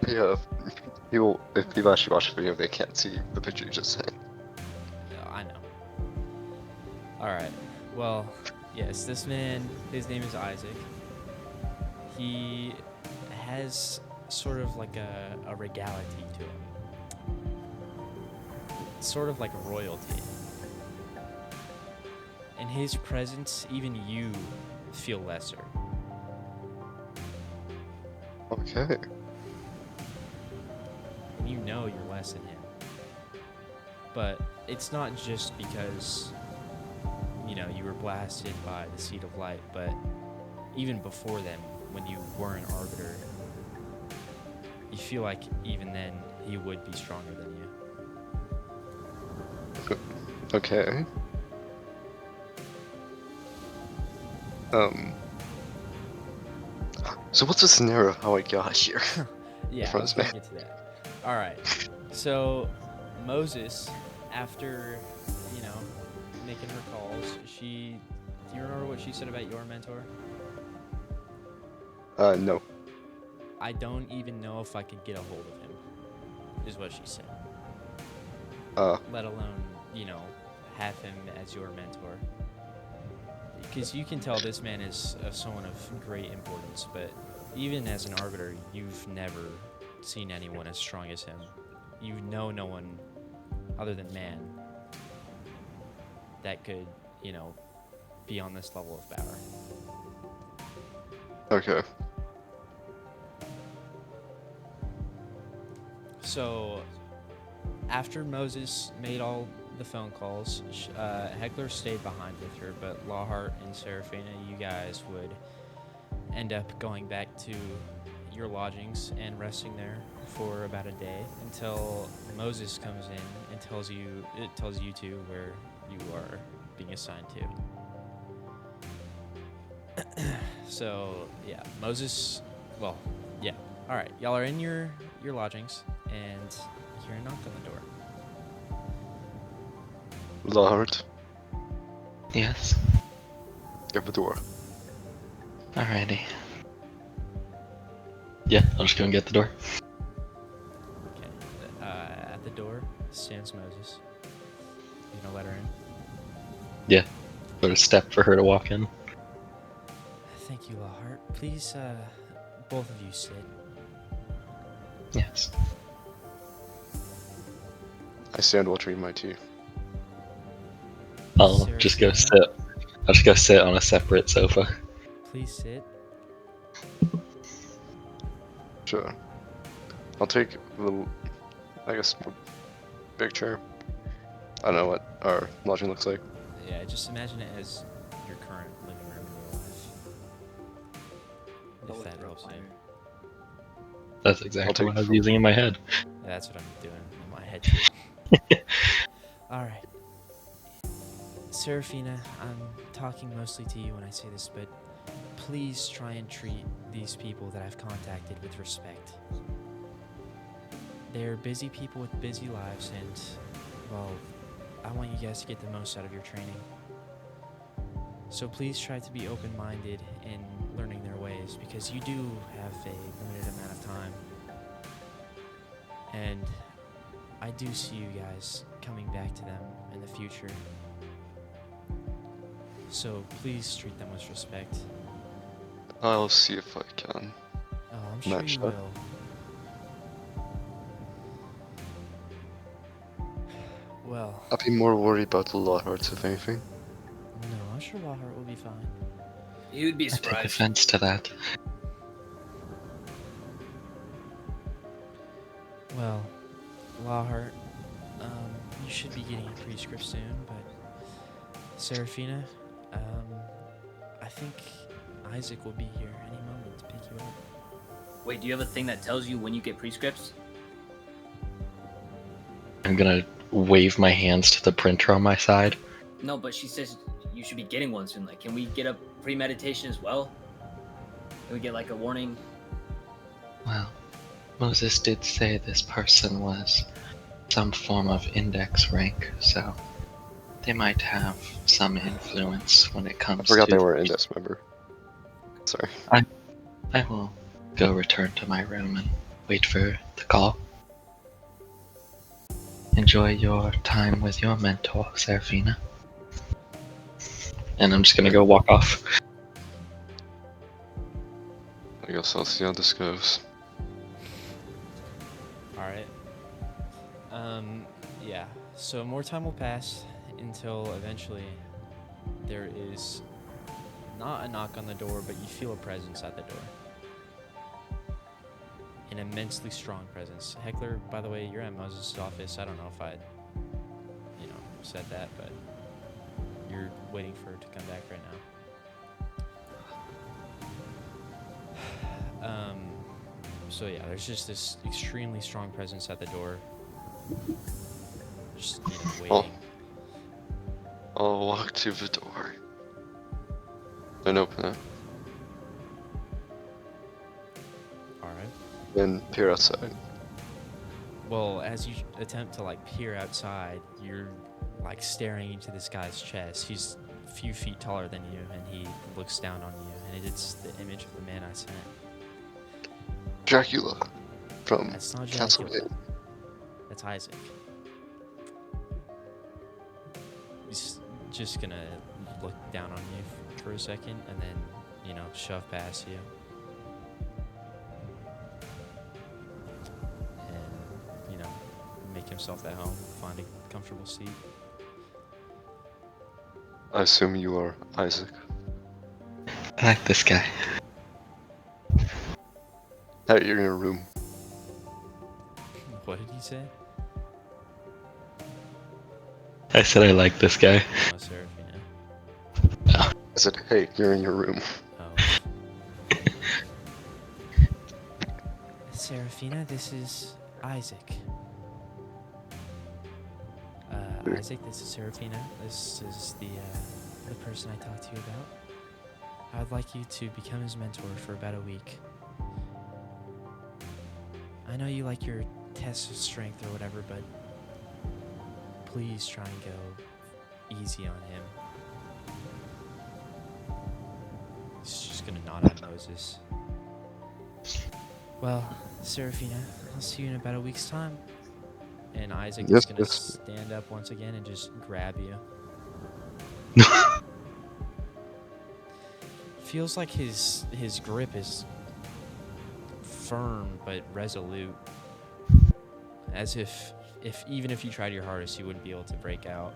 Yeah, if people actually watch the video, they can't see the picture you just sent. No, I know. Alright. Well, yes, this man, his name is Isaac. He has sort of like a regality to him. Sort of like a royalty. In his presence, even you feel lesser. Okay. And you know you're less than him. But it's not just because, you were blasted by the Seed of Light, but even before then, when you were an Arbiter, you feel like even then he would be stronger than you. Okay. So what's the scenario of how I got here? Yeah, I was gonna get to that. Alright. So Moses, after, making her calls, do you remember what she said about your mentor? No. I don't even know if I could get a hold of him, is what she said. Let alone, have him as your mentor. Because you can tell this man is someone of great importance, but even as an Arbiter, you've never seen anyone as strong as him. You know no one other than man that could, be on this level of power. Okay. So, after Moses made all the phone calls, Heckler stayed behind with her, but Lawhart and Seraphina, you guys would end up going back to your lodgings and resting there for about a day until Moses comes in and tells you two where you are being assigned to. So yeah, Moses. Well, yeah. All right, y'all are in your lodgings, and you hear a knock on the door. Lord. Yes. Get the door. Alrighty. Yeah, I'll just go and get the door. Okay. At the door stands Moses. You gonna let her in? Yeah. Sort of step for her to walk in. Thank you, Lawhart. Please, both of you sit. Yes. I stand while drinking my tea. I'll just go sit. I'll just go sit on a separate sofa. Please sit. Sure. I'll take the, I guess, big chair. I don't know what our lodging looks like. Yeah, just imagine it as your current living room in real life. If that helps you. That's exactly what I was from- using in my head. Yeah, that's what I'm doing in my head too. Alright. Seraphina, I'm talking mostly to you when I say this, but please try and treat these people that I've contacted with respect. They're busy people with busy lives, and, well, I want you guys to get the most out of your training. So please try to be open-minded in learning their ways, because you do have a limited amount of time. And I do see you guys coming back to them in the future. So please treat them with respect. I'll see if I can. Oh, I'm sure you will. Well, I'd be more worried about the Lawharts, if anything. no, I'm sure Lawhart will be fine. You'd be I take surprised. offense to that. Well, Lawhart, you should be getting a prescript soon, but Seraphina, I think Isaac will be here any moment to pick you up. Wait, do you have a thing that tells you when you get prescripts? I'm gonna wave my hands to the printer on my side. No, but she says you should be getting one soon. Like, can we get a premeditation as well? Can we get like a warning? Well, Moses did say this person was some form of index rank, so they might have some influence when it comes I forgot to... they were an index member. Sorry. I will go return to my room and wait for the call. Enjoy your time with your mentor, Serafina. And I'm just gonna go walk off. I guess I'll see how this goes. Alright. Yeah. So more time will pass until eventually there is not a knock on the door, but you feel a presence at the door. An immensely strong presence. Heckler, by the way, you're at Moses' office. I don't know if I, said that, but you're waiting for her to come back right now. So yeah, there's just this extremely strong presence at the door. Just, waiting. I'll walk to the door and open it. Alright. Then peer outside. Well, as you attempt to peer outside, you're staring into this guy's chest. He's a few feet taller than you, and he looks down on you, and it's the image of the man I sent. Dracula from That's not Castle Dracula. Gate. That's Isaac. He's just gonna look down on you for a second, and then, shove past you. And, make himself at home, find a comfortable seat. I assume you are Isaac. I like this guy. Hey, you're in your room. What did he say? I said I like this guy. Oh, Serafina. I said, hey, you're in your room. Oh. Serafina, this is Isaac. Isaac, this is Serafina. This is the person I talked to you about. I'd like you to become his mentor for about a week. I know you like your tests of strength or whatever, but please try and go easy on him. He's just gonna nod at Moses. Well, Serafina, I'll see you in about a week's time. And Isaac is gonna stand up once again and just grab you. Feels like his grip is firm but resolute. As if even if you tried your hardest, you wouldn't be able to break out.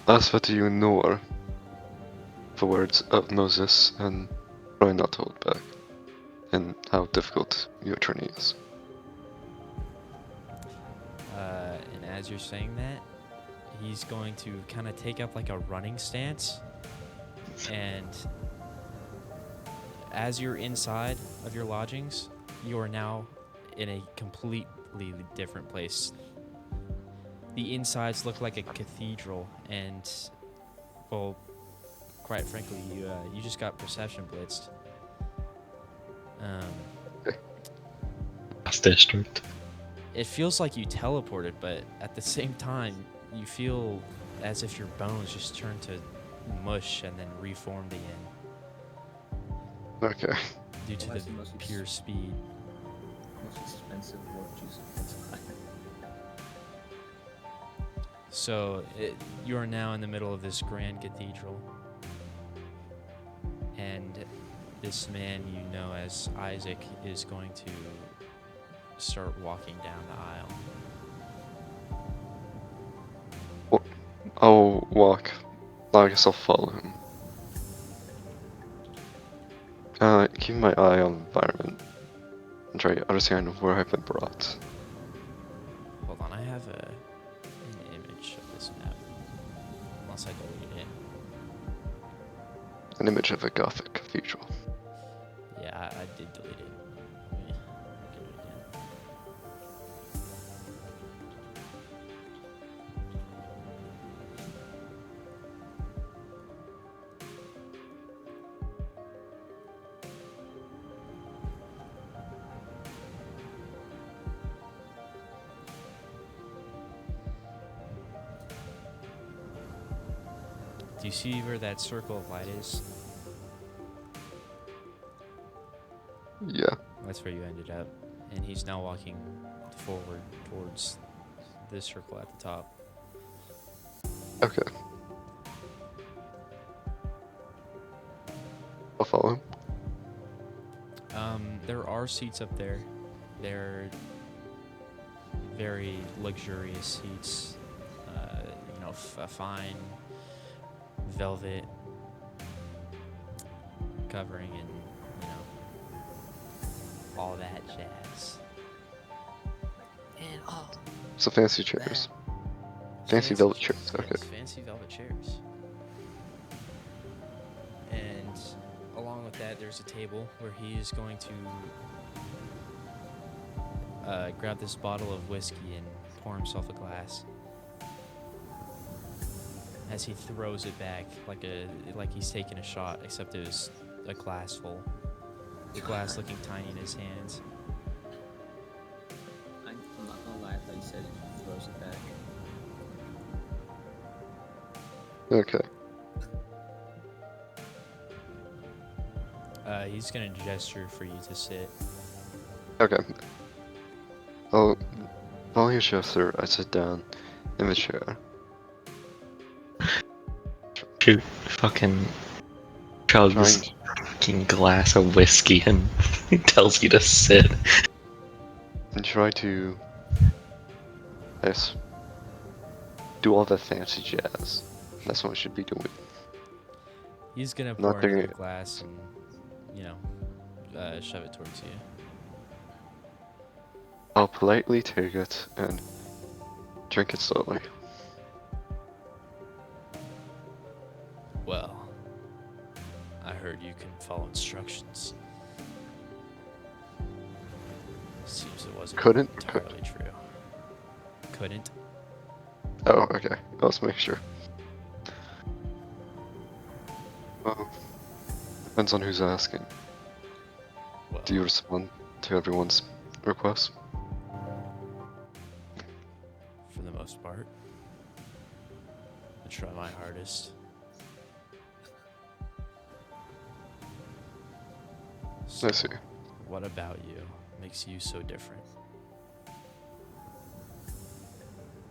As what you ignore the words of Moses and try not to hold back, and how difficult your journey is. And as you're saying that, he's going to kind of take up a running stance, and as you're inside of your lodgings, you are now in a completely different place. The insides look like a cathedral, and, well, quite frankly, you just got perception blitzed. District. It feels like you teleported, but at the same time, you feel as if your bones just turned to mush and then reformed again. Okay. Due to the pure speed. Most expensive warp juice. So, you are now in the middle of this grand cathedral. And this man you know as Isaac is going to start walking down the aisle. I'll walk. I guess I'll follow him. Keep my eye on the environment and try to understand where I've been brought. Hold on, I have an image of this map. Unless I deleted it. An image of a Gothic cathedral. Yeah, I did delete it. Let me get it again. Do you see where that circle of light is? Yeah. That's where you ended up. And he's now walking forward towards this circle at the top. Okay. I'll follow him. There are seats up there. They're very luxurious seats. A fine velvet covering and, all that jazz. And So fancy chairs. Fancy velvet chairs. Okay. Yes, fancy velvet chairs. And along with that, there's a table where he is going to grab this bottle of whiskey and pour himself a glass. As he throws it back like he's taking a shot, except it was a glass full. The glass looking tiny in his hands. I'm not gonna lie, I thought you said he throws it back. Okay. He's gonna gesture for you to sit. Okay. Oh, following your gesture, I sit down in the chair. Shoot, fucking chugs fucking glass of whiskey and tells you to sit. And try to, yes, do all that fancy jazz. That's what we should be doing. He's gonna Not pour doing another it. glass and, shove it towards you. I'll politely take it and drink it slowly. Well, I heard you can follow instructions. Seems it wasn't Couldn't? entirely true. Couldn't? Oh, okay. Let's make sure. Well, depends on who's asking. Well, Do you respond to everyone's requests? for the most part. I try my hardest. I see. What about you makes you so different?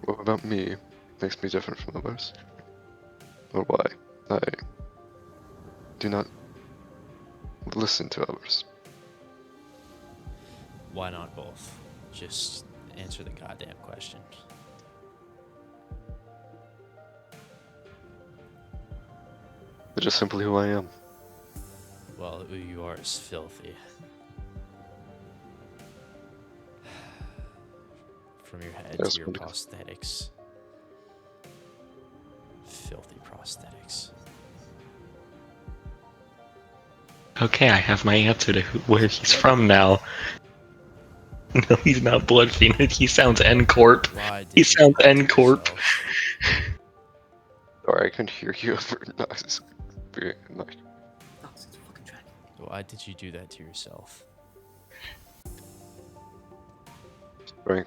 What about me makes me different from others? Or why I do not listen to others? Why not both? Just answer the goddamn question. They're just simply who I am. Well, who you are is filthy. From your head Yes, to your but- prosthetics. Filthy prosthetics. Okay, I have my answer to where he's from now. No, he's not Bloodfiend. He sounds N-Corp. Why did He you sounds do that to N-Corp. yourself? Sorry, I couldn't hear you over nice. Very nice. Oh, it's a fucking track. Why did you do that to yourself? Right.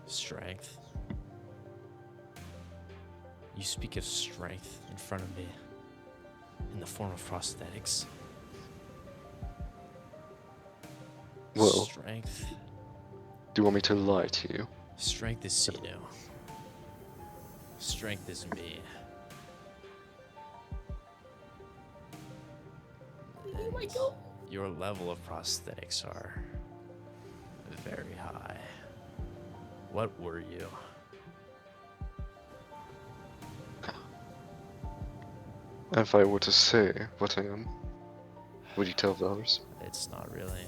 Strength. You speak of strength in front of me in the form of prosthetics. Well, Strength. do you want me to lie to you? Strength is Sino. Strength is me. Oh my god. Your level of prosthetics are very high. What were you? And if I were to say what I am, would you tell the others? It's not really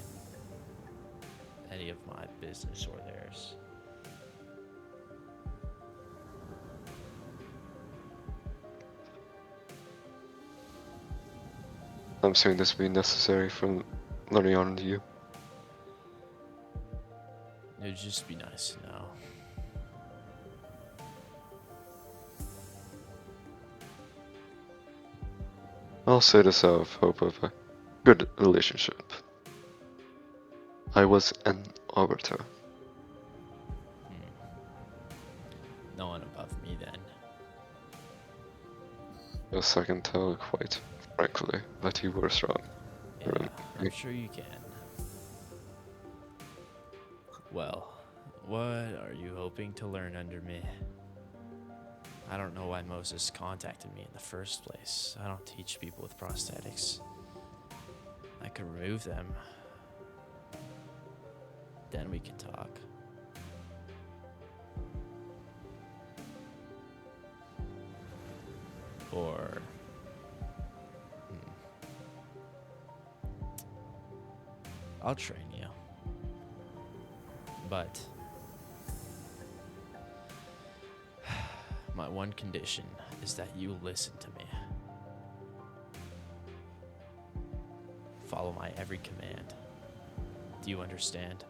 any of my business or theirs. I'm saying this would be necessary for learning on to you. It'd just be nice to know. I'll say this out of hope of a good relationship. I was an arbiter. No one above me then. Yes, I can tell quite frankly that you were strong. Yeah, I'm sure you can. Well, what are you hoping to learn under me? I don't know why Moses contacted me in the first place. I don't teach people with prosthetics. I could remove them. Then we can talk. Or... I'll train you. But... my one condition is that you listen to me. Follow my every command. Do you understand?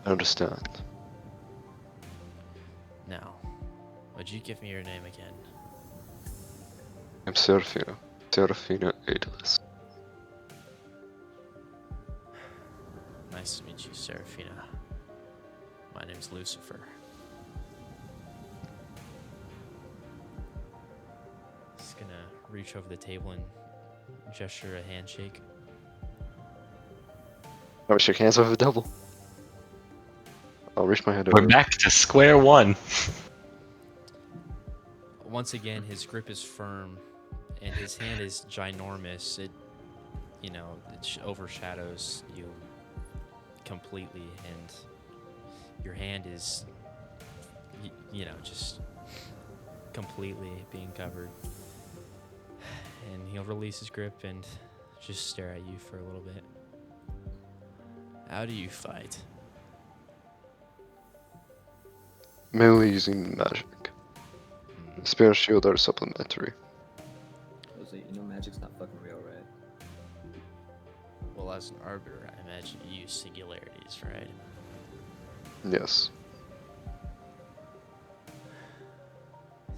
I understand. Now, would you give me your name again? I'm Serafina. Serafina Aedalis. Nice to meet you, Serafina. My name's Lucifer. Just gonna reach over the table and gesture a handshake. I would shake hands with a double. I'll reach my hand We're over. back to square one. Once again, his grip is firm, and his hand is ginormous. It overshadows you completely, and your hand is, just completely being covered. And he'll release his grip and just stare at you for a little bit. How do you fight? Mainly using magic. Spear and shield are supplementary. Magic's not fucking real, right? Well, as an arbiter, I imagine you use singularities, right? Yes.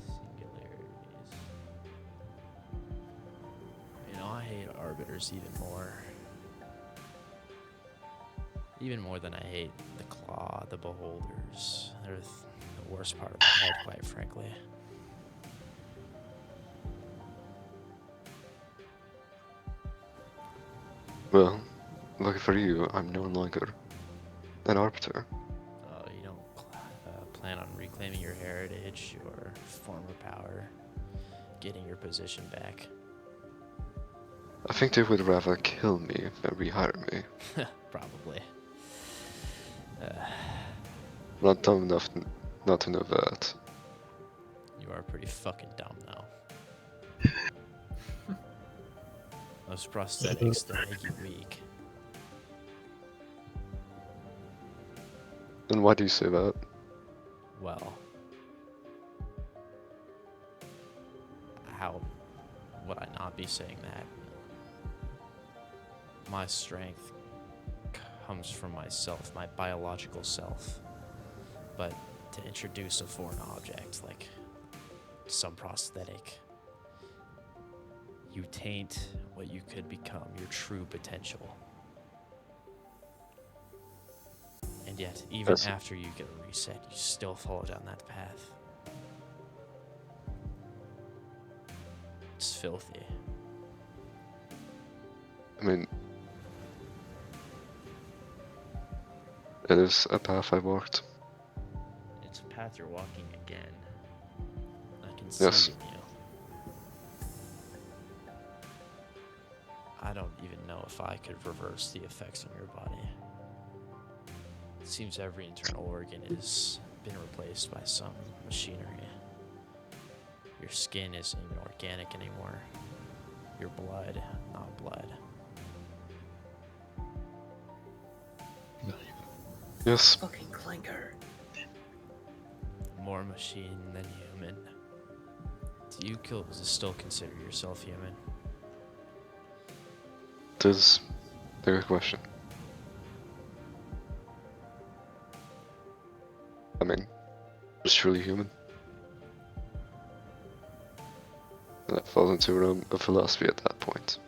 Singularities. I hate arbiters even more. Even more than I hate the claw, the beholders. They're the worst part of my head, quite frankly. Well, lucky for you, I'm no longer an arbiter. Oh, you don't plan on reclaiming your heritage, your former power, getting your position back? I think they would rather kill me than rehire me. Probably. Not dumb enough not to know that. You are pretty fucking dumb, though. Those prosthetics, they make you weak. And why do you say that? Well, how would I not be saying that? My strength comes from myself, my biological self. But to introduce a foreign object, like some prosthetic, you taint what you could become, your true potential. And yet, even after you get a reset, you still fall down that path. It's filthy. I mean, it is a path I walked. It's a path you're walking again. I can Yes. see it in you. I don't even know if I could reverse the effects on your body. It seems every internal organ has been replaced by some machinery. Your skin isn't even organic anymore. Your blood, not blood. Yes. Fucking clinker. More machine than human. Do you still consider yourself human? It is a good question. I mean, it's truly human. And that falls into a realm of philosophy at that point.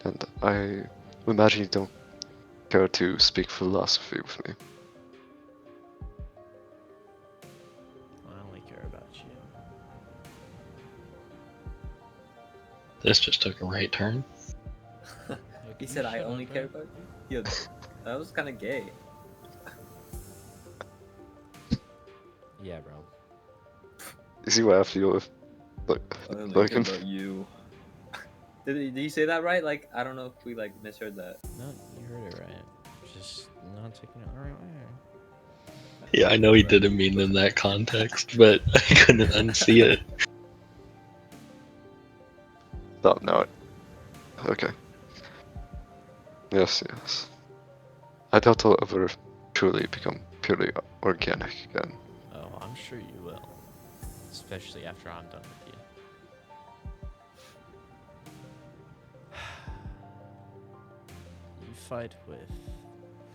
And I imagine you don't care to speak philosophy with me. I only care about you. This just took a right turn. He said, "I only care about you." Yo, that was kind of gay. Yeah, bro. You see what I feel with, like, I only like care about you. Did he say that right? Like, I don't know if we like misheard that. No, you heard it right. Just not taking it the right way. Yeah, I know he didn't mean in that context, but I couldn't unsee it. Stop now. Okay. Yes, yes. I doubt I'll ever truly become purely organic again. Oh, I'm sure you will. Especially after I'm done with you. You fight with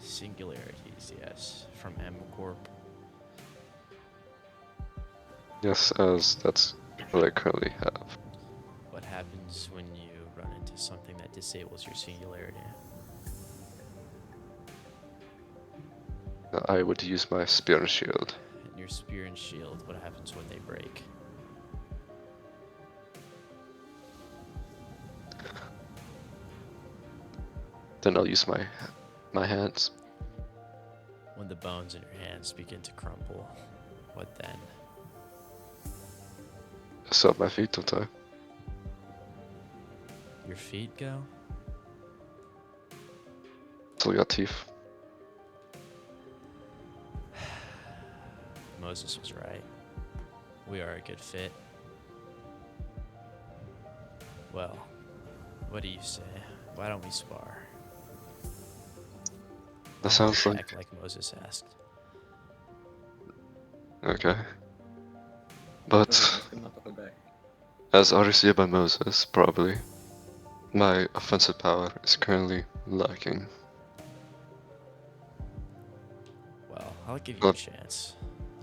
singularities, yes, from M Corp. Yes, as that's what I currently have. What happens when you run into something that disables your singularity? I would use my spear and shield. And your spear and shield, what happens when they break? Then I'll use my hands. When the bones in your hands begin to crumble, what then? So my feet don't die. Your feet go? Still got teeth. Moses was right. We are a good fit. Well, what do you say? Why don't we spar? That sounds like... Act like Moses asked. Okay. But, Not to go back. as already seen by Moses, probably, my offensive power is currently lacking. Well, I'll give you a chance.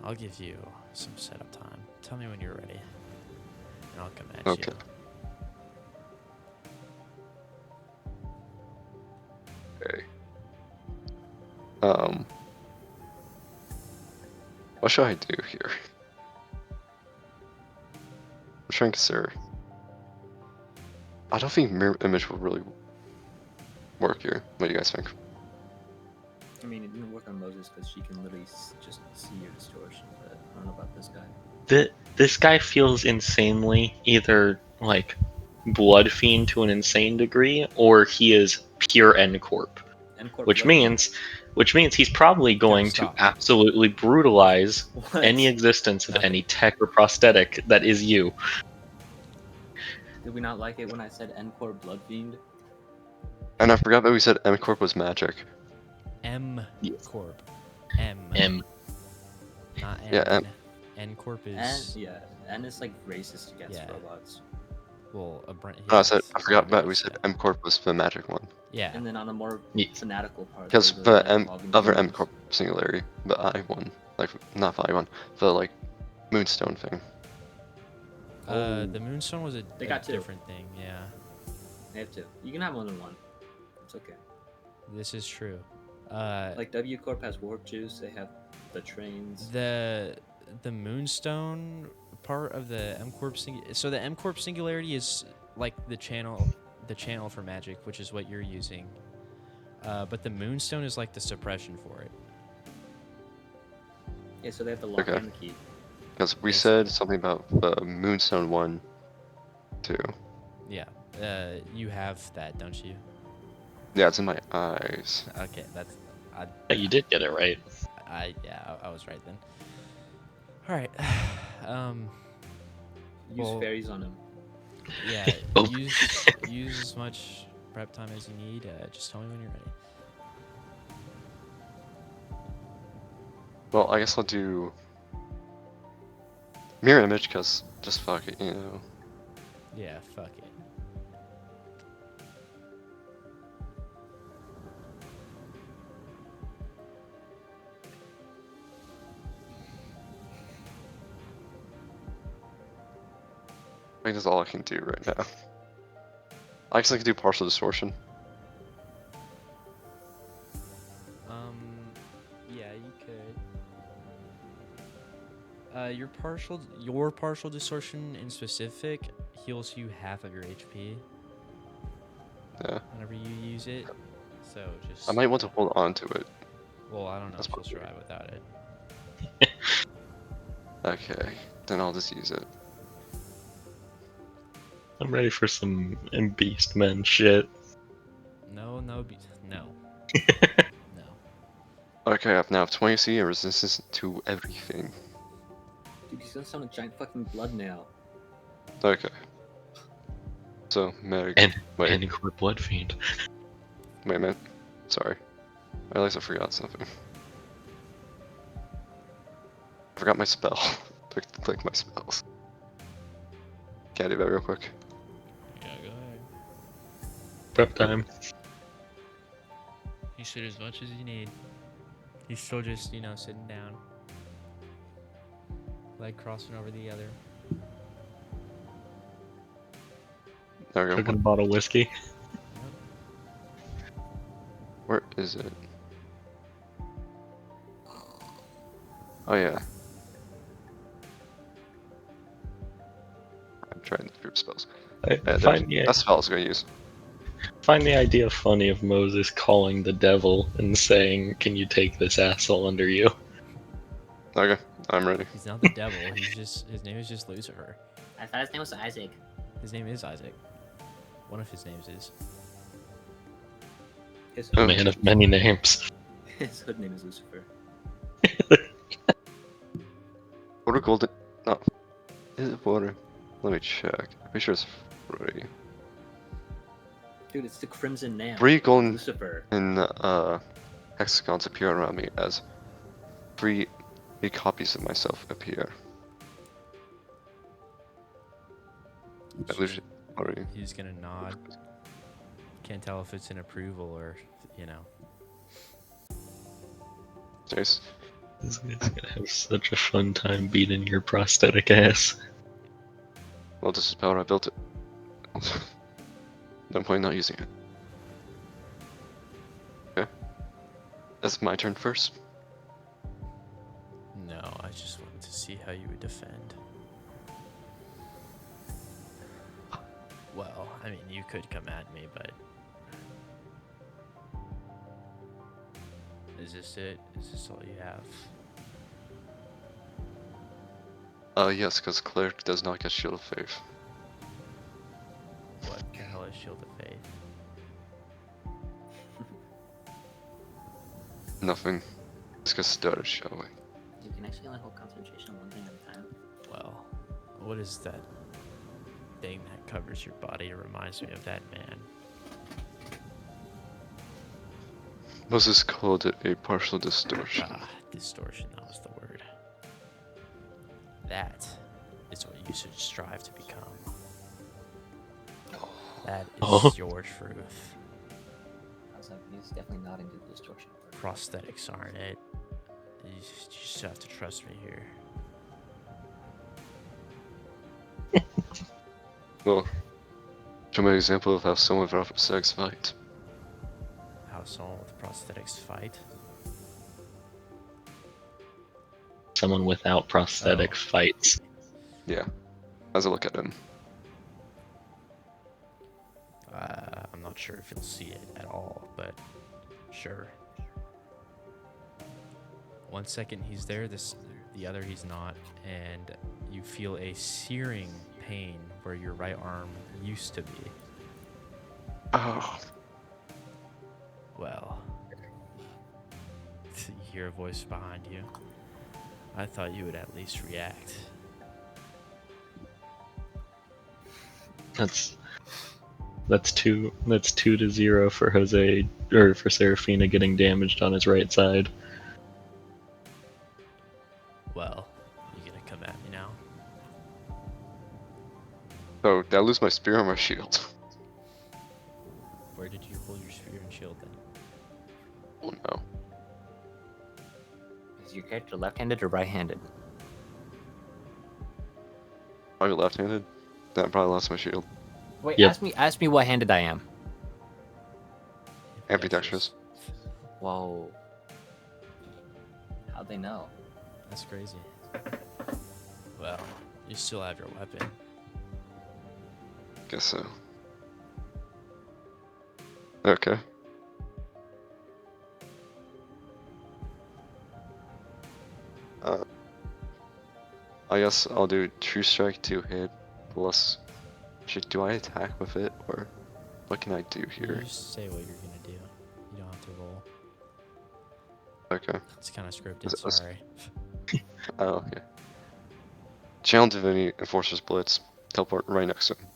I'll give you some setup time. Tell me when you're ready, and I'll come at Okay. you. Okay. What should I do here? I'm trying to consider. I don't think mirror image will really work here. What do you guys think? I mean, it didn't work on Moses because she can literally just see your distortion. But I don't know about this guy. This guy feels insanely either like blood fiend to an insane degree, or he is pure N Corp. Which means he's probably going to absolutely brutalize any existence of any tech or prosthetic that is you. Did we not like it when I said N-Core Blood Fiend? And I forgot that we said M Corp was magic. M Corp. M. Not N. Yeah, M. N Corp is... N is like racist against robots. Well, I forgot that we said M Corp was the magic one. Yeah. And then on a more fanatical part. Because the other M Corp singularity, the I one, like not the I one, the like Moonstone thing. The Moonstone was a different thing, yeah. They have two. You can have more than one. It's okay. This is true. Like W Corp has warp juice. They have the trains. The Moonstone part of the M Corp so the M Corp singularity is like the channel for magic, which is what you're using. But the Moonstone is like the suppression for it. Yeah, so they have to lock in the key. Because we said something about the Moonstone 1, 2. Yeah, you have that, don't you? Yeah, it's in my eyes. Okay, that's... you did get it right. I was right then. Alright, Use fairies on him. Yeah, use as much prep time as you need, just tell me when you're ready. Well, I guess I'll do mirror image, because just fuck it, you know. Yeah, fuck it. I think that's all I can do right now. I guess I can do partial distortion. Yeah, you could. Your partial distortion in specific heals you half of your HP Yeah. whenever you use it. So just. I might want to hold on to it. Well, I don't know That's if you'll possible. survive without it. Okay, then I'll just use it. I'm ready for some Beastmen shit. No. No. Okay, I have now 20 C resistance to everything. Dude, he's gonna summon a giant fucking blood now. Okay. So, Meg. And Wait, Core Blood Fiend. wait a minute. Sorry. I realized I forgot something. I forgot my spell. Click my spells. Can I do that real quick? Yeah, go ahead. Prep time. You shoot as much as you need. He's still just, sitting down. Leg crossing over the other. There we Took a go. bottle of whiskey. Where is it? Oh yeah. I'm trying to group spells. I That's the spell I was gonna use. find the idea funny of Moses calling the devil and saying, "Can you take this asshole under you?" Okay, I'm ready. He's not the devil. His name is just Lucifer. I thought his name was Isaac. His name is Isaac. One of his names is. His A hood, man of many names. his hood name is Lucifer. Water golden. No. Is it water? Let me check. I'm pretty sure it's free. Dude, it's the Crimson Nail. 3 golden Lucifer. and hexagons appear around me as 3 copies of myself appear. Illusion. Sorry. He's gonna nod. Can't tell if it's an approval or, Nice. This guy's gonna have such a fun time beating your prosthetic ass. Well, this is power. I built it. No point not using it. Okay. That's my turn first. No, I just wanted to see how you would defend. Well, I mean, you could come at me, but... Is this it? Is this all you have? Yes, because cleric does not get Shield of Faith. What the hell is Shield of Faith? Nothing. Let's get started, shall we? You can actually only hold concentration on one thing at a time. Well, what is that thing that covers your body? It reminds me of that man. Moses called it a partial distortion. Distortion, that was the word. That is what you should strive to become. That is your truth. I was like, he's definitely not into the distortion. Prosthetics aren't it. You just have to trust me here. Well, show me an example of how someone with prosthetics fight. How someone with prosthetics fight? Someone without prosthetics fights. Yeah. How's it look at him? I'm not sure if you'll see it at all, but sure. 1 second he's there, the other he's not, and you feel a searing pain where your right arm used to be. Oh. Well, you hear a voice behind you. I thought you would at least react. That's 2-0 for Jose, or for Serafina getting damaged on his right side. Well, you gonna come at me now? So, did I lose my spear or my shield? Where did you hold your spear and shield then? Oh no. Is your character left-handed or right-handed? Probably left-handed. Then I probably lost my shield. Wait, Yep. ask me what handed I am. Ambidextrous. Whoa. How'd they know? That's crazy. Well, you still have your weapon. Guess so. Okay. I guess I'll do True Strike 2 hit plus. Do I attack with it, or what can I do You here? just say what you're gonna do. You don't have to roll. Okay. It's kind of scripted. Let's- Sorry. Oh, okay. Channel Divinity, Enforcer's Blitz, teleport right next to him.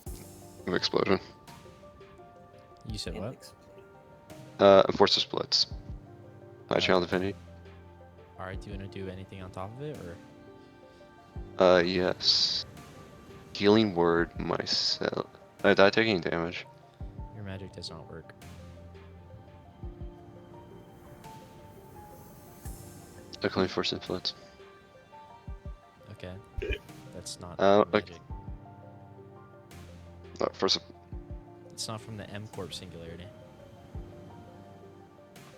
Of explosion. You said And what? explode. Enforcer's Blitz. My Channel Divinity. Alright, do you want to do anything on top of it, or? Yes. Healing Word myself. Did I take any damage? Your magic does not work. Decline Force Influence. Okay. That's not Okay. magic. Force. It's not from the M Corp singularity.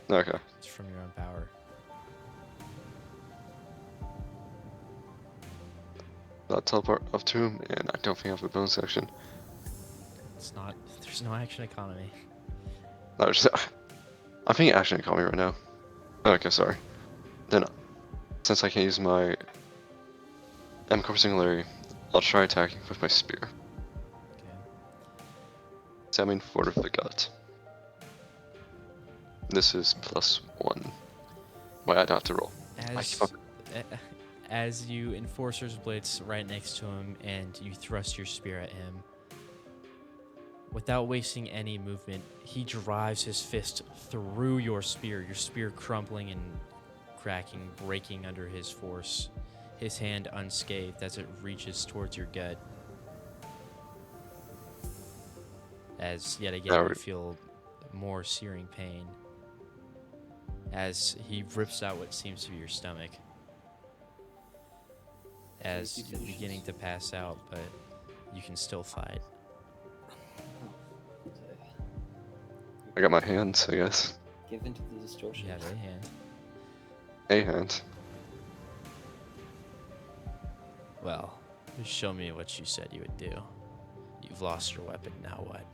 Okay. It's from your own power. I'll teleport up to him, and I don't think I have a bonus action. It's not. There's no action economy. No, I think action call me right now. Okay, sorry. Then, since I can't use my M Corp Singularity, I'll try attacking with my spear. Okay. Examine Fort of the Gut. This is +1. Wait, I don't have to roll. As you Enforcer's Blitz right next to him and you thrust your spear at him, without wasting any movement, he drives his fist through your spear crumpling and cracking, breaking under his force, his hand unscathed as it reaches towards your gut. As yet again you feel more searing pain as he rips out what seems to be your stomach. As you're beginning to pass out, but you can still fight. I got my hands, I guess. Give into the distortion. You have a hand. A hand. Well, just show me what you said you would do. You've lost your weapon, now what?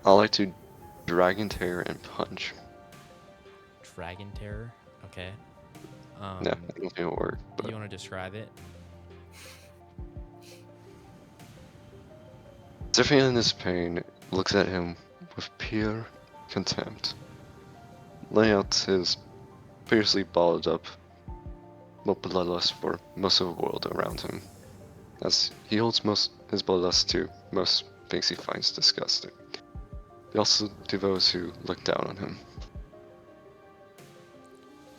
I like to Dragon Terror and Punch. Dragon Terror? Okay. Yeah, I don't think it'll work. But You want to describe it? Zephyr in his pain looks at him with pure contempt, laying out his previously balled up, but bloodlust for most of the world around him, as he holds most his bloodlust to most things he finds disgusting. But also to those who look down on him.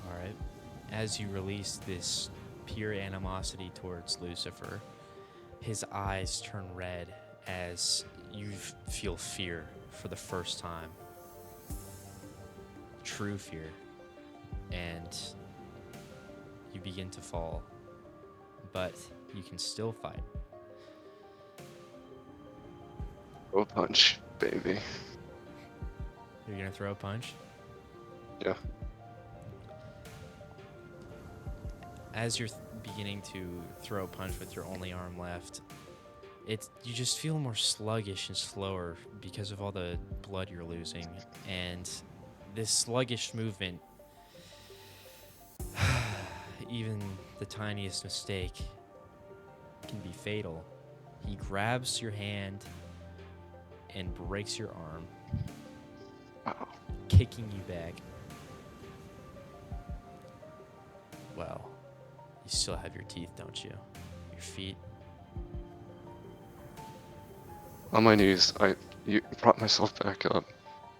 Alright. As you release this pure animosity towards Lucifer, his eyes turn red as you feel fear for the first time. True fear. And you begin to fall. But you can still fight. Throw a punch, baby. You're gonna throw a punch? Yeah. As you're beginning to throw a punch with your only arm left, you just feel more sluggish and slower because of all the blood you're losing. And this sluggish movement, even the tiniest mistake can be fatal. He grabs your hand and breaks your arm, Wow. kicking you back. Well, you still have your teeth, don't you? Your feet. On my knees, I brought myself back up,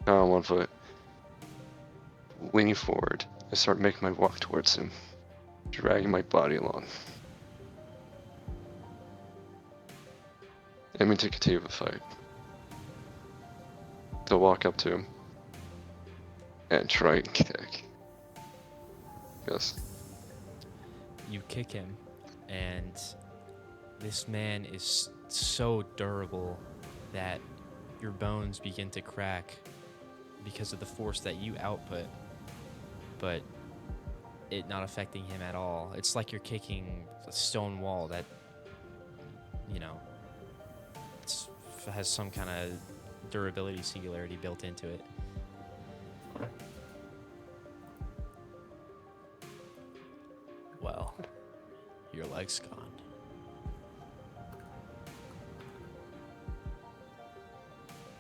now on one foot, leaning forward. I start making my walk towards him, dragging my body along. Aiming to continue the fight. To walk up to him and try and kick. Yes. You kick him, and this man is so durable that your bones begin to crack because of the force that you output. But it not affecting him at all. It's like you're kicking a stone wall that, you know, has some kind of durability singularity built into it. Well, your leg's gone.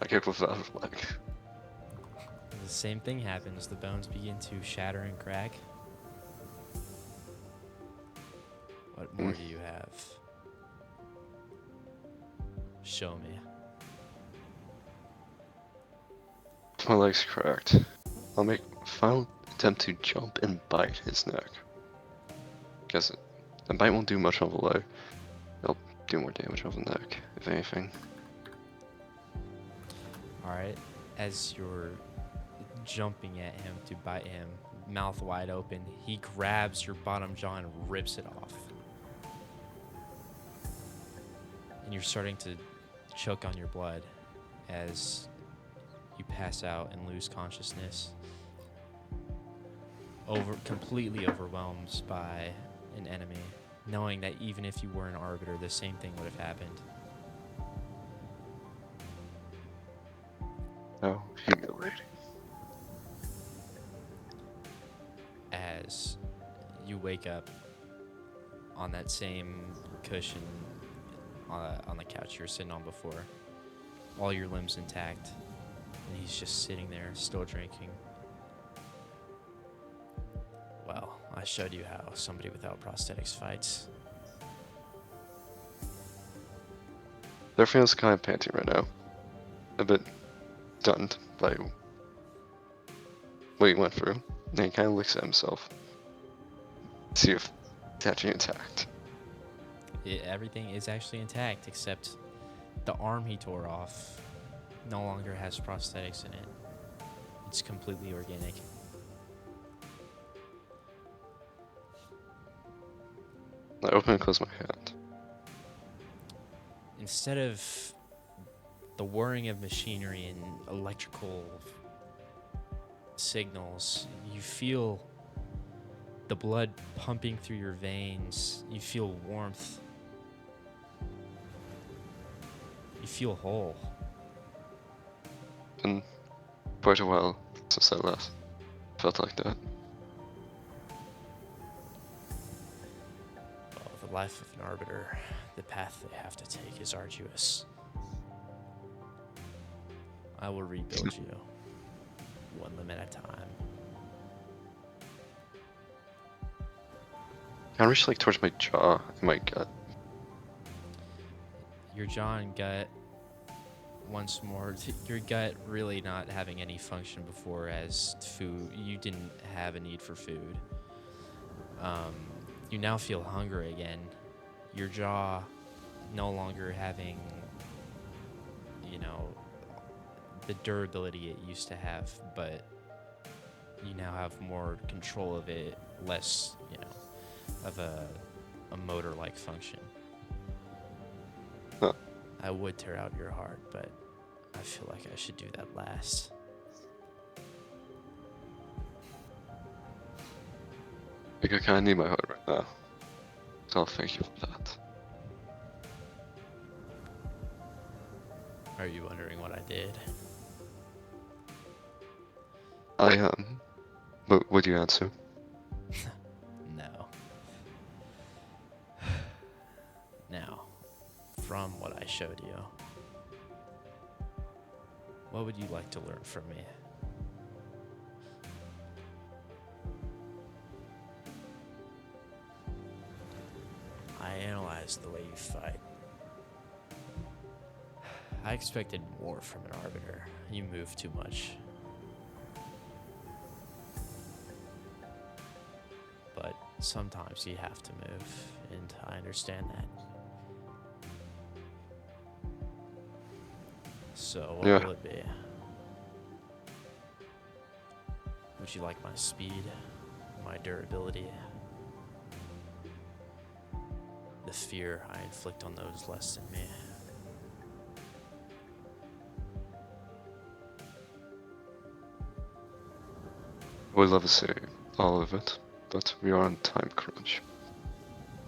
I kick with that leg. The same thing happens. The bones begin to shatter and crack. What more do you have? Show me. My leg's cracked. I'll make a final attempt to jump and bite his neck. Guess the bite won't do much on the leg. It'll do more damage on the neck, if anything. Alright, as you're jumping at him to bite him, mouth wide open, he grabs your bottom jaw and rips it off. And you're starting to choke on your blood as you pass out and lose consciousness. Completely overwhelmed by an enemy, knowing that even if you were an arbiter, the same thing would have happened. Oh, humiliating. As you wake up on that same cushion on the couch you were sitting on before, all your limbs intact, and he's just sitting there, still drinking. Well, I showed you how somebody without prosthetics fights. Their feels kind of panting right now. A bit stunned by what he went through. And he kind of looks at himself. See if it's actually intact. Everything is actually intact, except the arm he tore off no longer has prosthetics in it. It's completely organic. I open and close my hand. Instead of the whirring of machinery and electrical signals, you feel the blood pumping through your veins. You feel warmth. You feel whole. Been quite a while since I last felt like that. Well, the life of an arbiter, the path they have to take is arduous. I will rebuild you, one limb at a time. I reach like towards my jaw and my gut. Your jaw and gut, once more, your gut really not having any function before as food. You didn't have a need for food. You now feel hunger again. Your jaw no longer having, you know, the durability it used to have, but you now have more control of it, less, you know, of a motor-like function. Huh. I would tear out your heart, but I feel like I should do that last. I think I kinda need my heart right now. So I'll thank you for that. Are you wondering what I did? But would you answer? No. Now, from what I showed you, what would you like to learn from me? I analyzed the way you fight. I expected more from an arbiter. You move too much. But sometimes you have to move, and I understand that. So what will it be? Would you like my speed, my durability, the fear I inflict on those less than me? I would love to say all of it. but we are on time crunch.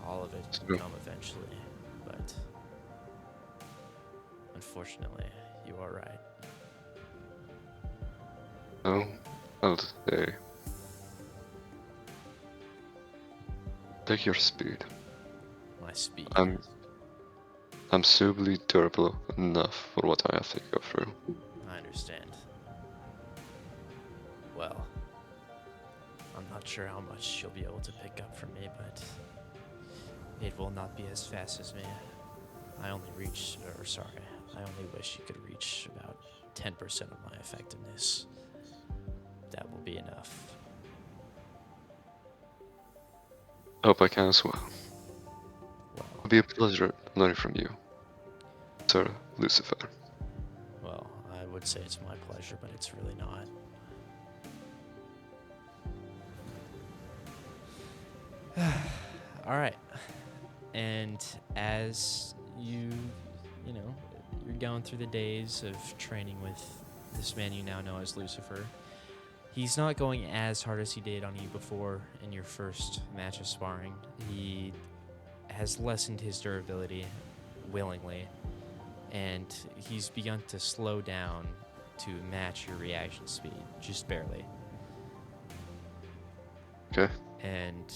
All of it So- will come eventually, but unfortunately, you are right. So, I'll say, take your speed. My speed. I'm suitably durable enough for what I have to go through. I understand. Well, I'm not sure how much you'll be able to pick up from me, but it will not be as fast as me. I only wish you could reach about 10% of my effectiveness. That will be enough. Hope I can as well. Well, It'll be a pleasure learning from you, Sir Lucifer. well, I would say it's my pleasure, but it's really not. All right. And as you're going through the days of training with this man you now know as Lucifer, he's not going as hard as he did on you before in your first match of sparring. He has lessened his durability willingly, and he's begun to slow down to match your reaction speed, just barely. Okay. And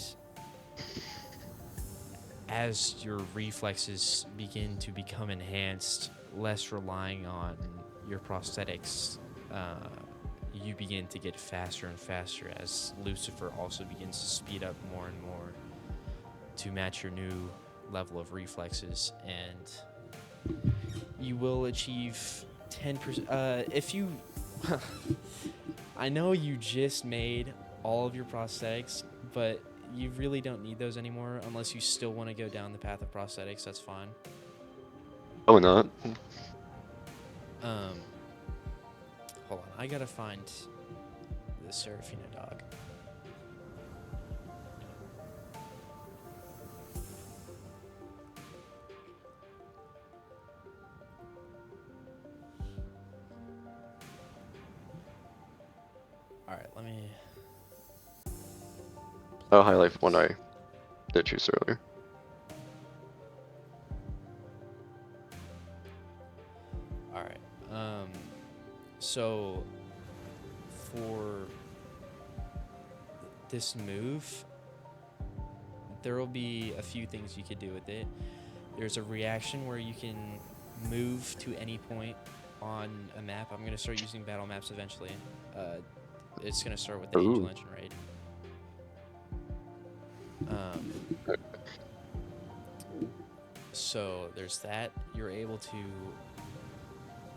as your reflexes begin to become enhanced, less relying on your prosthetics, you begin to get faster and faster as Lucifer also begins to speed up more and more to match your new level of reflexes, and you will achieve 10%. If you, I know you just made all of your prosthetics, but you really don't need those anymore unless you still want to go down the path of prosthetics. That's fine. Oh, not. Hold on. I gotta find the Serafina dog. All right, let me. I'll highlight one I did choose earlier. All right. So for this move, there will be a few things you could do with it. There's a reaction where you can move to any point on a map. I'm gonna start using battle maps eventually. It's gonna start with the Angel Ooh. Engine raid. So there's that. You're able to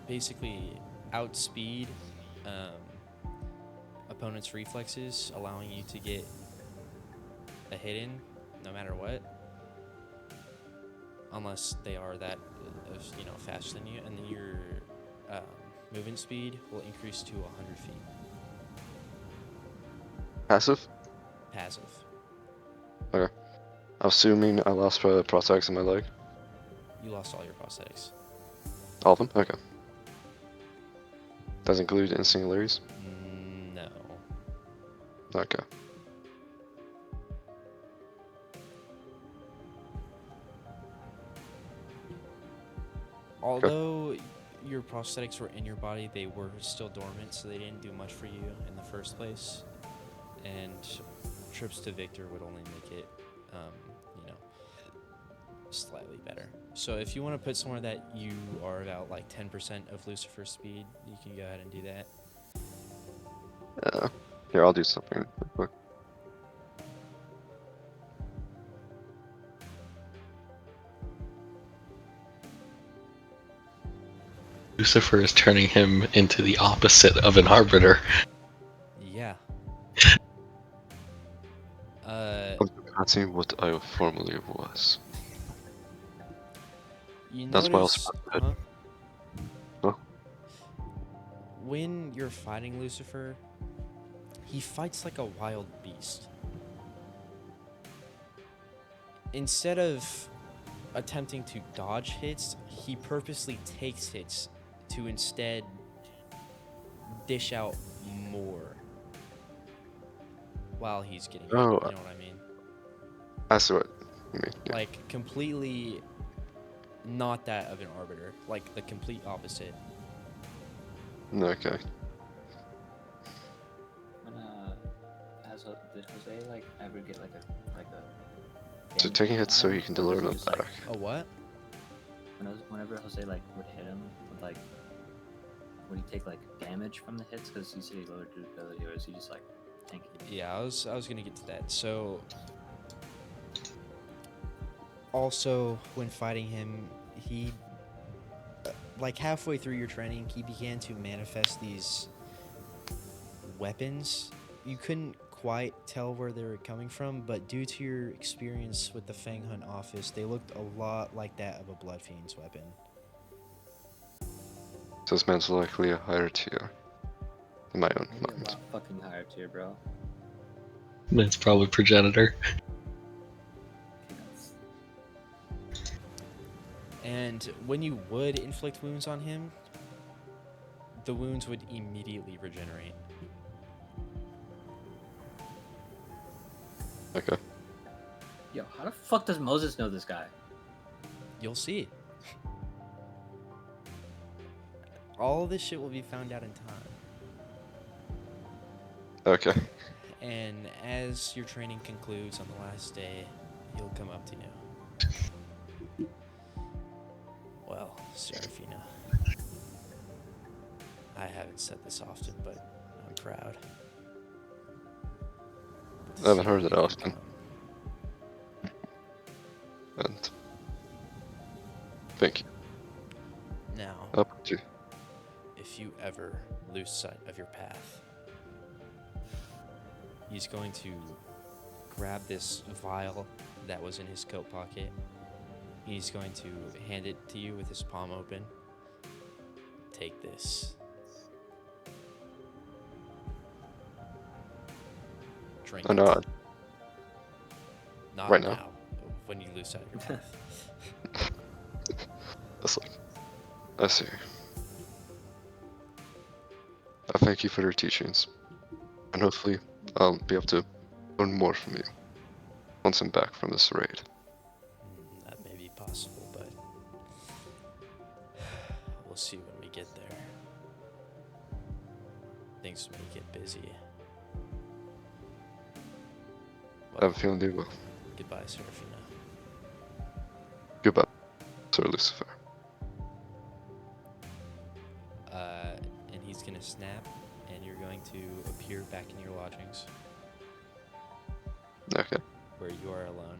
basically outspeed opponent's reflexes, allowing you to get a hit in no matter what, unless they are that faster than you, and then your movement speed will increase to 100 feet. Passive? Passive. Okay. Assuming I lost prosthetics in my leg. You lost all your prosthetics. All of them? Okay. Does include in singularities? No. Okay. Although your prosthetics were in your body, they were still dormant, so they didn't do much for you in the first place. And trips to Victor would only make it, slightly better. So if you want to put somewhere that you are about like 10% of Lucifer's speed, you can go ahead and do that. Here, I'll do something real quick. Lucifer is turning him into the opposite of an arbiter. Yeah. I'm forgetting what I formerly was. You That's why I was notice, good. Huh? when you're fighting Lucifer, he fights like a wild beast. Instead of attempting to dodge hits, he purposely takes hits to instead dish out more. while he's getting hit. Oh, You know what I mean? I see what you mean. Yeah. Like, completely not that of an arbiter. Like, the complete opposite. Okay. When did Jose like ever get like a So damage taking on hits so him, he can or deliver does he them just, like, back. A what? whenever Jose like would hit him, would he take like damage from the hits because he said he lowered durability, or is he just like tanking? Yeah, I was gonna get to that. So, also when fighting him, he like halfway through your training, he began to manifest these weapons. You couldn't quite tell where they were coming from, but due to your experience with the Fang Hunt office, they looked a lot like that of a Blood Fiend's weapon. So this man's likely a higher tier in my own Maybe a mind. lot fucking higher tier, bro. It's probably progenitor. Peanuts. And when you would inflict wounds on him, the wounds would immediately regenerate. Okay. Yo, how the fuck does Moses know this guy? You'll see. All this shit will be found out in time. Okay. And as your training concludes on the last day, he'll come up to you. Well, Serafina, I haven't said this often, but I'm proud. I haven't heard To it see you often. come. And thank you. Now, Up to if you ever lose sight of your path, he's going to grab this vial that was in his coat pocket. He's going to hand it to you with his palm open. Take this. Drink a it. nod. Not Right now. now? When you lose sight of your path. That's like, I see. I thank you for your teachings, and hopefully I'll be able to learn more from you once I'm back from this raid. That may be possible, but we'll see when we get there. Things may get busy. I have a feeling they will. Goodbye, Serafina. Goodbye, Sir Lucifer. And he's gonna snap, and you're going to appear back in your lodgings, Okay. where you are alone.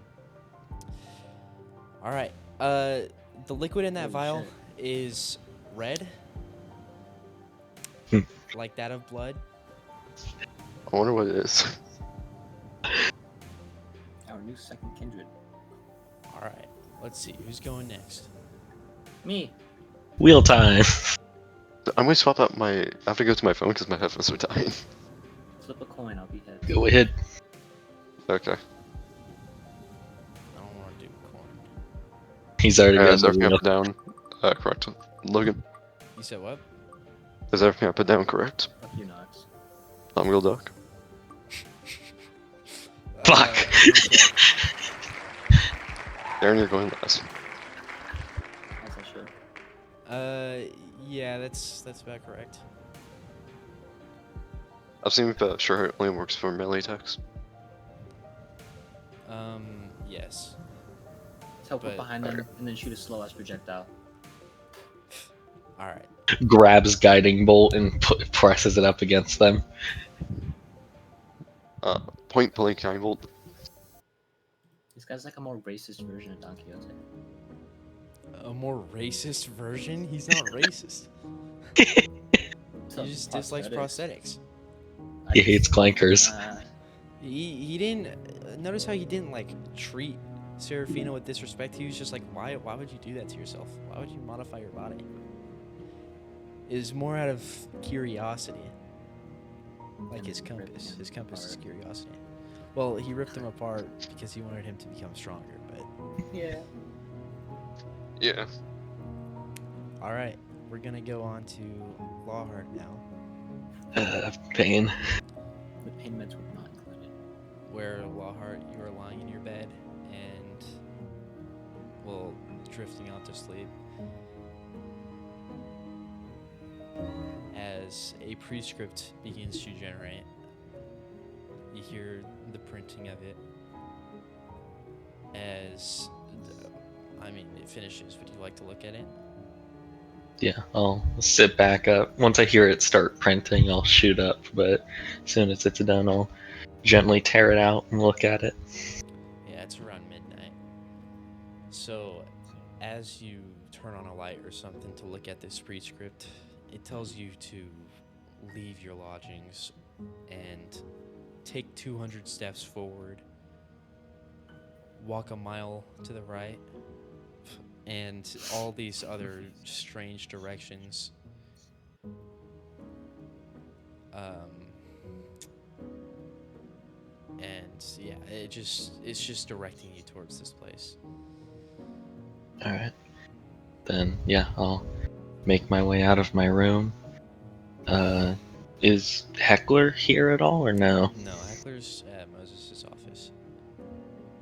All right. The liquid in that Holy vial shit. is red, like that of blood. I wonder what it is. Our new second kindred. All right. Let's see who's going next. Me. Wheel time. I'm gonna swap out my. I have to go to my phone because my headphones are dying. Flip a coin, I'll be head. Go ahead. Okay. I don't want to do corn. He's already got Is the everything wheel. up and down? Correct. Logan, You said what? is everything up and down correct? Fuck you, Knox. I'm Will Duck. Fuck. Okay. Darren, you're going last. As I should. Yeah, that's about correct. I've seen that sure it only works for melee attacks. Yes. Teleport But- behind them and then shoot a slow ass projectile. All right. Grabs guiding bolt and presses it up against them. Point blank 9 volt. This guy's like a more racist version of Don Quixote. A more racist version? He's not racist. So, He just dislikes prosthetics. He hates clankers. He didn't notice how he didn't like treat Serafina with disrespect. He was just like, why would you do that to yourself? Why would you modify your body? It was more out of curiosity. Like And his then ripping compass. him His compass is apart. curiosity. Well, he ripped him apart because he wanted him to become stronger, but Yeah. Yeah. alright. We're gonna go on to Lawheart now. Pain. The pain meds were not included. where Lockhart, you are lying in your bed and, well, drifting off to sleep, as a prescript begins to generate. You hear the printing of it as, it finishes. Would you like to look at it? Yeah, I'll sit back up. Once I hear it start printing, I'll shoot up, but as soon as it's done, I'll gently tear it out and look at it. Yeah, it's around midnight. So, as you turn on a light or something to look at this prescript, it tells you to leave your lodgings and take 200 steps forward, walk a mile to the right, and all these other strange directions. And yeah, it's just directing you towards this place. Alright. Then, yeah, I'll make my way out of my room. Is Heckler here at all, or no? No, Heckler's at Moses' office.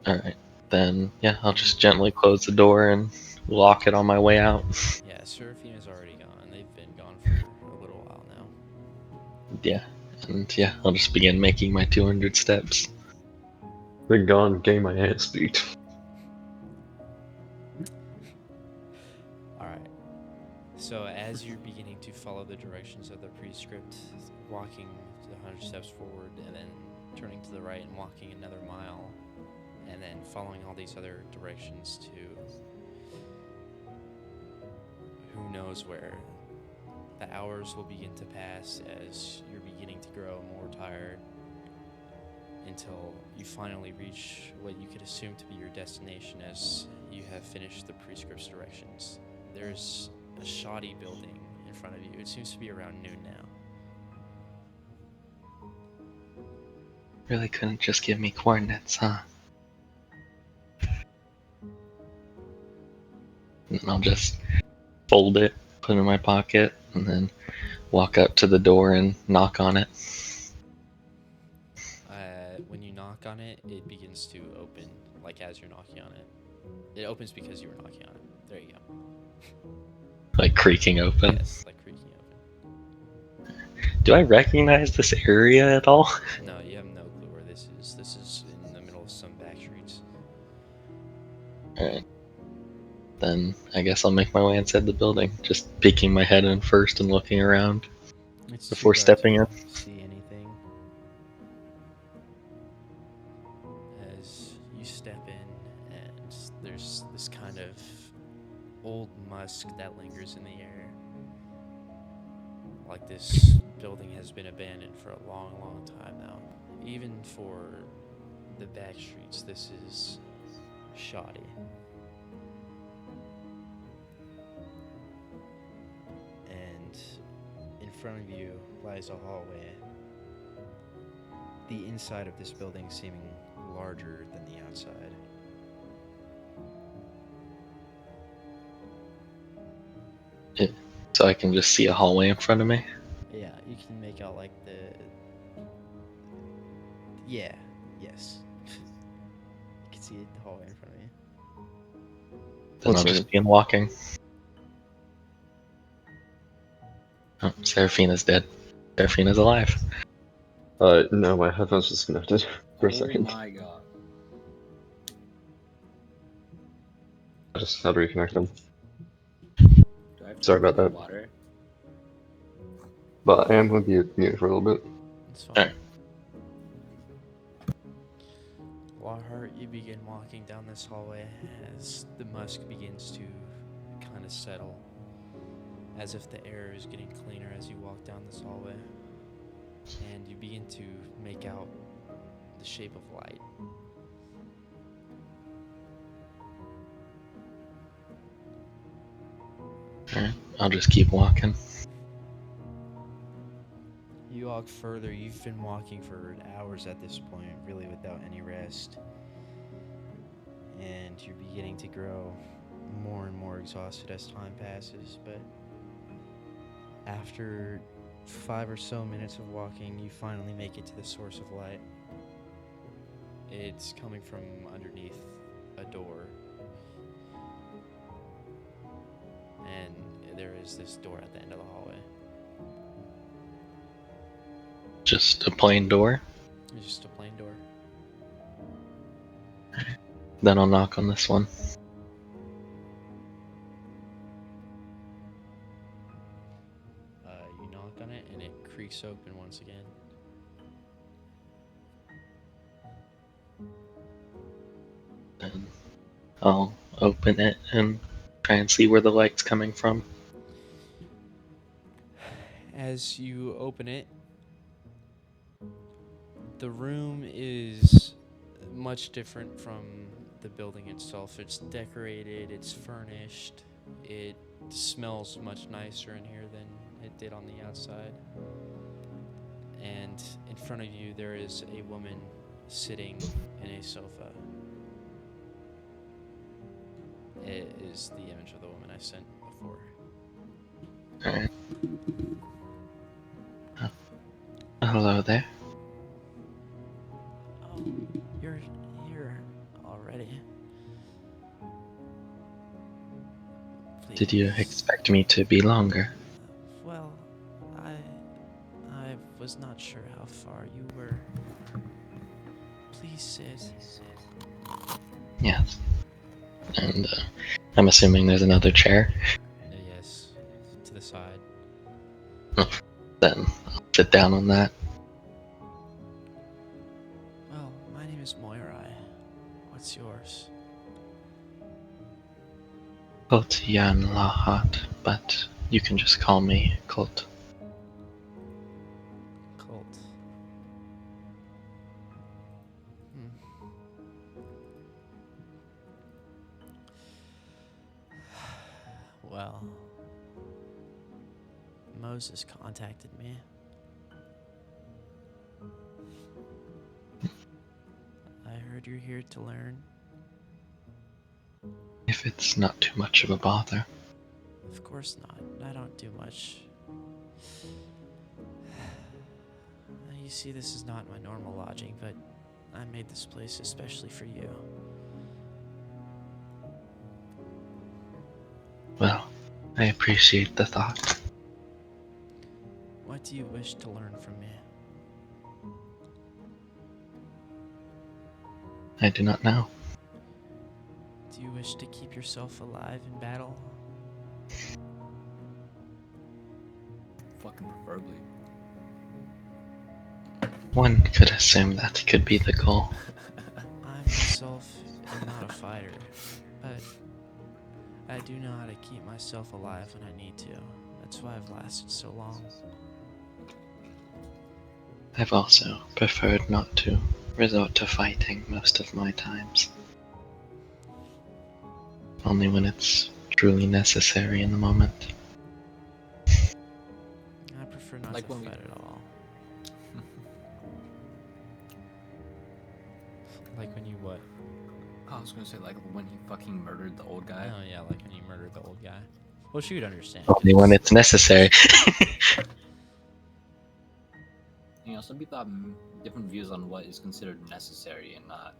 Alright. Then, yeah, I'll just gently close the door and lock it on my way out. Yeah, Seraphina's already gone. They've been gone for a little while now. Yeah. And, yeah, I'll just begin making my 200 steps. Been gone, getting my ass beat. Alright. So as you're beginning to follow the directions of the prescript, walking the 100 steps forward and then turning to the right and walking another mile, and then following all these other directions to who knows where, the hours will begin to pass as you're beginning to grow more tired until you finally reach what you could assume to be your destination as you have finished the prescript's directions. There's a shoddy building in front of you. It seems to be around noon now. Really couldn't just give me coordinates, huh? And I'll just fold it, put it in my pocket, and then walk up to the door and knock on it. When you knock on it, it begins to open, like as you're knocking on it. It opens because you were knocking on it. There you go. Like creaking open. Yes, like creaking open. Do I recognize this area at all? No, you have no clue where this is. This is in the middle of some back streets. Alright. Then I guess I'll make my way inside the building, just peeking my head in first and looking around It's before too dark stepping in. to see anything. As you step in, and there's this kind of old musk that lingers in the air. Like this building has been abandoned for a long, long time now. Even for the back streets, this is shoddy. And in front of you lies a hallway. The inside of this building seeming larger than the outside. So I can just see a hallway in front of me. Yeah, you can make out like the... Yeah, yes. You can see the hallway in front of you. Then I'll just begin walking. Oh, Seraphina's dead. Seraphina's alive. No, my headphones disconnected for a second. Oh my god. I just had to reconnect them. Do I have to Sorry go about get that. water? But I am going to be mute for a little bit. It's fine. Alright. Lockhart, you begin walking down this hallway as the musk begins to kind of settle, as if the air is getting cleaner as you walk down this hallway, and you begin to make out the shape of light. Alright, I'll just keep walking. You walk further. You've been walking for hours at this point, really without any rest. And you're beginning to grow more and more exhausted as time passes, but after 5 or so minutes of walking, you finally make it to the source of light. It's coming from underneath a door. And there is this door at the end of the hallway. Just a plain door? It's just a plain door. Then I'll knock on this one. You knock on it and it creaks open once again. Then I'll open it and try and see where the light's coming from. As you open it, the room is much different from the building itself. It's decorated, it's furnished, it smells much nicer in here than it did on the outside. And in front of you, there is a woman sitting in a sofa. It is the image of the woman I sent before. Alright. Hello there. Oh, you're here already. Did you Please. expect me to be longer? Well, I was not sure how far you were. Please sit. Yes. And I'm assuming there's another chair. Yes, to the side. Then I'll sit down on that. Well, my name is Moirai. What's yours? Colt Yan Lahat, but you can just call me Colt. Colt. Well, Moses contacted me. I heard you're here to learn. If it's not too much of a bother. Of course not. I don't do much. You see, this is not my normal lodging, but I made this place especially for you. Well, I appreciate the thought. What do you wish to learn from me? I do not know. Do you wish to keep yourself alive in battle? Fucking preferably. One could assume that could be the goal. I myself am not a fighter, but I do know how to keep myself alive when I need to. That's why I've lasted so long. I've also preferred not to resort to fighting most of my times. Only when it's truly necessary in the moment. I prefer not Like to when we- fight at all. Like when you what? I was gonna say like when he fucking murdered the old guy. Oh yeah, like when you murdered the old guy. Well, she would understand. Only when it's necessary. You know, some people have different views on what is considered necessary and not.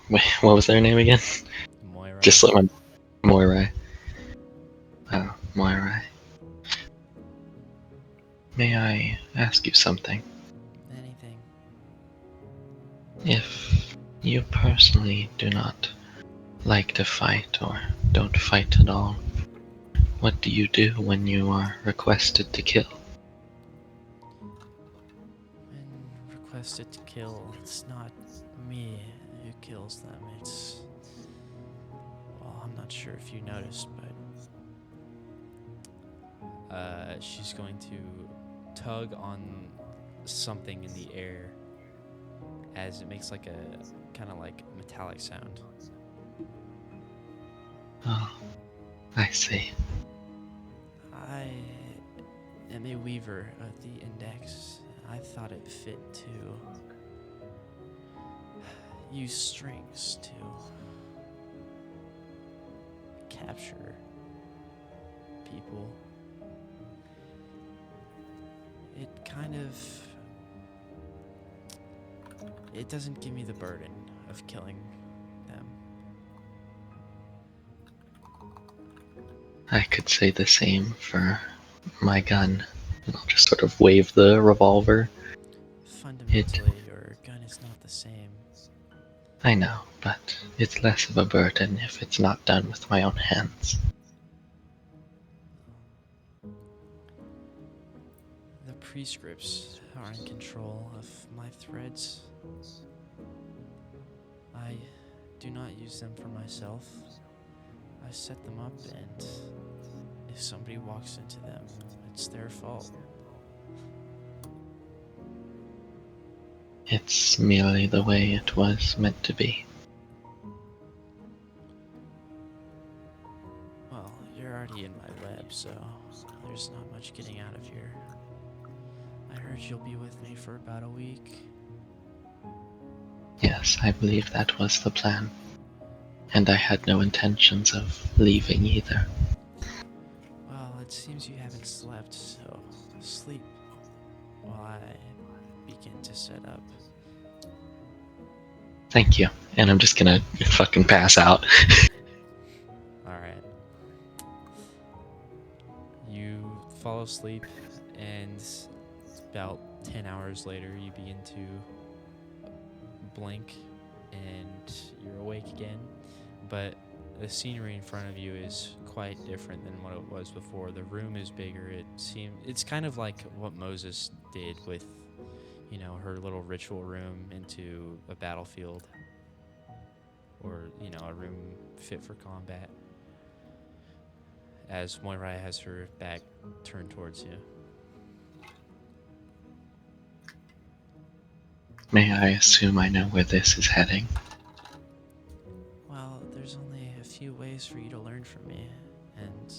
Wait, what was their name again? Moira. Just let my Moirai. Oh, Moirai. May I ask you something? Anything. If you personally do not like to fight or don't fight at all, what do you do when you are requested to kill? When requested to kill, it's not me who kills them. It's... Well, I'm not sure if you noticed, but... she's going to tug on something in the air as it makes like a kind of like metallic sound. Oh, I see. I am a weaver of the index. I thought it fit to use strings to capture people it kind of... It doesn't give me the burden of killing them. I could say the same for my gun. And I'll just sort of wave the revolver. Fundamentally, your gun is not the same. I know, but it's less of a burden if it's not done with my own hands. The prescripts are in control of my threads. I do not use them for myself. I set them up, and if somebody walks into them, it's their fault. It's merely the way it was meant to be. Well, you're already in my web, so there's not much getting out of here. I heard you'll be with me for about a week. Yes, I believe that was the plan. And I had no intentions of leaving either. Well, it seems you haven't slept, so sleep while I begin to set up. Thank you. And I'm just gonna fucking pass out. Alright. You fall asleep, and about 10 hours later, you begin to blink, and you're awake again. But the scenery in front of you is quite different than what it was before. The room is bigger. It's kind of like what Moses did with, you know, her little ritual room into a battlefield, or, you know, a room fit for combat, as Moira has her back turned towards you. May I assume I know where this is heading? Well, there's only a few ways for you to learn from me, and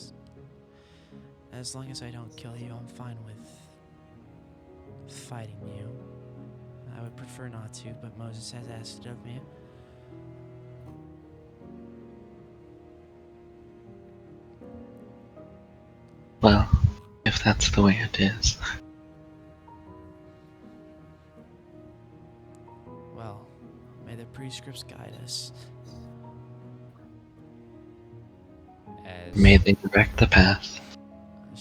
as long as I don't kill you, I'm fine with fighting you. I would prefer not to, but Moses has asked it of me. Well, if that's the way it is. Well, may the prescripts guide us. As May they direct the path.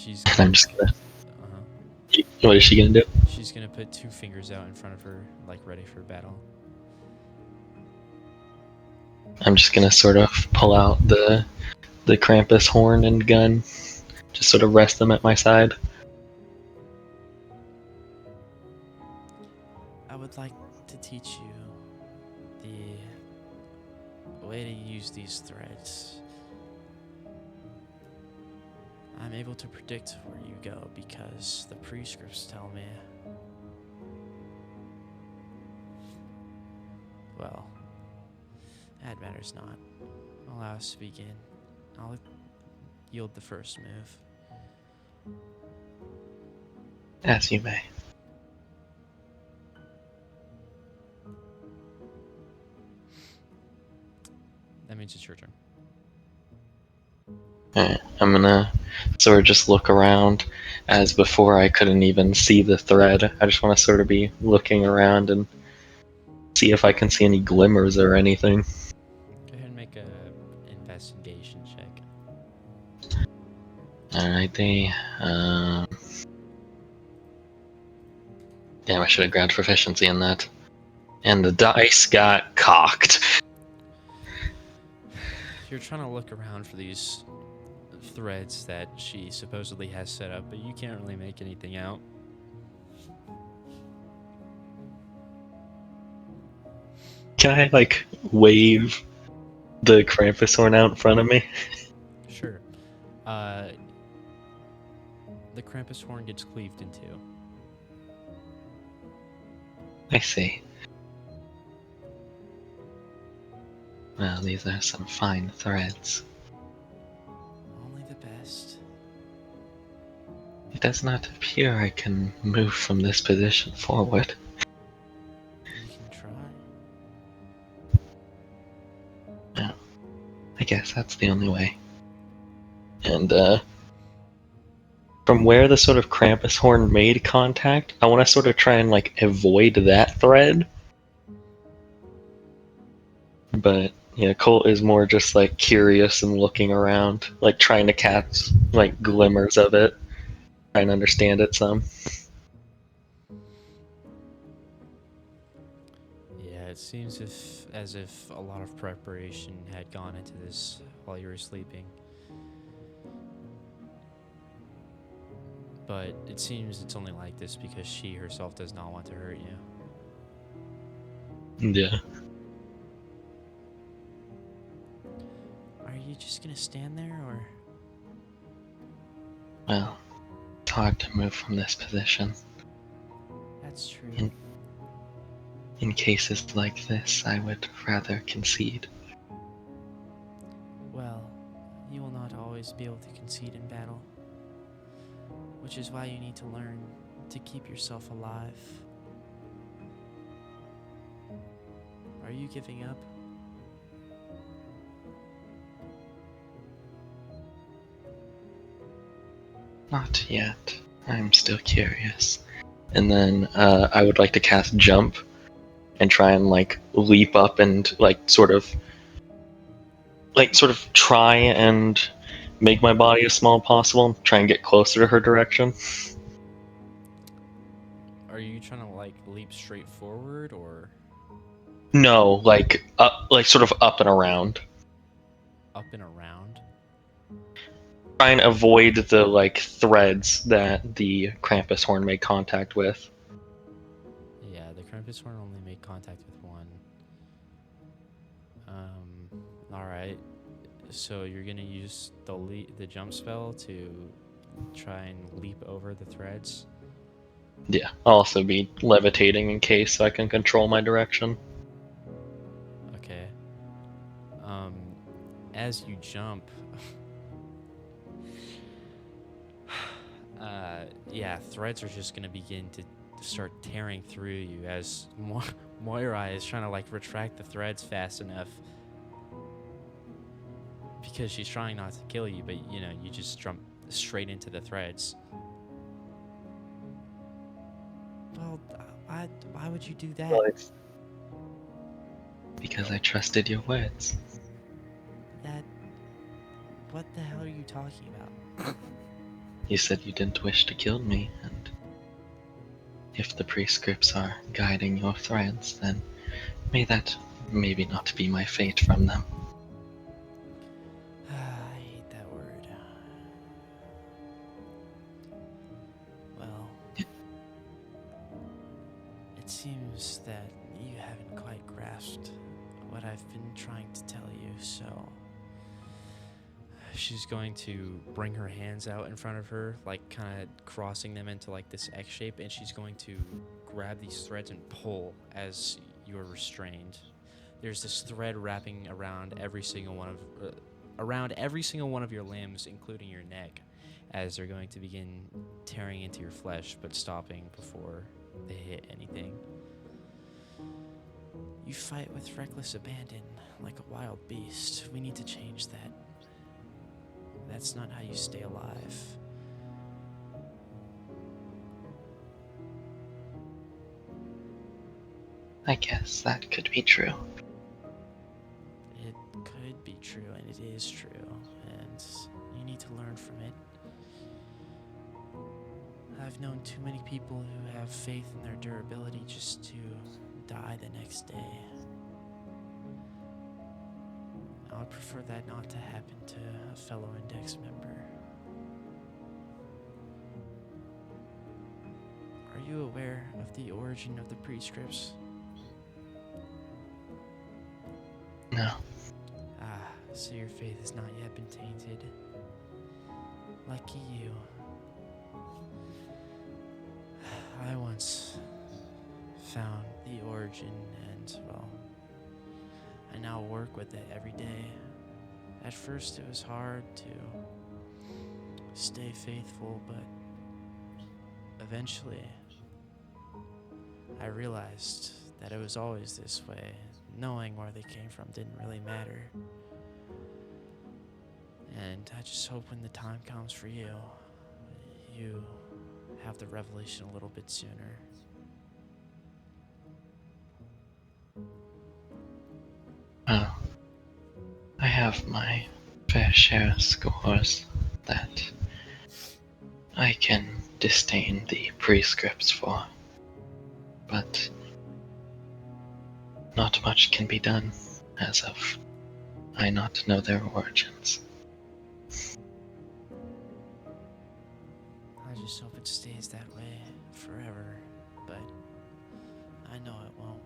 she's And I'm just gonna... uh-huh. What is she gonna do? She's gonna put two fingers out in front of her, like ready for battle. I'm just gonna sort of pull out the Krampus horn and gun. Just sort of rest them at my side. I would like to teach you the way to use these threads. I'm able to predict where you go because the prescripts tell me. Well, that matters not. Allow us to begin. I'll yield the first move. As you may. That means it's your turn. Alright, I'm gonna sort of just look around. As before, I couldn't even see the thread. I just want to sort of be looking around and see if I can see any glimmers or anything. Go ahead and make a investigation check. Alrighty. Damn, I should have grabbed proficiency in that. And the dice got cocked. You're trying to look around for these threads that she supposedly has set up, but you can't really make anything out. Can I, like, wave the Krampus horn out in front of me? Sure. The Krampus horn gets cleaved in two. I see. Well, these are some fine threads. Only the best. It does not appear I can move from this position forward. You can try. Yeah. I guess that's the only way. And, from where the sort of Krampus horn made contact, I want to sort of try and like avoid that thread. But yeah, Colt is more just like curious and looking around, like trying to catch like glimmers of it, trying to understand it some. Yeah, it seems as if a lot of preparation had gone into this while you were sleeping. But it seems it's only like this because she herself does not want to hurt you. Yeah. Are you just gonna stand there, or? Well, it's hard to move from this position. That's true. In cases like this, I would rather concede. Well, you will not always be able to concede in battle, which is why you need to learn to keep yourself alive. Are you giving up? Not yet. I'm still curious. And then I would like to cast Jump and try and like leap up and sort of try and make my body as small as possible. Try and get closer to her direction. Are you trying to like leap straight forward, or No, like up, like sort of up and around. up and around? Try and avoid the like threads that the Krampus horn made contact with. Yeah, the Krampus horn only made contact with one. Alright. So you're gonna use the jump spell to try and leap over the threads? Yeah, I'll also be levitating in case so I can control my direction. Okay. As you jump, yeah, threads are just gonna begin to start tearing through you as Moira is trying to like retract the threads fast enough because she's trying not to kill you, but you know, you just jump straight into the threads. Well, why would you do that? Well, it's because I trusted your words. What the hell are you talking about? You said you didn't wish to kill me, and if the prescripts are guiding your threads, then may that maybe not be my fate from them. I hate that word. Well, it seems that you haven't quite grasped what I've been trying to tell you, so she's going to bring her hands out in front of her, like kind of crossing them into like this X shape, and she's going to grab these threads and pull as you're restrained. There's this thread wrapping around every single one of your limbs, including your neck, as they're going to begin tearing into your flesh, but stopping before they hit anything. You fight with reckless abandon, like a wild beast. We need to change that. That's not how you stay alive. I guess that could be true. It could be true, and it is true, and you need to learn from it. I've known too many people who have faith in their durability just to die the next day. I would prefer that not to happen to a fellow Index member. Are you aware of the origin of the prescripts? No. Ah, so your faith has not yet been tainted. Lucky you. I once found the origin and, well, I now work with it every day. At first it was hard to stay faithful, but eventually I realized that it was always this way. Knowing where they came from didn't really matter. And I just hope when the time comes for you, you have the revelation a little bit sooner. Well, I have my fair share of scores that I can disdain the prescripts for, but not much can be done as of I not know their origins. I just hope it stays that way forever, but I know it won't.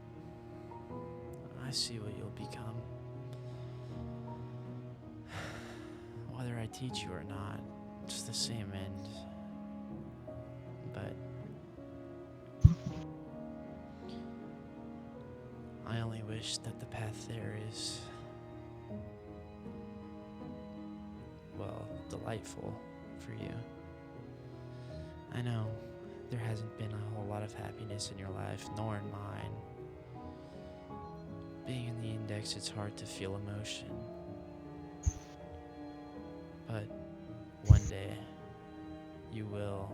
I see what you'll become. Whether I teach you or not, it's the same end. But I only wish that the path there is, well, delightful for you. I know there hasn't been a whole lot of happiness in your life, nor in mine. Being in the index, it's hard to feel emotion. But one day, you will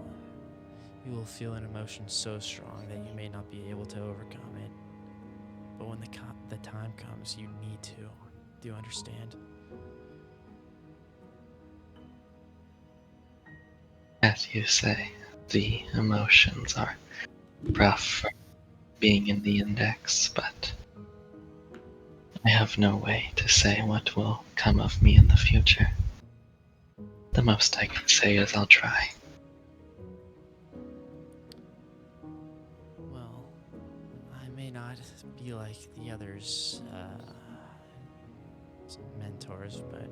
feel an emotion so strong that you may not be able to overcome it. But when the time comes, you need to. Do you understand? As you say, the emotions are rough for being in the index, but I have no way to say what will come of me in the future. The most I can say is I'll try. Well, I may not be like the others, mentors, but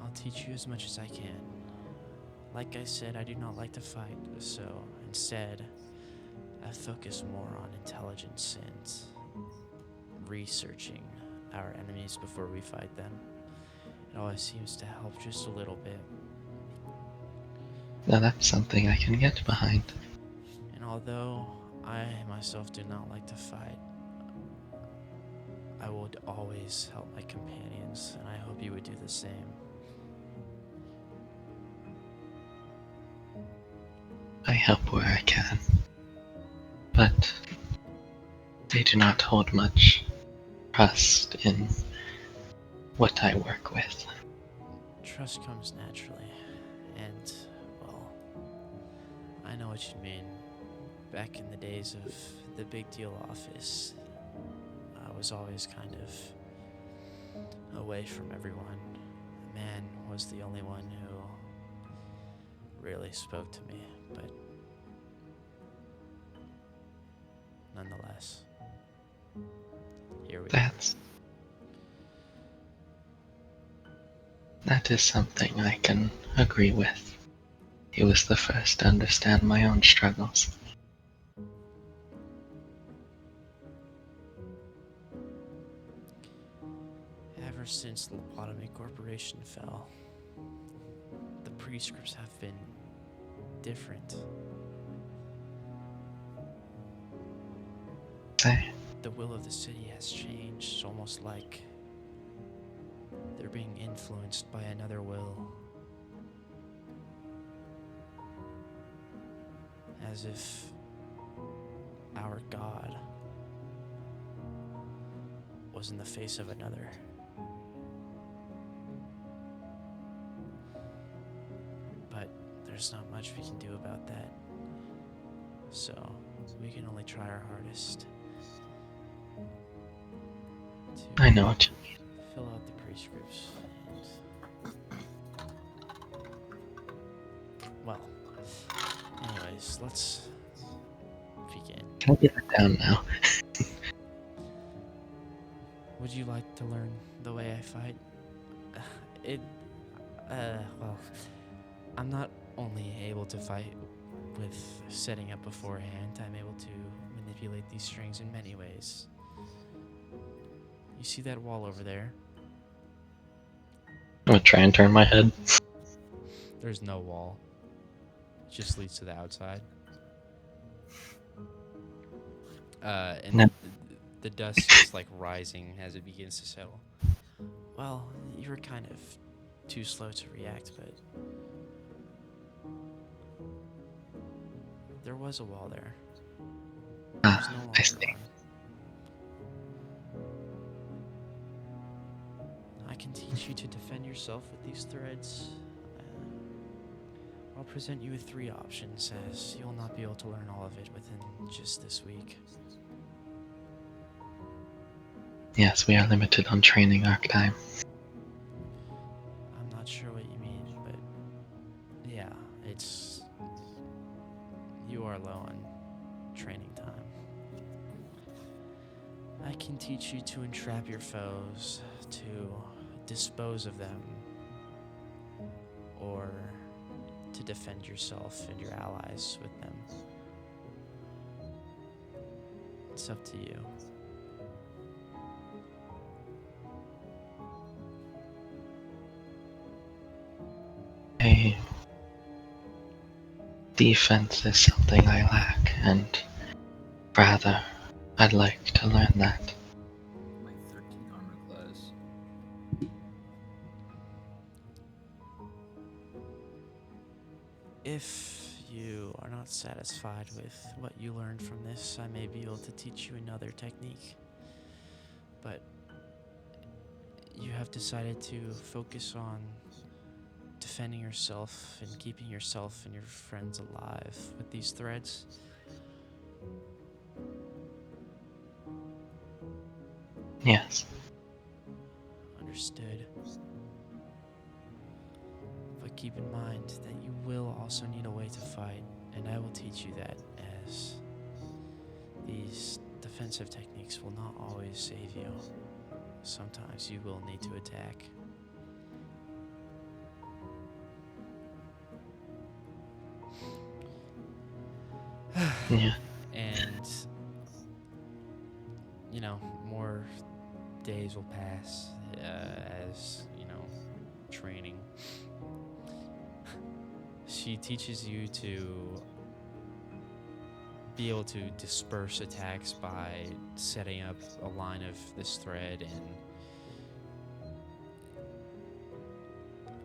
I'll teach you as much as I can. Like I said, I do not like to fight, so instead, I focus more on intelligence and researching our enemies before we fight them. It always seems to help just a little bit. Now that's something I can get behind. And although I myself do not like to fight, I would always help my companions, and I hope you would do the same. I help where I can, but they do not hold much trust in what I work with. Trust comes naturally, and, well, I know what you mean. Back in the days of the big deal office, I was always kind of away from everyone. The man was the only one who really spoke to me, but nonetheless, here we are. That is something I can agree with. He was the first to understand my own struggles. Ever since the Lobotomy Corporation fell, the prescripts have been different. The will of the city has changed, almost like they're being influenced by another will. As if our God was in the face of another. But there's not much we can do about that. So we can only try our hardest to I know what you mean. fill out the prescripts. Well, anyways, let's begin. Can I get it down now? Would you like to learn the way I fight? Well, I'm not only able to fight with setting up beforehand, I'm able to manipulate these strings in many ways. You see that wall over there? I'm gonna try and turn my head. There's no wall. It just leads to the outside. And No. the dust is like rising as it begins to settle. Well, you were kind of too slow to react, but There was a wall there. Ah, There's no I longer see. one. I can teach you to defend yourself with these threads. I'll present you with 3 options, as you'll not be able to learn all of it within just this week. Yes, we are limited on training arc time. I'm not sure what you mean, but yeah, you are low on training time. I can teach you to entrap your foes, to dispose of them, or to defend yourself and your allies with them. It's up to you. Hey, defense is something I lack, and rather, I'd like to learn that. My 13 armor class. If you are not satisfied with what you learned from this, I may be able to teach you another technique. But you have decided to focus on defending yourself and keeping yourself and your friends alive with these threads. Yes. Understood. But keep in mind that you will also need a way to fight, and I will teach you that, as these defensive techniques will not always save you. Sometimes you will need to attack. Yeah. And, more days will pass as, training. She teaches you to be able to disperse attacks by setting up a line of this thread and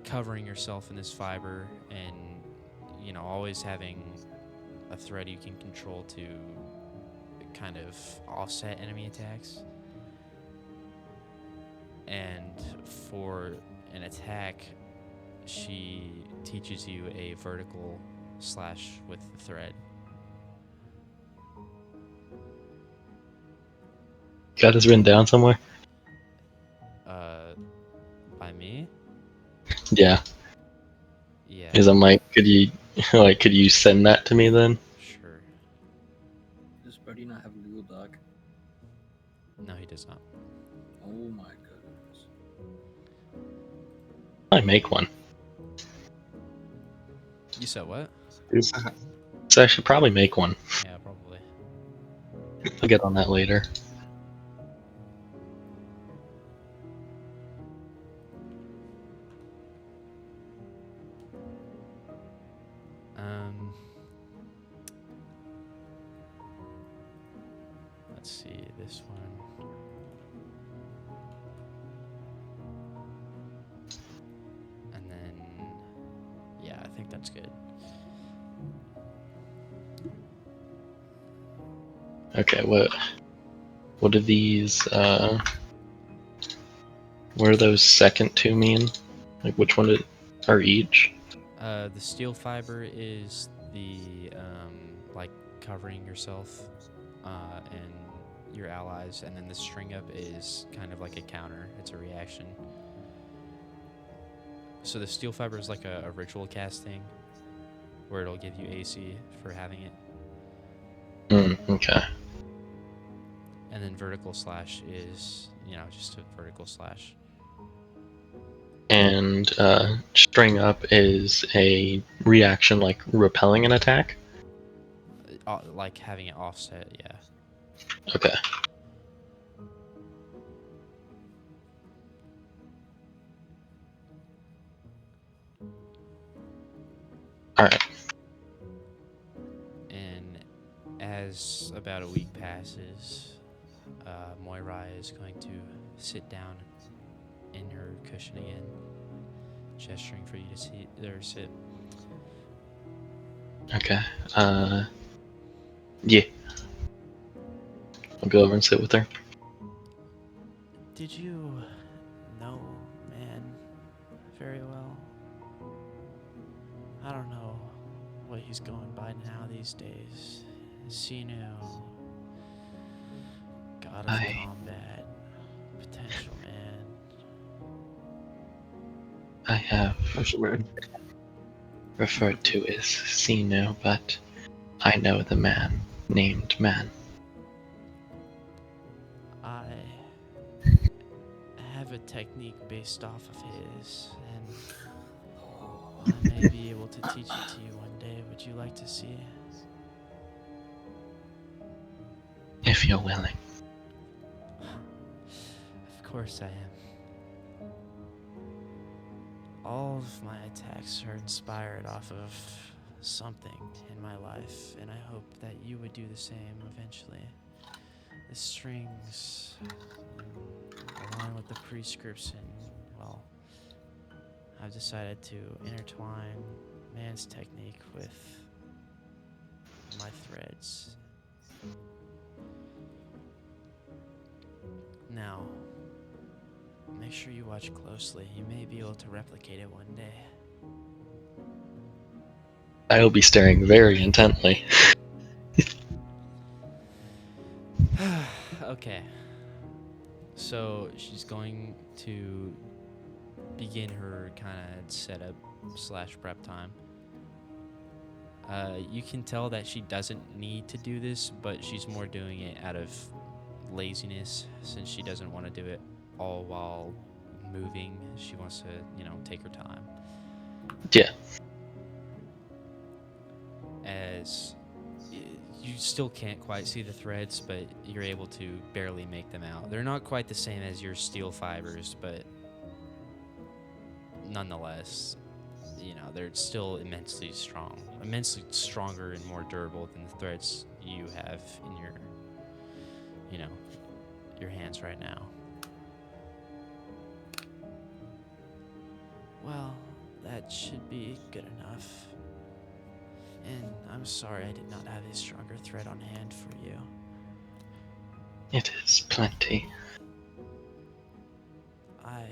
covering yourself in this fiber, and always having a thread you can control to kind of offset enemy attacks. And for an attack, she teaches you a vertical slash with the thread. Got this written down somewhere? By me? Yeah. Yeah. Because I'm like, could you send that to me then? Sure. Does Brody not have a Google Doc? No, he does not. Oh my goodness. I make one. You said what? So I should probably make one. Yeah, probably. I'll get on that later. Let's see, this one. And then, yeah, I think that's good. Okay, what do these what do those second two mean? Like which one are each? The steel fiber is the, like, covering yourself and your allies, and then the string up is kind of like a counter. It's a reaction. So the steel fiber is like a ritual casting, where it'll give you AC for having it. Okay. And then vertical slash is, just a vertical slash. And string up is a reaction like repelling an attack? Like having it offset, yeah. Okay. Alright. And as about a week passes, Moira is going to sit down in her cushion again, gesturing for you to sit. Okay. Yeah. I'll go over and sit with her. Did you know man very well? I don't know what he's going by now these days. Sinu, god of I combat, potential man. I have Actually, man. referred to as Sino, but I know the man named Man. I have a technique based off of his, and I may be able to teach it to you one day. Would you like to see? If you're willing. Of course I am. All of my attacks are inspired off of something in my life, and I hope that you would do the same eventually. The strings align with the prescripts, and, well, I've decided to intertwine man's technique with my threads. Now, make sure you watch closely. You may be able to replicate it one day. I will be staring very intently. Okay. So she's going to begin her kind of setup / prep time. You can tell that she doesn't need to do this, but she's more doing it out of laziness since she doesn't want to do it all while moving. She wants to, take her time. Yeah. As you still can't quite see the threads, but you're able to barely make them out. They're not quite the same as your steel fibers, but nonetheless, they're still immensely strong, immensely stronger and more durable than the threads you have in your hands right now. Well, that should be good enough. And I'm sorry I did not have a stronger thread on hand for you. It is plenty. I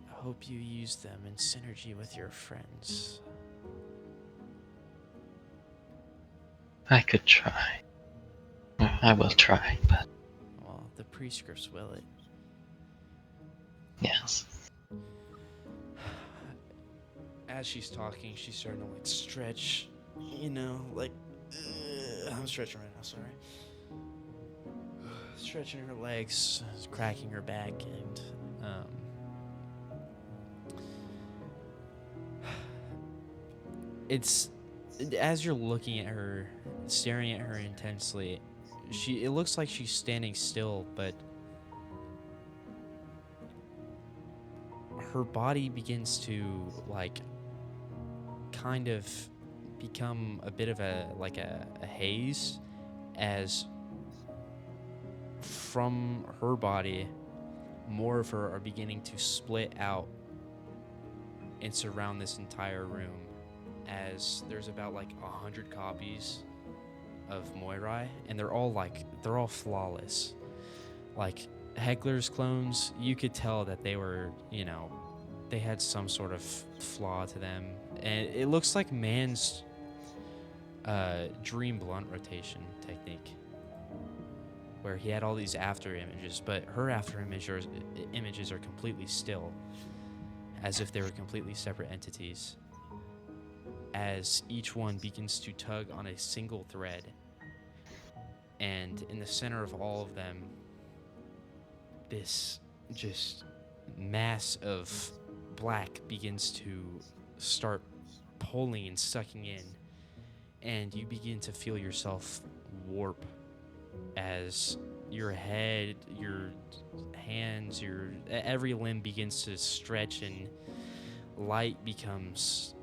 hope you use them in synergy with your friends. I could try. I will try, but Well, the prescripts will it. yes. As she's talking, she's starting to stretch, I'm stretching right now, sorry. Stretching her legs, cracking her back, and it's as you're looking at her, staring at her intensely, it looks like she's standing still, but her body begins to kind of become a bit of a haze, as from her body more of her are beginning to split out and surround this entire room, as there's about 100 copies of Moirai, and they're all flawless. Like Heckler's clones, you could tell that they were, they had some sort of flaw to them. And it looks like man's dream blunt rotation technique, where he had all these after images, but her after images are completely still, as if they were completely separate entities, as each one begins to tug on a single thread. And in the center of all of them, this just mass of black begins to start pulling and sucking in, and you begin to feel yourself warp as your head, your hands, your every limb begins to stretch, and light becomes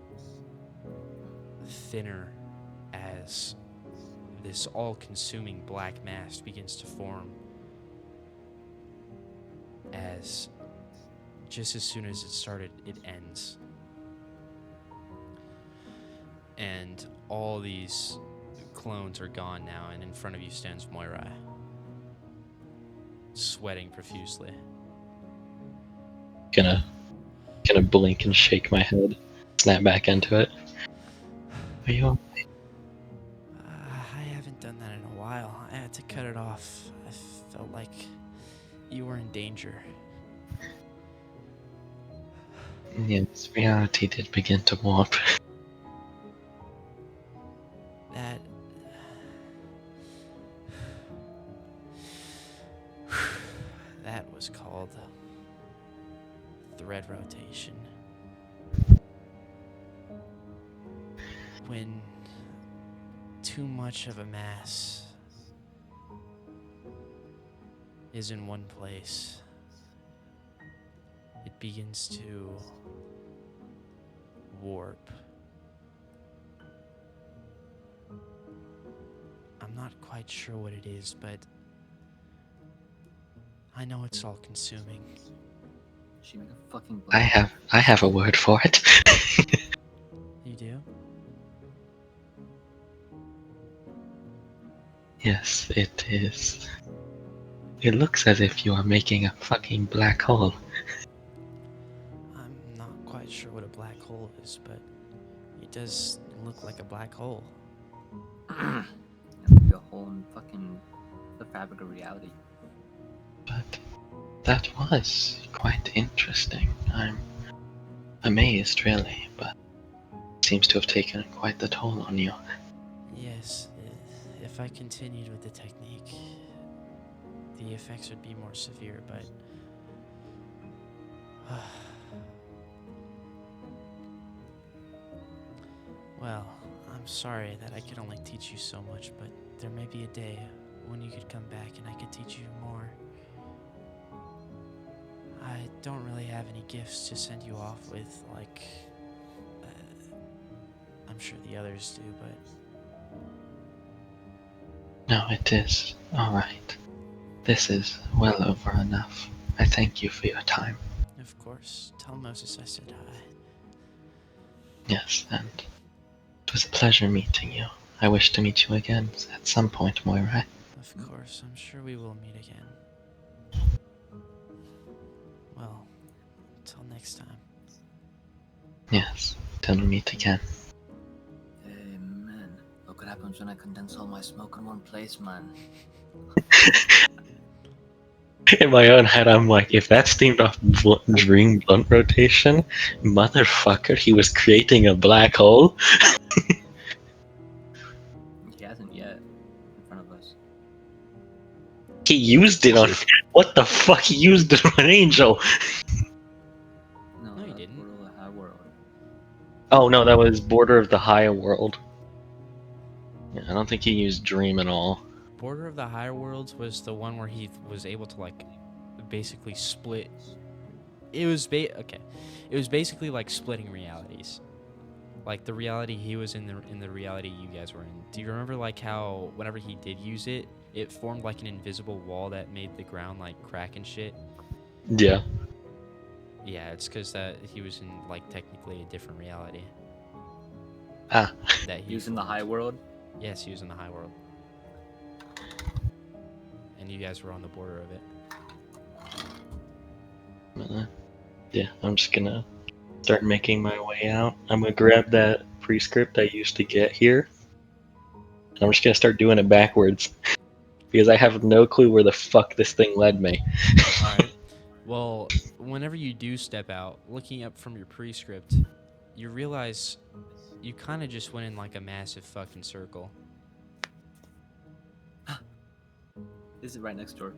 thinner as this all-consuming black mass begins to form, as just as soon as it started, it ends. And all these clones are gone now, and in front of you stands Moirai, sweating profusely. Gonna blink and shake my head, snap back into it. Are you okay? I haven't done that in a while. I had to cut it off. I felt like you were in danger. Yes, reality did begin to warp. That... that was called thread rotation. When too much of a mass is in one place, it begins to warp. I'm not quite sure what it is, but I know it's all consuming. She make a fucking I have a word for it. You do? Yes, it is. It looks as if you are making a fucking black hole. I'm not quite sure what a black hole is, but it does look like a black hole. And make a hole in fucking the fabric of reality. But that was quite interesting. I'm amazed, really, but it seems to have taken quite the toll on you. Yes, if I continued with the technique, the effects would be more severe, but... well, I'm sorry that I could only teach you so much, but there may be a day when you could come back and I could teach you more. I don't really have any gifts to send you off with, like... I'm sure the others do, but... No, it is. Alright. This is well over enough. I thank you for your time. Of course. Tell Moses I said hi. Yes, and it was a pleasure meeting you. I wish to meet you again at some point, Moira. Of course, I'm sure we will meet again. Well, until next time. Yes, till we meet again. Hey man, look what happens when I condense all my smoke in one place, man. In my own head, I'm like, if that's themed off Dream Blunt Rotation, motherfucker, he was creating a black hole. He hasn't yet in front of us. He used it on. What the fuck? He used it on Angel. No, he that's didn't. Portal to the High World. Oh no, that was Border of the Higher World. Yeah, I don't think he used Dream at all. Border of the Higher Worlds was the one where he was able to, like, basically split. It was okay. It was basically like splitting realities. Like the reality he was in the reality you guys were in. Do you remember like how whenever he did use it, it formed like an invisible wall that made the ground like crack and shit? Yeah. Yeah, it's because that he was in like technically a different reality. Ah. That He was in the High World? Yes, he was in the High World. And you guys were on the border of it. Yeah, I'm just gonna start making my way out. I'm gonna grab that prescript I used to get here. And I'm just gonna start doing it backwards. Because I have no clue where the fuck this thing led me. Alright. Well, whenever you do step out, looking up from your prescript, you realize you kind of just went in like a massive fucking circle. This is right next door.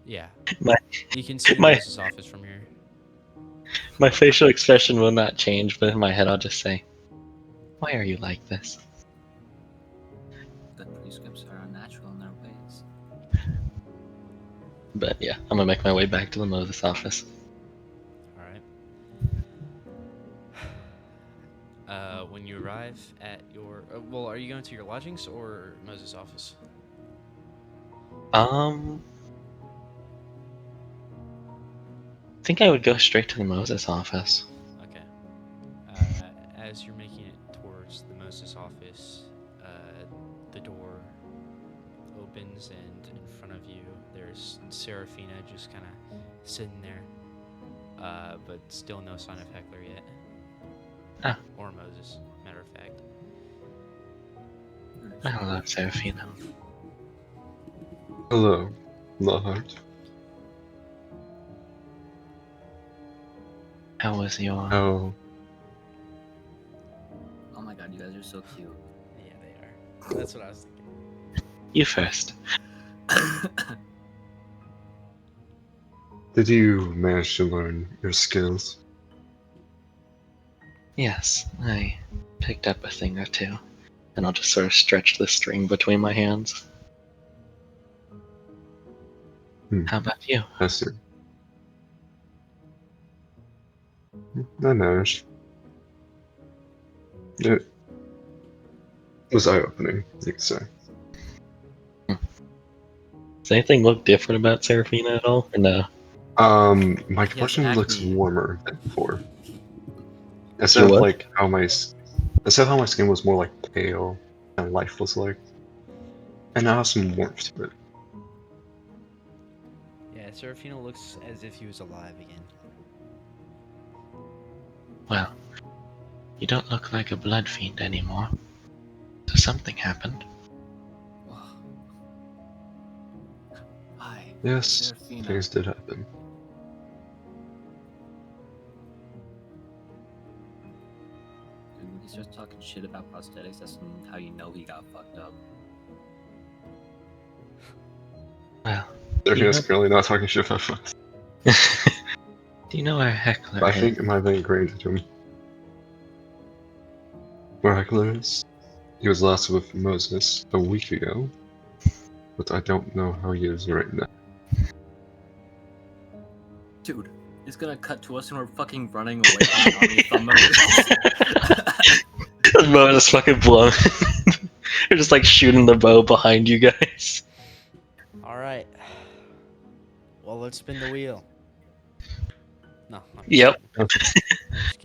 Yeah. My- you can see my- Moses' office from here. My facial expression will not change, but in my head I'll just say, why are you like this? The prescripts are unnatural in their ways. But yeah, I'm gonna make my way back to the Moses office. Alright. When you arrive at your... well, are you going to your lodgings or Moses' office? I think I would go straight to the Moses office. Okay. As you're making it towards the Moses office, the door opens, and in front of you, there's Serafina just kind of sitting there, but still no sign of Heckler yet. Ah. Or Moses, matter of fact. I love Serafina. Hello, Lockhart. How was your... Oh, Oh my god, you guys are so cute. Yeah, they are. That's what I was thinking. You first. did you manage to learn your skills? Yes, I picked up a thing or two. And I'll just sort of stretch the string between my hands. How about you? I see. I managed. It was eye-opening, you could say. Does anything look different about Serafina at all? Or no? My He has complexion looks acne. warmer than before. You Instead of what? like instead of how my skin was more like pale and lifeless like, and now has some warmth to it. Yeah, Serafino looks as if he was alive again. Well, you don't look like a blood fiend anymore. So something happened. Hi. Yes, Serafina. things did happen. Dude, when he starts talking shit about prosthetics, that's how you know he got fucked up. Well, Serafina's know- currently not talking shit about us. do you know where Heckler I is? think it might have been ingrained into him. Where Heckler is? He was last with Moses a week ago, but I don't know how he is right now. Dude, it's gonna cut to us and we're fucking running away from the army from Moses. Moses fucking blown. They're just like shooting the bow behind you guys. All right. Well, let's spin the wheel. No. I'm just Yep. kidding. I'm just kidding.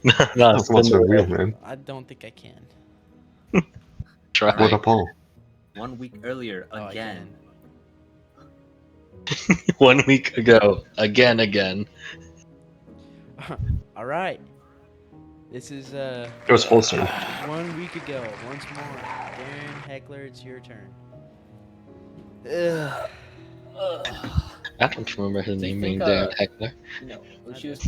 No, Oh, come on, spin spin the the wheel, wheel. man. I don't think I can. Try. What up, Paul? 1 week earlier, Oh, I again. can. 1 week ago. Again. All right. This is It was Paul's turn. 1 week ago. Once more, Darren Heckler, it's your turn. Ugh. I don't remember his Do you name being think, Darren Heckler. No, she was,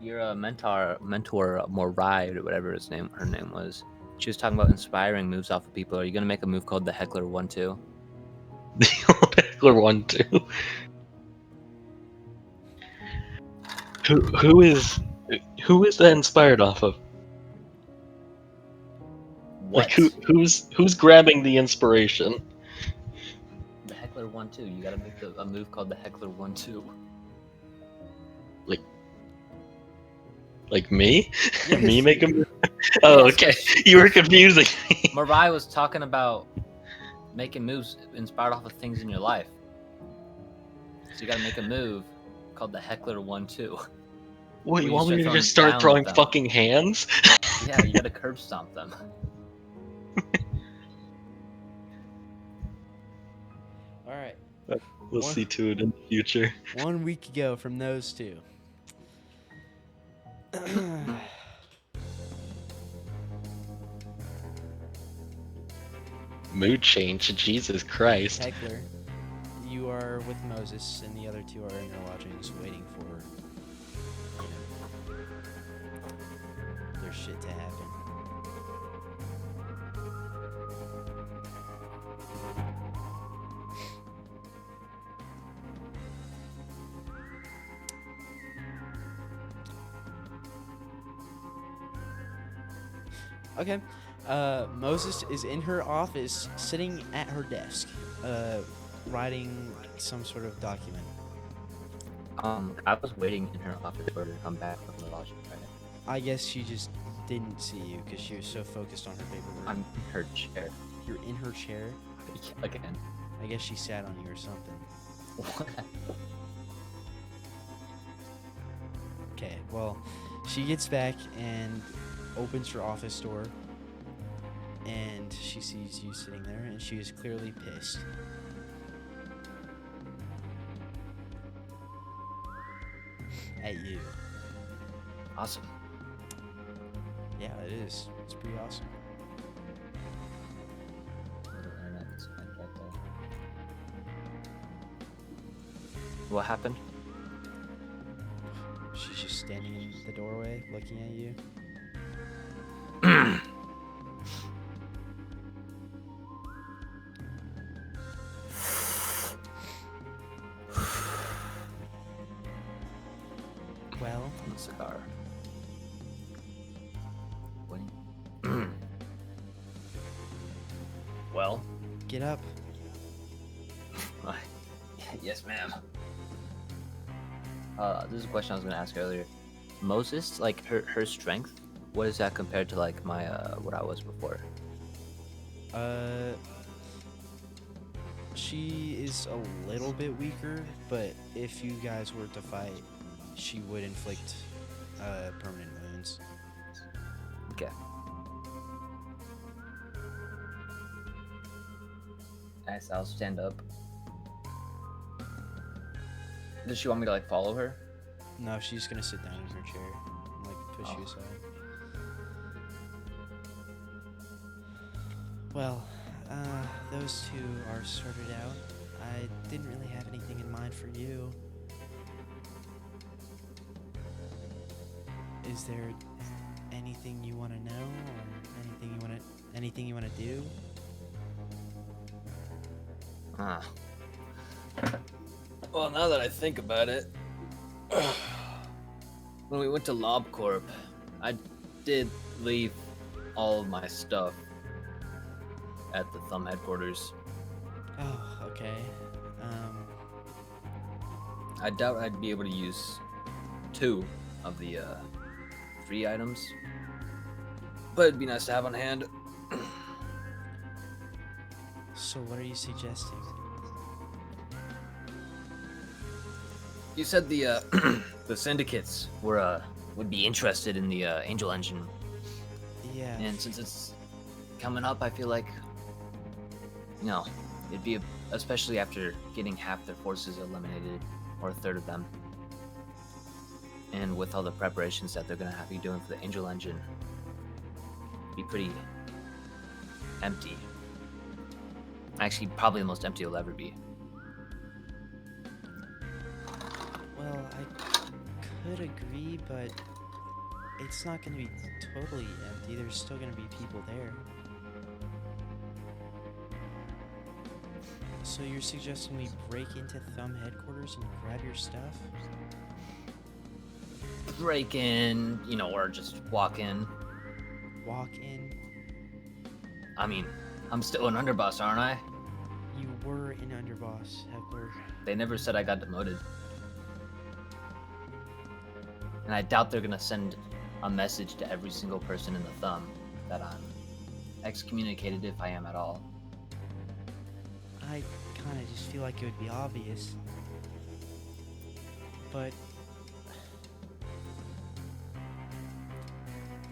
your mentor, Morai, or whatever her name was. She was talking about inspiring moves off of people. Are you gonna make a move called the Heckler 1-2? The old Heckler one too. Who is that inspired off of? What? Like who's grabbing the inspiration? The Heckler 1-2. You gotta make a move called the Heckler 1-2. Like me? Yes. Me make him? Oh, Yes, okay. yes. You were confusing me. Morai was talking about making moves inspired off of things in your life. So you gotta make a move called the Heckler 1-2. What, you you want me start to throwing just start down throwing with them. fucking hands? Yeah, you gotta curb stomp them. All right. We'll see to it in the future. 1 week ago from those two. Mood change, Jesus Christ. Heckler, you are with Moses, and the other two are in your lodgings waiting for, their shit to happen. Okay. Moses is in her office, sitting at her desk, writing some sort of document. I was waiting in her office for her to come back from the lodging, right? I guess she just didn't see you because she was so focused on her paperwork. I'm in her chair. You're in her chair? Again. I guess she sat on you or something. What? Okay, well, she gets back and opens her office door. and she sees you sitting there, and she is clearly pissed. At you. Awesome. Yeah, it is. It's pretty awesome. Little internet disconnect right there. What happened? She's just standing in the doorway, looking at you. Well, On the cigar. What? Well? get up. Yes, ma'am. This is a question I was gonna ask earlier. Moses, like her strength, what is that compared to like my what I was before? She is a little bit weaker, but if you guys were to fight, she would inflict permanent wounds. Okay. Nice, I'll stand up. Does she want me to like follow her? No, she's gonna sit down in her chair and like push you Oh. aside. Well, those two are sorted out. I didn't really have anything in mind for you. Is there anything you want to know, or anything you want to do? Ah. Well, now that I think about it, when we went to LobCorp, I did leave all of my stuff at the Thumb headquarters. Oh, okay. I doubt I'd be able to use 2 of the free items, but it'd be nice to have on hand. So what are you suggesting? You said the the syndicates were would be interested in the Angel Engine, Yeah. and since it's coming up, I feel like it'd be especially after getting half their forces eliminated, or a third of them, and with all the preparations that they're gonna have you doing for the Angel Engine, it'd be pretty empty. Actually, probably the most empty it'll ever be. Well, I could agree, but it's not going to be totally empty. There's still going to be people there. So you're suggesting we break into Thumb headquarters and grab your stuff? Break in, or just walk in. Walk in? I mean, I'm still an underboss, aren't I? You were an underboss, Heckler. They never said I got demoted. And I doubt they're gonna send a message to every single person in the Thumb that I'm excommunicated, if I am at all. I kind of just feel like it would be obvious. But...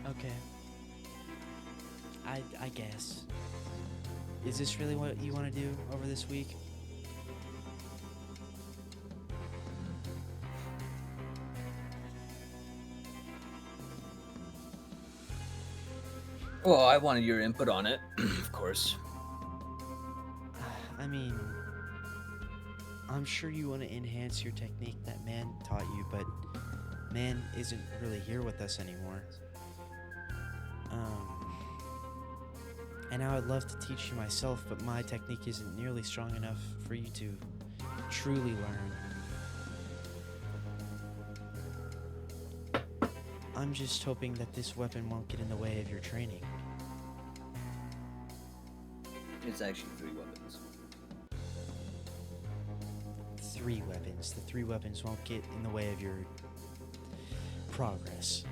okay. I guess. Is this really what you want to do over this week? Well, I wanted your input on it, of course. I mean, I'm sure you want to enhance your technique that Man taught you, but Man isn't really here with us anymore. And I would love to teach you myself, but my technique isn't nearly strong enough for you to truly learn. I'm just hoping that this weapon won't get in the way of your training. It's actually 3 weapons. 3 weapons. The 3 weapons won't get in the way of your progress.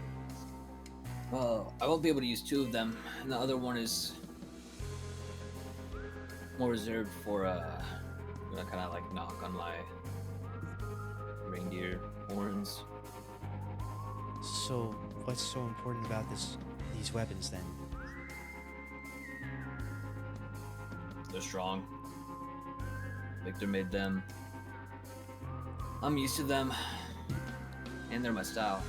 Well, I won't be able to use 2 of them, and the other one is more reserved for kind of like knock on my reindeer horns. So, what's so important about these weapons then? They're strong. Victor made them. I'm used to them. And they're my style.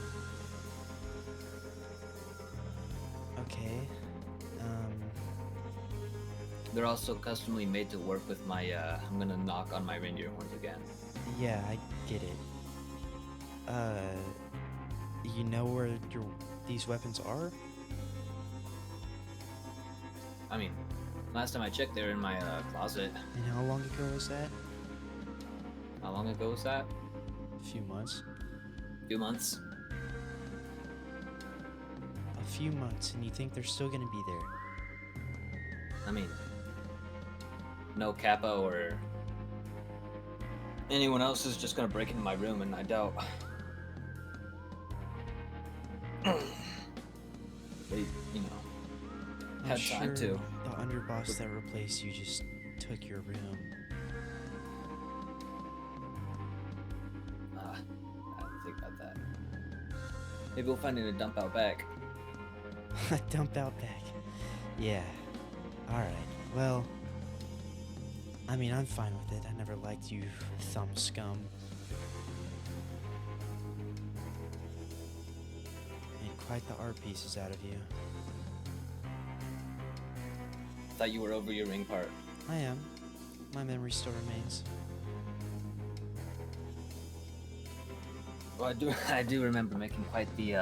Okay. They're also customly made to work with my, I'm gonna knock on my reindeer horns again. Yeah, I get it. You know where these weapons are? I mean, last time I checked, they were in my closet. And how long ago was that? How long ago was that? A few months. 2 months. A few months, and you think they're still gonna be there? I mean, no Capo or anyone else is just gonna break into my room, and I doubt they, you know, I'm had sure time to. the underboss that replaced you just took your room. I didn't think about that. Maybe we'll find it in a dump out back. Dump out back. Yeah. Alright. Well, I mean, I'm fine with it. I never liked you, thumb scum. Made quite the art pieces out of you. Thought you were over your ring part. I am. My memory still remains. Well, I do remember making quite the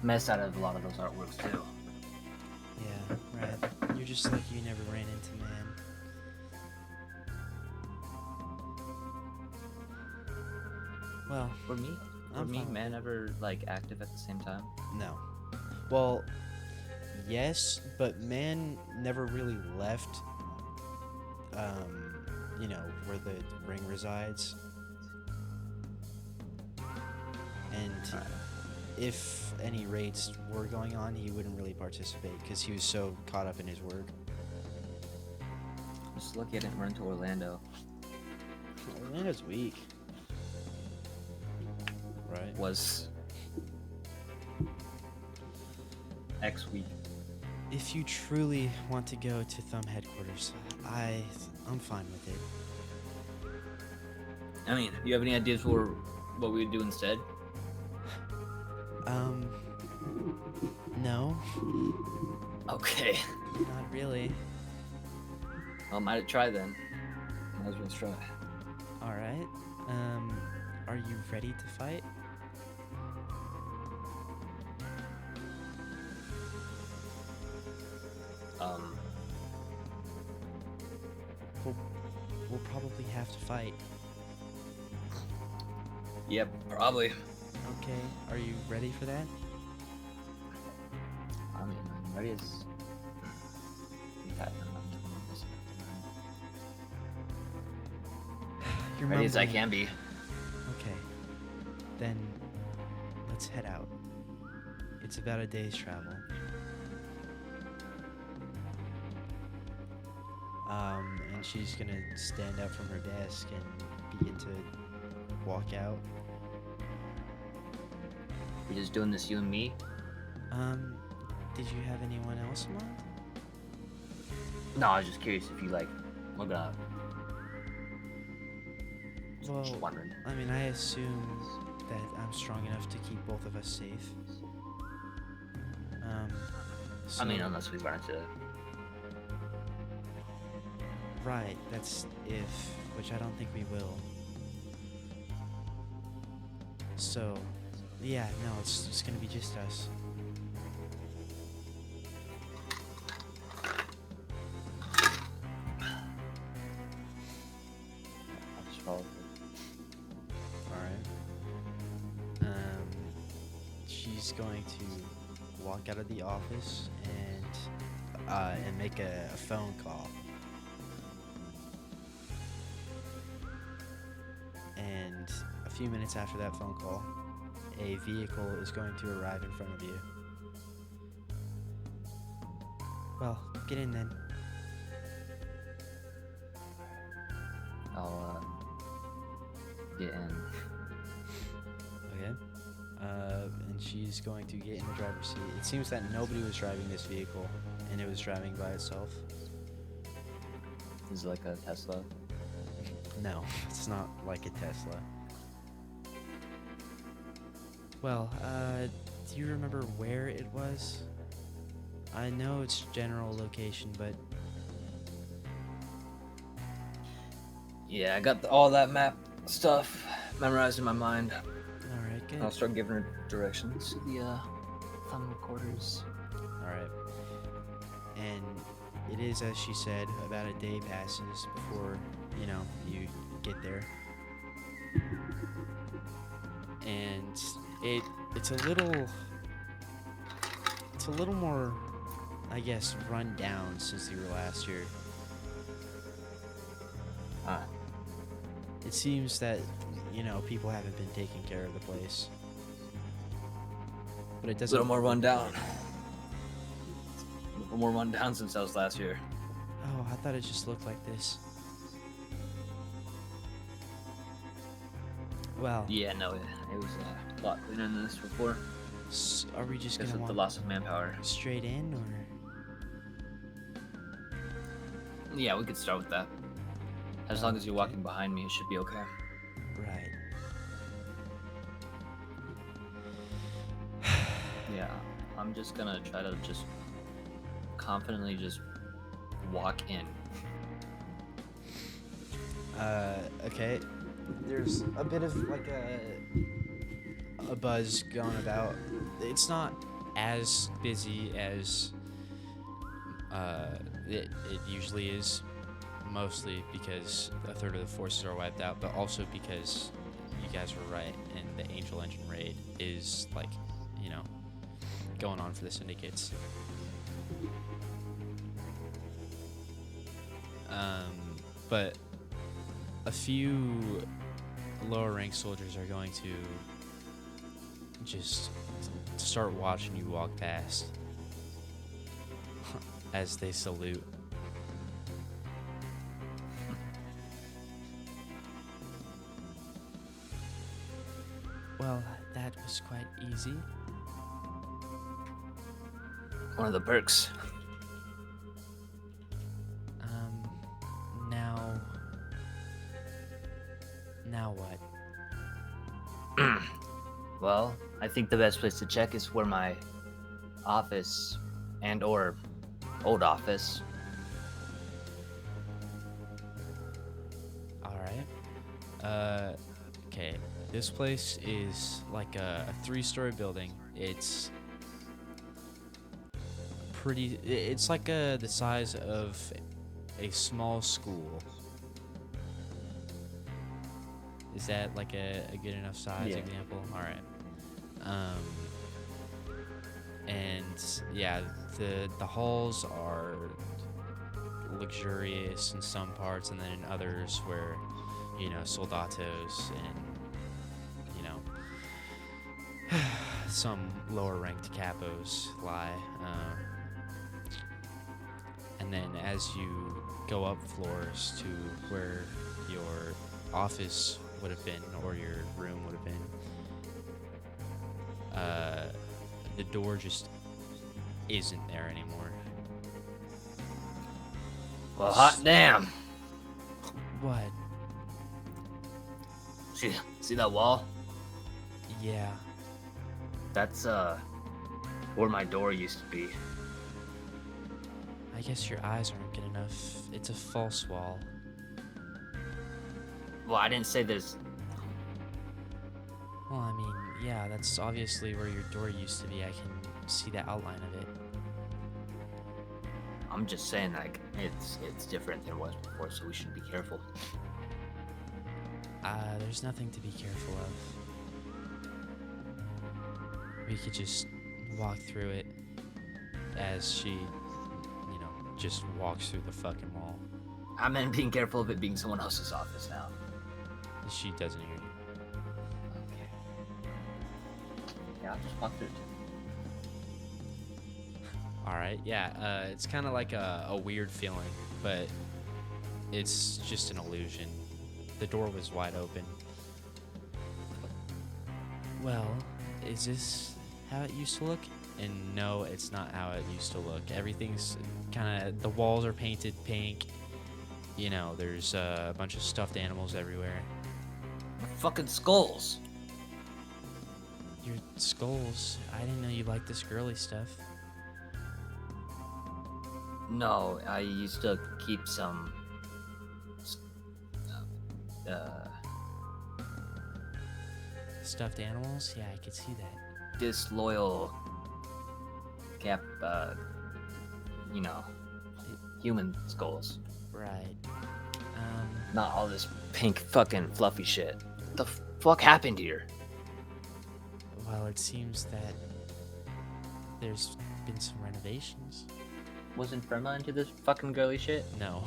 mess out of a lot of those artworks too. Yeah, right. You're just like you never ran into man. Well, For me, I'm fine with man, it. ever like active at the same time? No. Well, yes, but man never really left, you know, where the ring resides. And if any raids were going on, he wouldn't really participate because he was so caught up in his work. Just lucky I didn't run to Orlando. Orlando's weak. Right. Was X week. If you truly want to go to Thumb headquarters, I'm fine with it. I mean, you have any ideas for what we would do instead? No, Okay. not really. I might try then. Might as well try. All right. Are you ready to fight? We'll probably have to fight. Yep, probably. Okay. Are you ready for that? I mean, I'm ready as. You're Ready as I mumbling. can be. Okay. Then let's head out. It's about a day's travel. And she's gonna stand up from her desk and begin to walk out. We're just doing this, you and me. Did you have anyone else in mind? No, I was just curious if you like. Look it up. Well, Just wondering. I mean, I assume that I'm strong enough to keep both of us safe. I mean, so- unless we run into. Right, that's if, which I don't think we will. So, yeah, no, it's gonna be just us. I'll just follow. Alright. She's going to walk out of the office and make a phone call. And a few minutes after that phone call, a vehicle is going to arrive in front of you. Well, get in then. I'll get in. Okay. And she's going to get in the driver's seat. It seems that nobody was driving this vehicle, and it was driving by itself. Is it like a Tesla? No, it's not like a Tesla. Well, do you remember where it was? I know its general location, but Yeah, I got all that map stuff memorized in my mind. alright, good. I'll start giving her directions to the thumb recorders. Alright. And it is, as she said, about a day passes before, you get there. And it's a little more, I guess, run down since you were last here. It seems that, people haven't been taking care of the place. But it A doesn't... little more run down. A little more run down since I was last year. Oh, I thought it just looked like this. Well... Yeah, no, it was a lot cleaner than this before. Are we just Because gonna of the walk loss of manpower. straight in, or...? Yeah, we could start with that. As long as you're walking behind me, it should be okay. Right. Yeah, I'm just gonna try to just confidently just walk in. Okay. There's a bit of like a buzz going about. It's not as busy as it usually is, mostly because a third of the forces are wiped out, but also because you guys were right, and the Angel Engine raid is like, going on for the syndicates. But a few lower ranked soldiers are going to just start watching you walk past as they salute. Well, that was quite easy. One of the perks. Now what? Well, I think the best place to check is where my office and/or old office. All right. Okay. This place is like a 3-story building. It's pretty. It's like the size of a small school. Is that like a good enough size example? All right. And yeah, the halls are luxurious in some parts, and then in others where, soldatos and, some lower ranked capos lie. And then as you go up floors to where your office would have been, or your room would have been, the door just isn't there anymore. Well, hot damn. What? See that wall? Yeah. That's where my door used to be. I guess your eyes aren't good enough. It's a false wall. Well, I didn't say there's. Well, I mean, yeah, that's obviously where your door used to be. I can see the outline of it. I'm just saying, like, it's different than it was before, so we should be careful. There's nothing to be careful of. We could just walk through it as she, just walks through the fucking wall. I meant being careful of it being someone else's office now. She doesn't hear you. Okay. Yeah, I'll just walk through it. Alright, yeah, it's kind of like a weird feeling, but it's just an illusion. The door was wide open. Well, is this how it used to look? And no, it's not how it used to look. Everything's kind of, the walls are painted pink. You know, there's a bunch of stuffed animals everywhere. Fucking skulls. Your skulls. I didn't know you liked this girly stuff. No, I used to keep some. Stuffed animals? Yeah, I could see that. Disloyal. Human skulls. Right. Not all this pink fucking fluffy shit. What the fuck happened here? Well, it seems that there's been some renovations. Wasn't Firma into this fucking girly shit? No.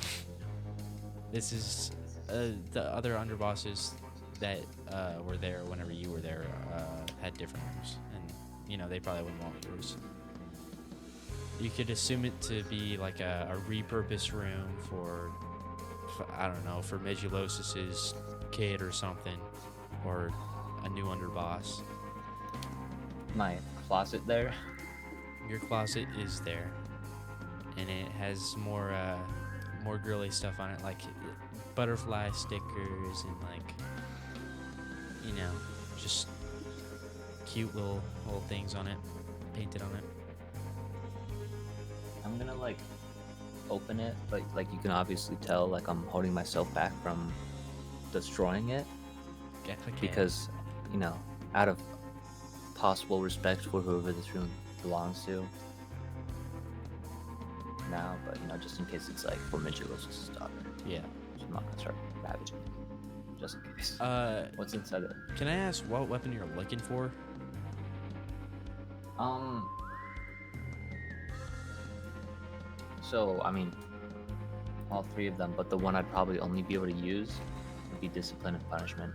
This is the other underbosses that were there whenever you were there had different rooms, and you know they probably wouldn't want yours. You could assume it to be like a repurposed room for I don't know, for Megulosis's kid or something, or a new underboss. My closet there. Your closet is there, and it has more girly stuff on it, like butterfly stickers and like, you know, just cute little things on it, painted on it. I'm gonna like open it, but like you can obviously tell like I'm holding myself back from destroying it Okay. because, you know, out of possible respect for whoever this room belongs to now, but you know, just in case it's like for Midgelos' daughter. Yeah. So I'm not gonna start ravaging it, just in case. What's inside it? Can I ask what weapon you're looking for? So I mean, all three of them, but the one I'd probably only be able to use would be discipline and punishment.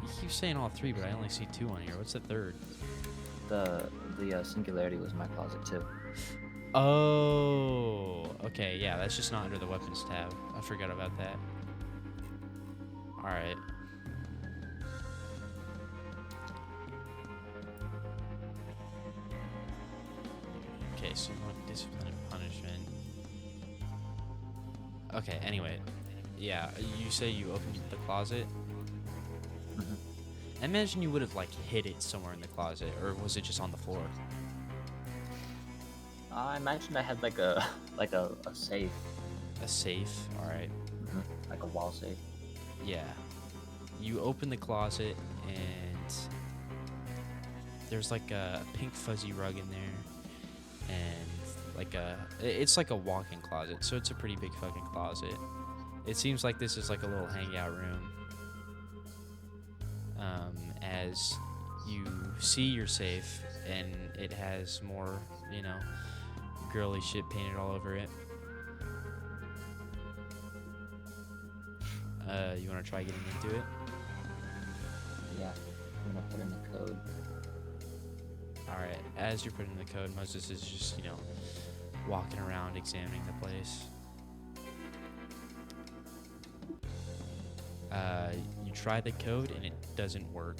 You keep saying all three, but I only see two on here. What's the third? The singularity was in my closet too. Oh, okay, yeah, that's just not under the weapons tab. I forgot about that. Alright. Okay, so you want discipline and punishment. Okay, anyway. Yeah, you say you opened the closet? Mhm. I imagine you would have, like, hid it somewhere in the closet, or was it just on the floor? I imagined I had like a safe, A safe? Alright. like a wall safe. Yeah. You open the closet, and there's like a pink fuzzy rug in there, and like it's like a walk-in closet, so it's a pretty big fucking closet. It seems like this is like a little hangout room. As you see your safe, and it has more, you know, girly shit painted all over it. You want to try getting into it? Yeah, I'm gonna put in the code. Alright, as you're putting in the code, Moses is just, you know, walking around examining the place. You try the code and it doesn't work.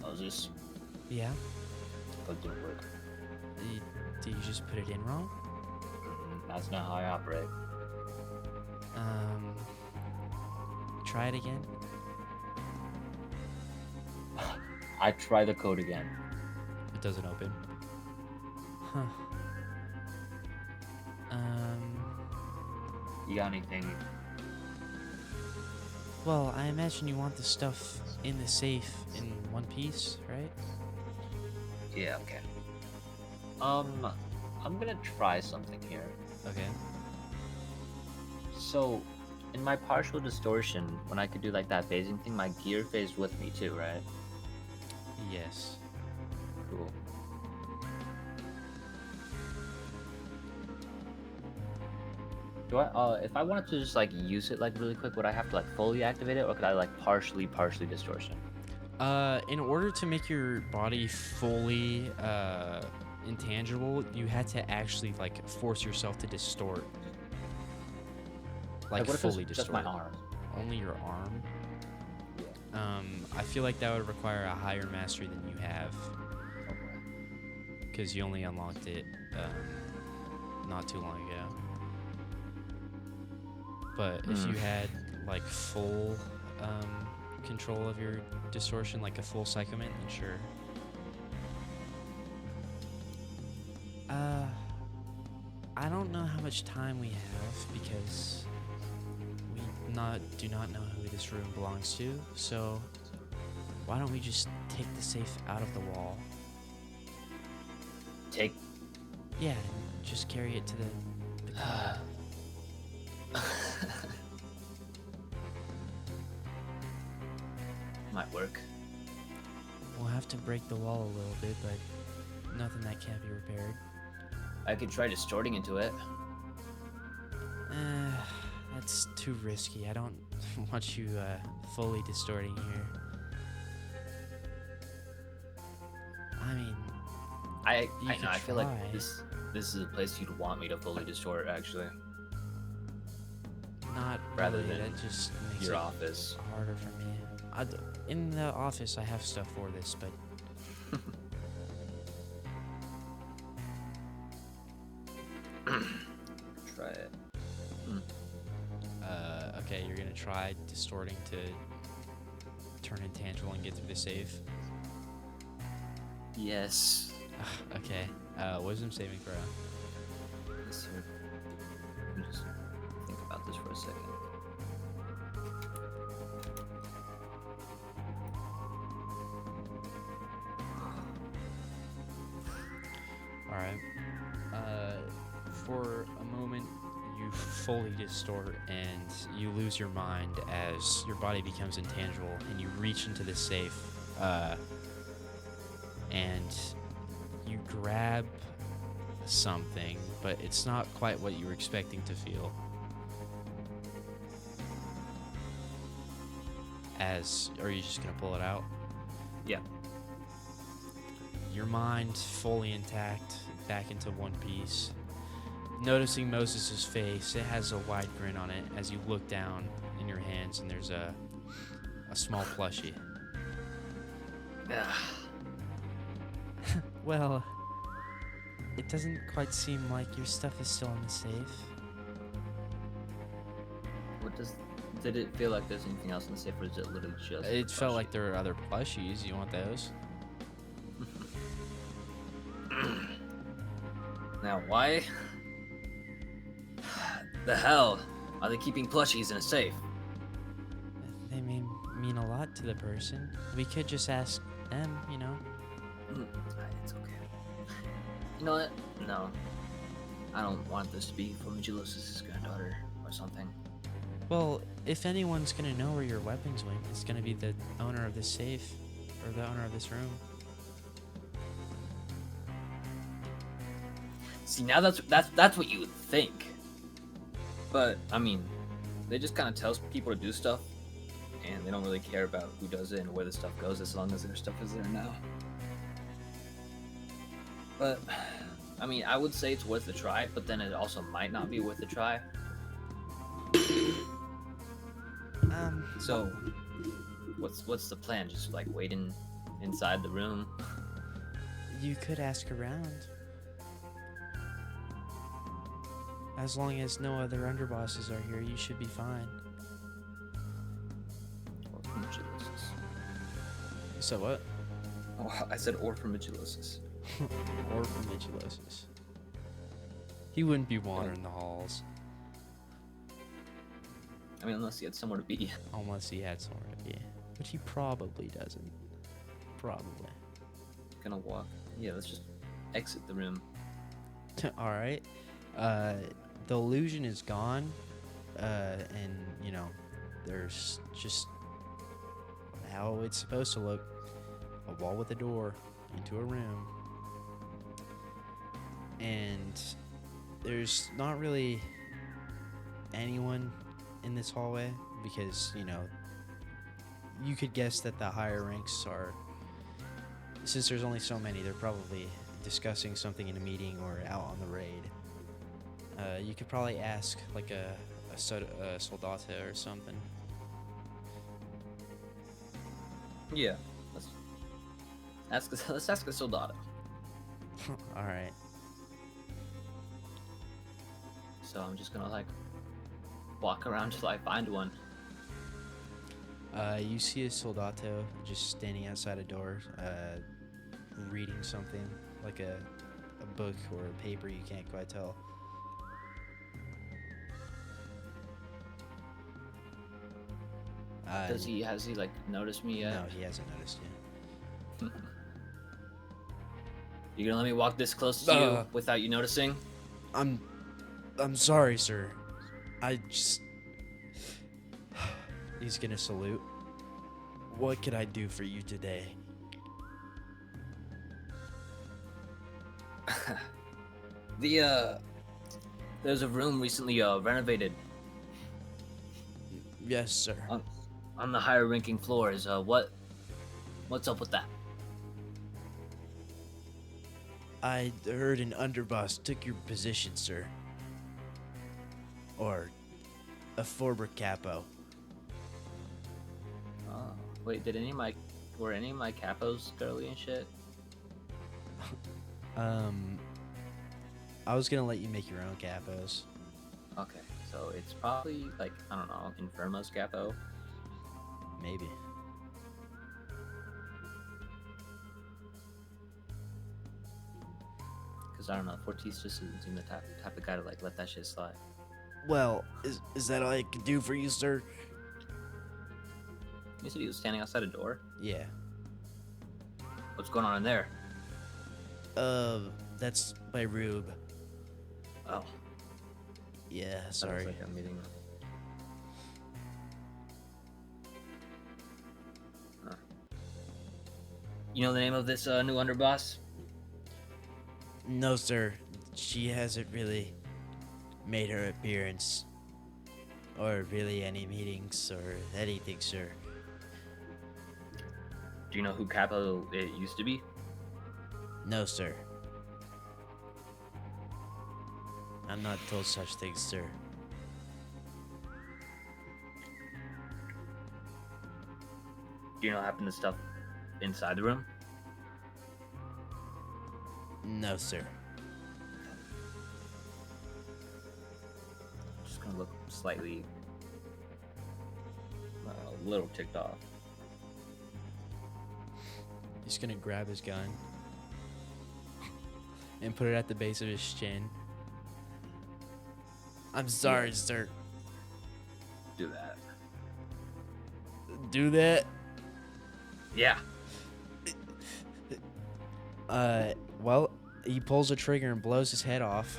Moses, Yeah? code didn't work. Did you just put it in wrong? That's not how I operate. Try it again. I try the code again. It doesn't open. Huh. You got anything? Well, I imagine you want the stuff in the safe in one piece, right? Yeah, okay. I'm gonna try something here. Okay. So, in my partial distortion, when I could do like that phasing thing, my gear phased with me too, right? Yes. Cool. Do I, if I wanted to just like use it like really quick, would I have to like fully activate it, or could I like partially distortion? In order to make your body fully intangible, you had to actually like force yourself to distort. Like what if fully it's distort. just my arm? Only your arm. Yeah. I feel like that would require a higher mastery than you have. Okay. because you only unlocked it not too long ago. But if you had like full control of your distortion, like a full psychomant, then sure. I don't know how much time we have because we do not know who this room belongs to. So why don't we just take the safe out of the wall? Take. Yeah, and just carry it to the car. Might work. We'll have to break the wall a little bit, but nothing that can't be repaired. I could try distorting into it. That's too risky. I don't want you fully distorting here. I mean, I you know. could I feel like try. this is a place you'd want me to fully distort, actually. Not Rather really. than That just makes your it office. harder for me. In the office, I have stuff for this, but Try it. okay, you're gonna try distorting to turn intangible and get through the safe. Yes. Okay. Wisdom saving throw. Yes, sir. Let me just think about this for a second. All right. For a moment, you fully distort and you lose your mind as your body becomes intangible, and you reach into the safe, and you grab something, but it's not quite what you were expecting to feel. Are you just gonna pull it out? Yeah. Your mind fully intact, back into one piece. Noticing Moses' face, it has a wide grin on it as you look down in your hands and there's a small plushie. Well, it doesn't quite seem like your stuff is still in the safe. Did it feel like there's anything else in the safe, or is it literally just? It felt like there were other plushies. You want those? Now, why the hell are they keeping plushies in a safe? They may mean a lot to the person. We could just ask them, you know? It's okay. You know what? No. I don't want this to be for Megilos's granddaughter or something. Well, if anyone's gonna know where your weapons went, it's gonna be the owner of this safe, or the owner of this room. See, now that's what you would think. But I mean, they just kind of tell people to do stuff, and they don't really care about who does it and where the stuff goes, as long as their stuff is there now. But I mean, I would say it's worth a try, but then it also might not be worth a try. So, what's the plan? Just like waiting inside the room? You could ask around. As long as no other underbosses are here, you should be fine. Or for Megillosis. So what? Oh, I said or for Megillosis. Or for Megillosis. He wouldn't be wandering the halls. I mean, unless he had somewhere to be. Unless he had somewhere to be. Which he probably doesn't. Probably. Gonna walk. Yeah, let's just exit the room. Alright. The illusion is gone. And, you know, there's just how it's supposed to look. A wall with a door into a room. And there's not really anyone in this hallway because, you know, you could guess that the higher ranks are, since there's only so many, they're probably discussing something in a meeting or out on the raid. You could probably ask like a soldata or something. Yeah, let's ask a soldado. All right. So I'm just gonna like walk around till I find one. You see a soldato just standing outside a door, reading something, like a book or a paper, you can't quite tell. Has he like noticed me yet? No, he hasn't noticed yet. You gonna let me walk this close to you without you noticing? I'm sorry, sir. I just... He's gonna salute. What can I do for you today? There's a room recently renovated Yes, sir. on the higher ranking floors. What's up with that? I heard an underboss took your position, sir. Or a former capo. Oh, wait, were any of my capos girly and shit? I was gonna let you make your own capos. Okay, so it's probably like, I don't know, Infermo's capo. Maybe. Because I don't know, Fortis just doesn't seem the type of guy to like let that shit slide. Well, is that all I can do for you, sir? You said he was standing outside a door? Yeah. What's going on in there? That's my Rube. Oh, Yeah, that sorry. was like a meeting. Huh. You know the name of this new underboss? No, sir. She hasn't really made her appearance. Or really any meetings or anything, sir. Do you know who capo it used to be? No, sir. I'm not told such things, sir. Do you know what happened to stuff inside the room? No, sir. Just gonna look slightly, a little ticked off. He's gonna grab his gun and put it at the base of his chin. I'm sorry, sir. Do that. Do that? Yeah. Well, he pulls a trigger and blows his head off.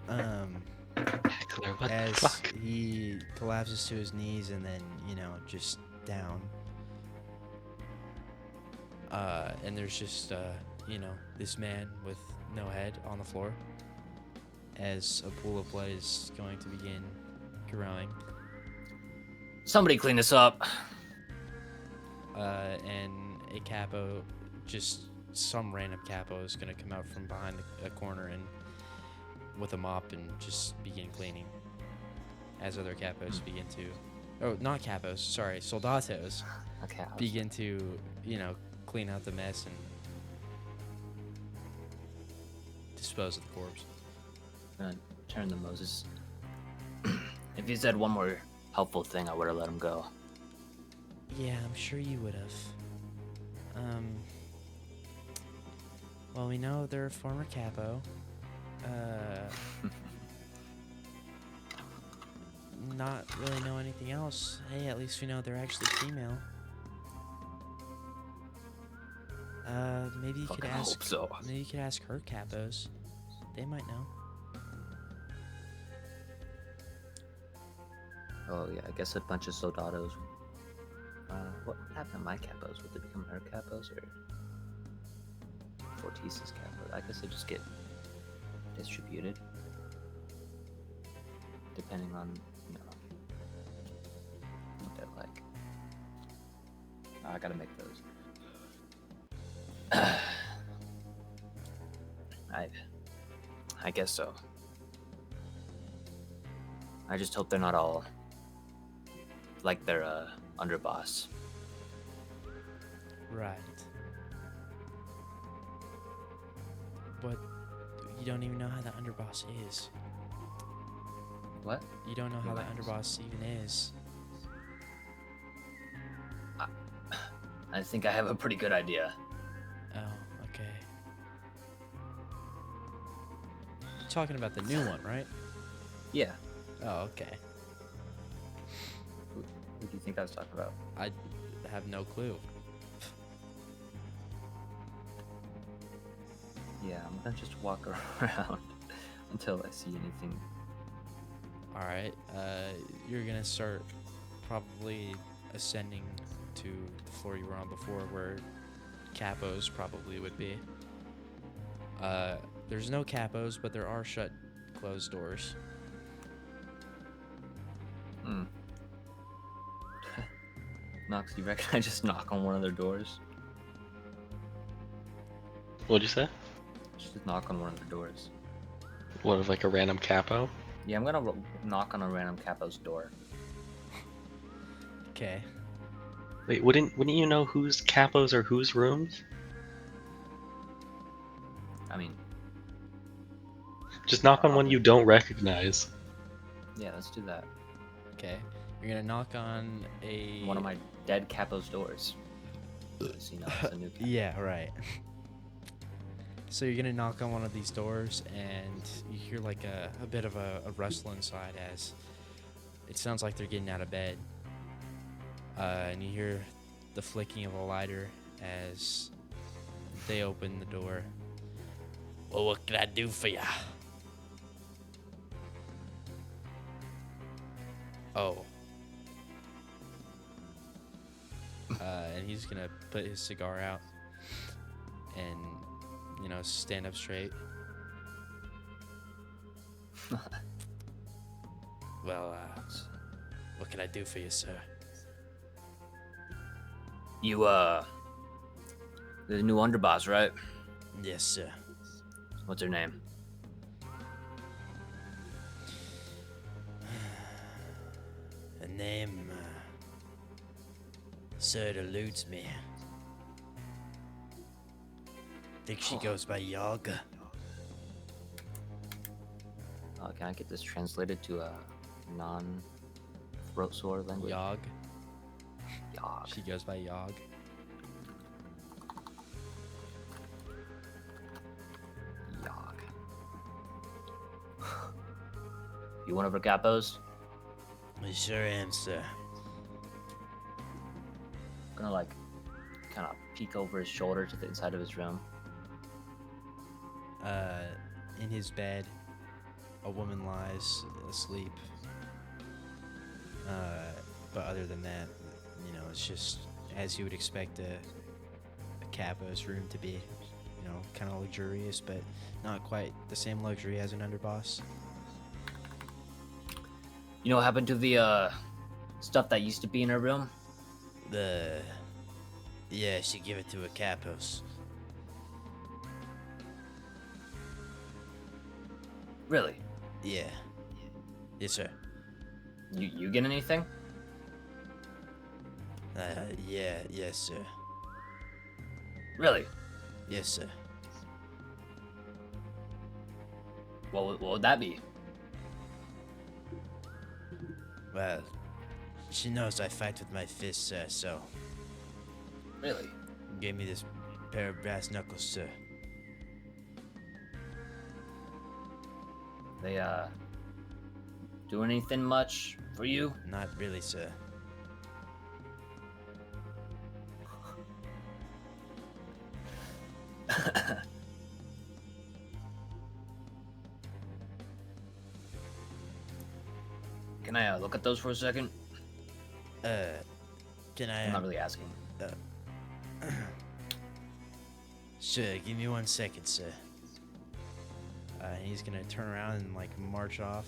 Heckler, what the As fuck? he collapses to his knees and then, just down. And there's just, this man with no head on the floor as a pool of blood is going to begin growing. Somebody clean this up. And a capo, just some random capo, is going to come out from behind a corner and with a mop and just begin cleaning as other capos begin to, oh, not capos, sorry, soldatos Okay. begin to, clean out the mess and dispose of the corpse. I'm gonna turn to Moses. If you said one more helpful thing, I would have let him go. Yeah, I'm sure you would have. Well, we know they're a former capo. Not really know anything else. Hey, at least we know they're actually female. Maybe you could Fucking ask. hope so. Maybe you could ask her capos. They might know. Oh yeah, I guess a bunch of soldados. What happened to my capos? Would they become her capos or Fortis's capos? I guess they just get distributed depending on what they're like. I gotta make those. I guess so. I just hope they're not all like their underboss. Right. But you don't even know how the underboss is. What? You don't know how the Right. underboss even is. I think I have a pretty good idea. Oh, okay. You're talking about the new one, right? Yeah. Oh, okay. What do you think I was talking about? I have no clue. Yeah, I'm gonna just walk around until I see anything. Alright, you're gonna start probably ascending to the floor you were on before where capos probably would be. There's no capos, but there are shut closed doors. Hmm. Knox, you reckon I just knock on one of their doors? What'd you say? Just knock on one of their doors. What, of like a random capo? Yeah, I'm gonna knock on a random capo's door. Okay. Wait, wouldn't you know whose capos are whose rooms? I mean, Just knock on one you don't recognize. yeah, let's do that. Okay. You're gonna knock on a... One of my dead capo's doors. So, you know, it's a new capo. Yeah, right. So you're gonna knock on one of these doors, and you hear like a bit of a rustle inside as it sounds like they're getting out of bed. And you hear the flicking of a lighter as they open the door. Well, what can I do for ya? Oh. And he's gonna put his cigar out and, you know, stand up straight. Well, what can I do for you, sir? You, the new underboss, right? Yes, sir. What's her name? Her name, sir, it eludes me. Think she goes by Yaga. Can I get this translated to a non-throat sore language? Yog. Yog. She goes by Yog. Yog. You one of her capos? I sure am, sir. Gonna like kind of peek over his shoulder to the inside of his room. In his bed, a woman lies asleep. But other than that, you know, it's just as you would expect a capo's room to be. You know, kind of luxurious, but not quite the same luxury as an underboss. You know what happened to the stuff that used to be in her room? Yeah, she give it to a capos. Really? Yeah. Yes, sir. You get anything? Yeah, yes, sir. Really? Yes, sir. What would that be? Well, she knows I fight with my fists, sir, so Really? gave me this pair of brass knuckles, sir. They do anything much for you? Not really, sir. Can I look at those for a second? Can I? I'm not really asking. Sure, give me 1 second, sir. He's gonna turn around and like march off,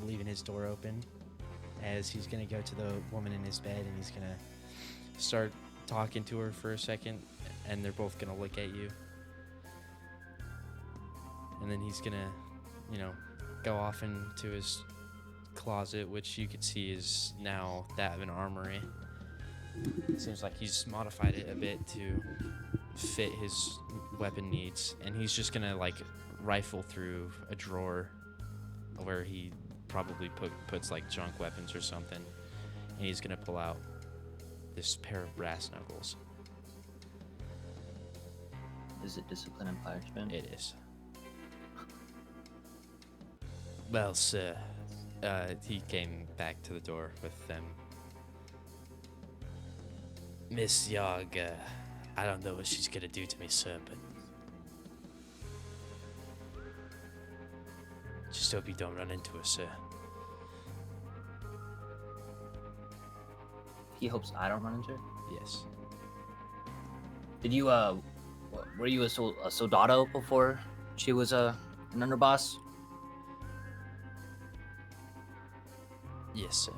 leaving his door open. As he's gonna go to the woman in his bed and he's gonna start talking to her for a second, and they're both gonna look at you. And then he's gonna, you know, go off into his closet, which you could see is now that of an armory. Seems like he's modified it a bit to fit his weapon needs, and he's just gonna like rifle through a drawer where he probably puts like junk weapons or something, and he's gonna pull out this pair of brass knuckles. Is it discipline and punishment? It is. Well, sir, he came back to the door with them. Miss Yogg, I don't know what she's gonna do to me, sir, but just hope you don't run into her, sir. He hopes I don't run into her? Yes. Did you, were you a soldado before she was an underboss? Yes, sir.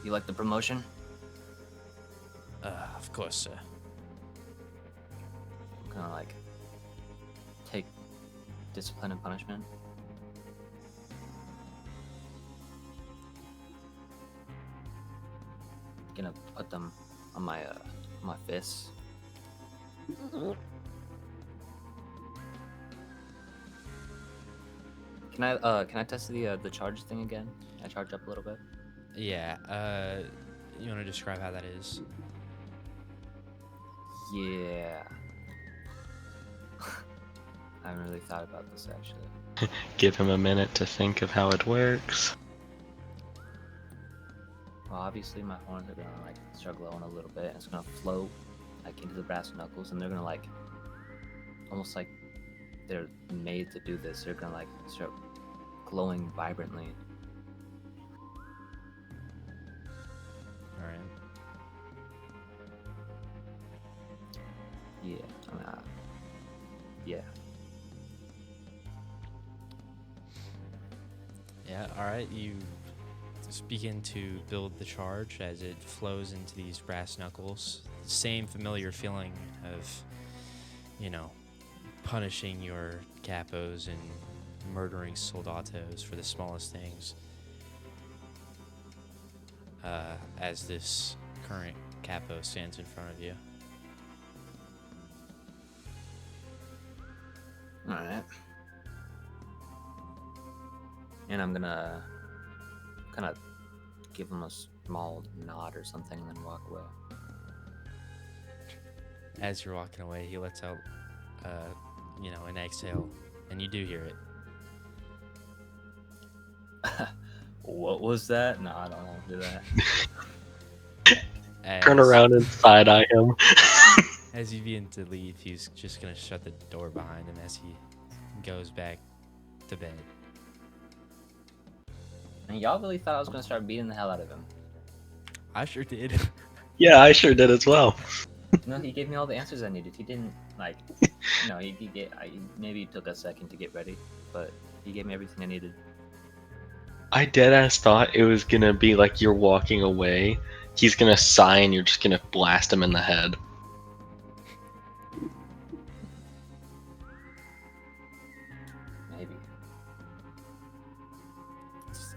You like the promotion? Of course, sir. I'm gonna, like, take discipline and punishment. Gonna put them on my fists. Can I test the charge thing again? Can I charge up a little bit? Yeah, you want to describe how that is? Yeah. I haven't really thought about this actually. Give him a minute to think of how it works. Well, obviously my horns are gonna like start glowing a little bit, and it's gonna float like into the brass knuckles, and they're gonna like almost like they're made to do this. They're gonna like start glowing vibrantly. All right. Yeah. Yeah. Yeah. All right. You just begin to build the charge as it flows into these brass knuckles. Same familiar feeling of, punishing your capos and murdering soldatos for the smallest things. As this current capo stands in front of you. Alright. And I'm gonna kind of give him a small nod or something and then walk away. As you're walking away, he lets out, an exhale, and you do hear it. What was that? No, I don't want to do that. Turn around and side-eye him. As you begin to leave, he's just gonna shut the door behind him as he goes back to bed. And y'all really thought I was gonna start beating the hell out of him. I sure did. Yeah, I sure did as well. No, he gave me all the answers I needed. He didn't like. Maybe it took a second to get ready, but he gave me everything I needed. I deadass thought it was gonna be like you're walking away, he's gonna sigh and you're just gonna blast him in the head. Maybe. Let's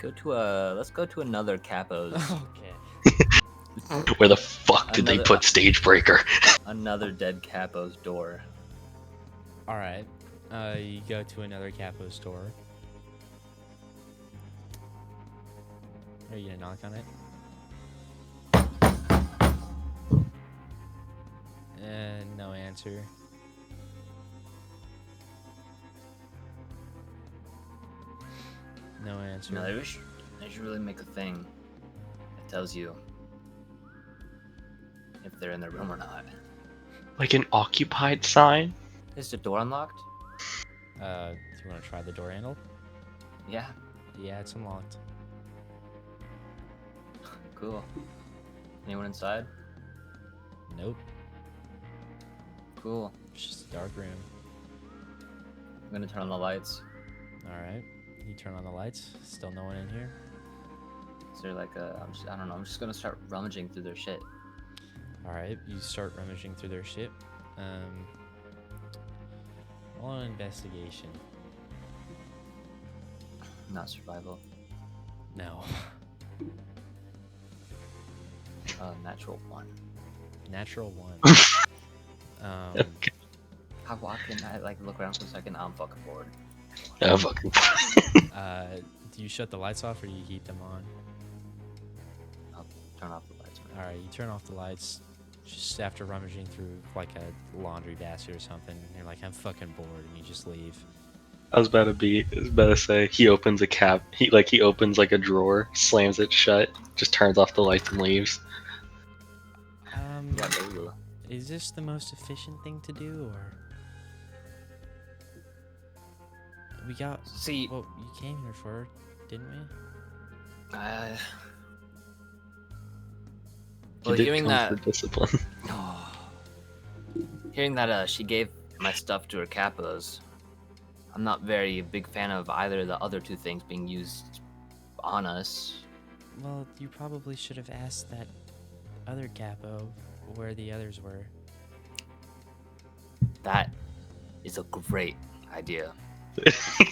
go to another capo's. Okay. Where the fuck did they put Stagebreaker? Another dead capo's door. All right. You go to another capo store. Are you gonna knock on it? No answer. No answer. No, they should really make a thing that tells you if they're in the room or not. Like an occupied sign? Is the door unlocked? Do you want to try the door handle? Yeah. Yeah, it's unlocked. Cool. Anyone inside? Nope. Cool. It's just a dark room. I'm gonna turn on the lights. Alright. You turn on the lights. Still no one in here. Is there like I don't know, I'm just gonna start rummaging through their shit. Alright, you start rummaging through their shit. Roll an investigation. Not survival. No. Natural one. natural 1. Okay. I walk in, I like look around for a second. I'm fucking bored. Oh, fucking. Do you shut the lights off or do you keep them on? I'll turn off the lights. All right, you turn off the lights just after rummaging through like a laundry basket or something. And you're like, I'm fucking bored, and you just leave. I was about to say he opens a cap. He opens like a drawer, slams it shut, just turns off the lights and leaves. Yeah, there you go. Is this the most efficient thing to do, or we got? See, Well, you came here for, didn't we? well, He did hearing come that, for discipline. hearing that, she gave my stuff to her capos. I'm not very big fan of either of the other 2 things being used on us. Well, you probably should have asked that other capo where the others were. That is a great idea.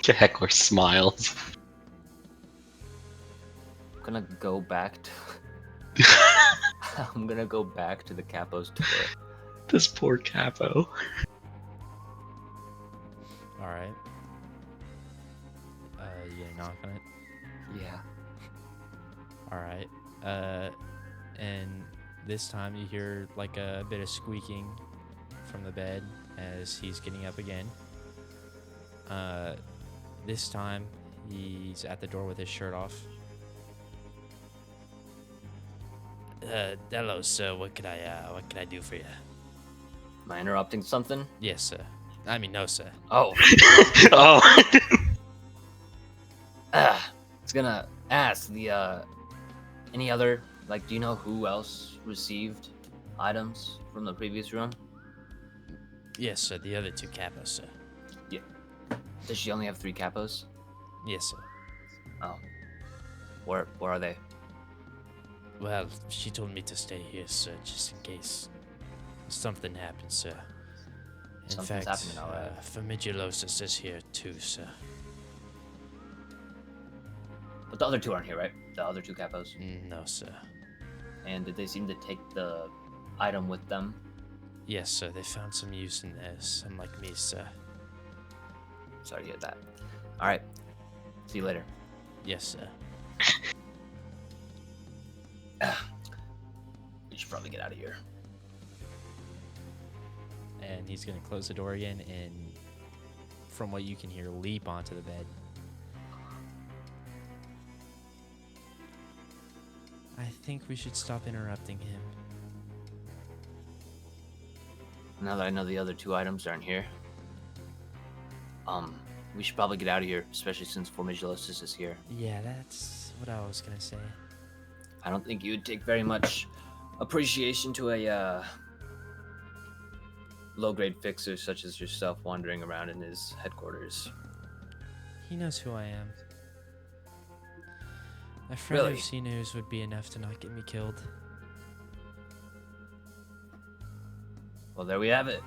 Heckler smiles. I'm gonna go back to. I'm gonna go back to the capo's tour. This poor capo. All right. You gonna knock on it? Yeah. All right. And this time you hear like a bit of squeaking from the bed as he's getting up again. This time he's at the door with his shirt off. Hello, sir. What could I do for you? Am I interrupting something? Yes, sir. I mean, no, sir. Oh. Oh. I was gonna ask any other, like, do you know who else received items from the previous room? Yes, sir. The other 2 capos, sir. Does she only have 3 capos? Yes, sir. Oh. Where are they? Well, she told me to stay here, sir, just in case something happens, sir. In Something's fact, happening, all right. Formiculosis is here too, sir. But the other 2 aren't here, right? The other 2 capos. No, sir. And did they seem to take the item with them? Yes, sir. They found some use in this, unlike me, sir. Sorry to hear that. All right. See you later. Yes, sir. We should probably get out of here. And he's gonna close the door again and, from what you can hear, leap onto the bed. I think we should stop interrupting him. Now that I know the other 2 items aren't here, we should probably get out of here, especially since Formiculosis is here. Yeah, that's what I was gonna say. I don't think you would take very much appreciation to a low-grade fixer such as yourself wandering around in his headquarters. He knows who I am. A friend Really? of Sinu's would be enough to not get me killed. Well, there we have it.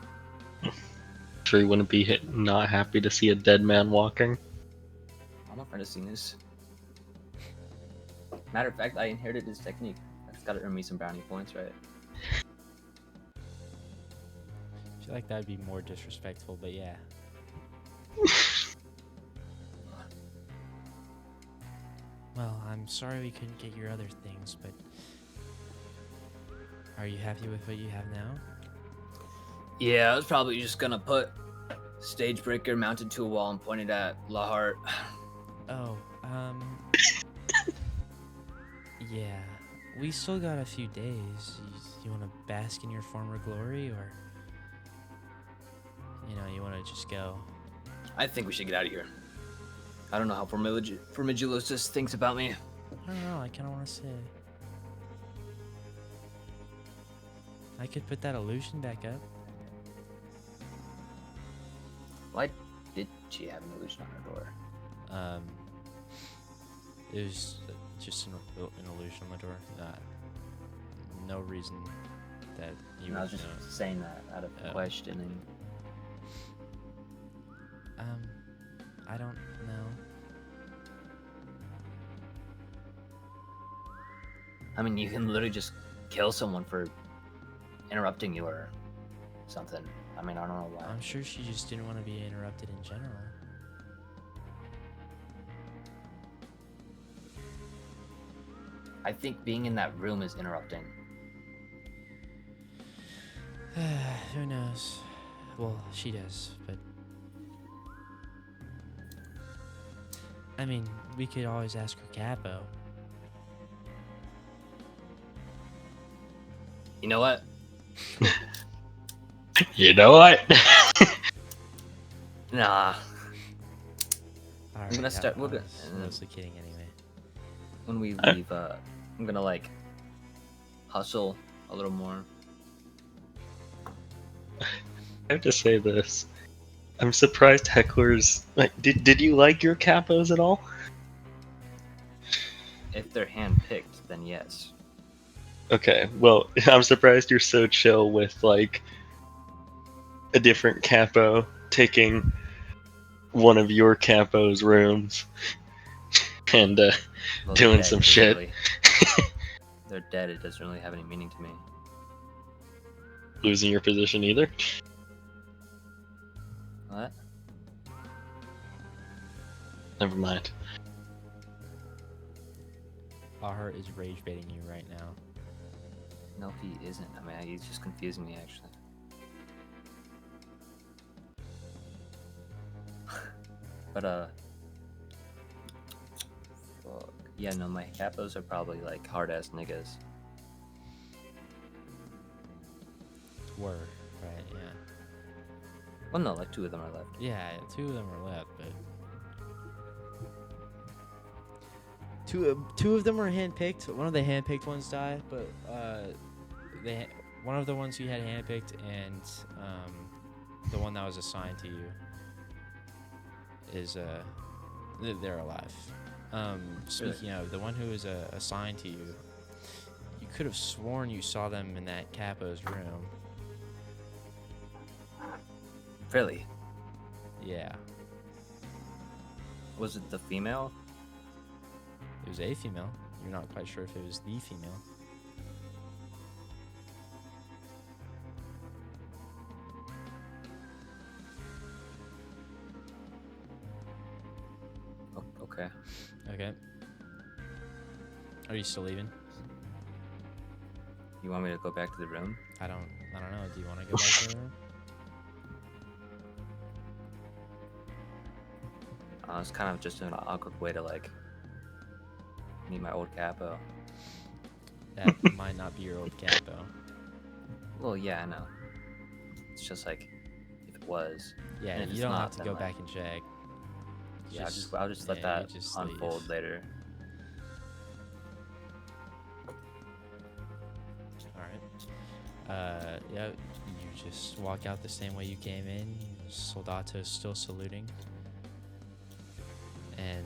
Sure, he wouldn't be not happy to see a dead man walking. I'm a friend of Sinus. Matter of fact, I inherited his technique. That's gotta earn me some brownie points, right? I feel like that would be more disrespectful, but yeah. Well, I'm sorry we couldn't get your other things, but are you happy with what you have now? Yeah, I was probably just gonna put stage breaker mounted to a wall and pointed at Lahart. Oh, yeah. We still got a few days. You want to bask in your former glory, or you want to just go? I think we should get out of here. I don't know how Formiculosis thinks about me. I don't know. I kind of want to say. I could put that illusion back up. Why did she have an illusion on her door? It was just an illusion on the door. No reason that you I would was just know. saying that out of questioning. I don't know. I mean, you can literally just kill someone for interrupting you or something. I mean, I don't know why. I'm sure she just didn't want to be interrupted in general. I think being in that room is interrupting. Who knows? Well, she does, but I mean, we could always ask her capo. You know what? You know what? Nah. All right, gonna start- I we're gonna- was mostly kidding anyway. When we leave, I'm gonna like hustle a little more. I have to say this. I'm surprised hecklers like did you like your capos at all? If they're hand-picked, then yes. Okay, well, I'm surprised you're so chill with like a different capo taking one of your capo's rooms and Well, they're doing dead, some it doesn't shit. really- they're dead. It doesn't really have any meaning to me. Losing your position either. What? Never mind. Our is rage baiting you right now. No, he isn't. I mean, he's just confusing me, actually. But, fuck. Yeah, no, my capos are probably, like, hard-ass niggas. Were, right? Yeah. Well, no, like, 2 of them are left. Yeah, 2 of them are left, but two of them were handpicked. One of the handpicked ones died, but one of the ones you had handpicked and the one that was assigned to you is they're alive. Speaking of the one who was assigned to you, you could have sworn you saw them in that capo's room. Really? Yeah, Was it the female? it was a female. You're not quite sure if it was the female. Okay. Okay. Are you still leaving? You want me to go back to the room? I don't know. Do you want to go back to the room? It's kind of just an awkward way to, like, meet my old capo. That might not be your old capo. Well, yeah, I know. It's just like, if it was. Yeah, And if you it's don't not, have to then, go like, back and check. Yeah, I'll just let yeah, you that just unfold leave. later. Alright. Yeah, you just walk out the same way you came in. Soldato's still saluting. And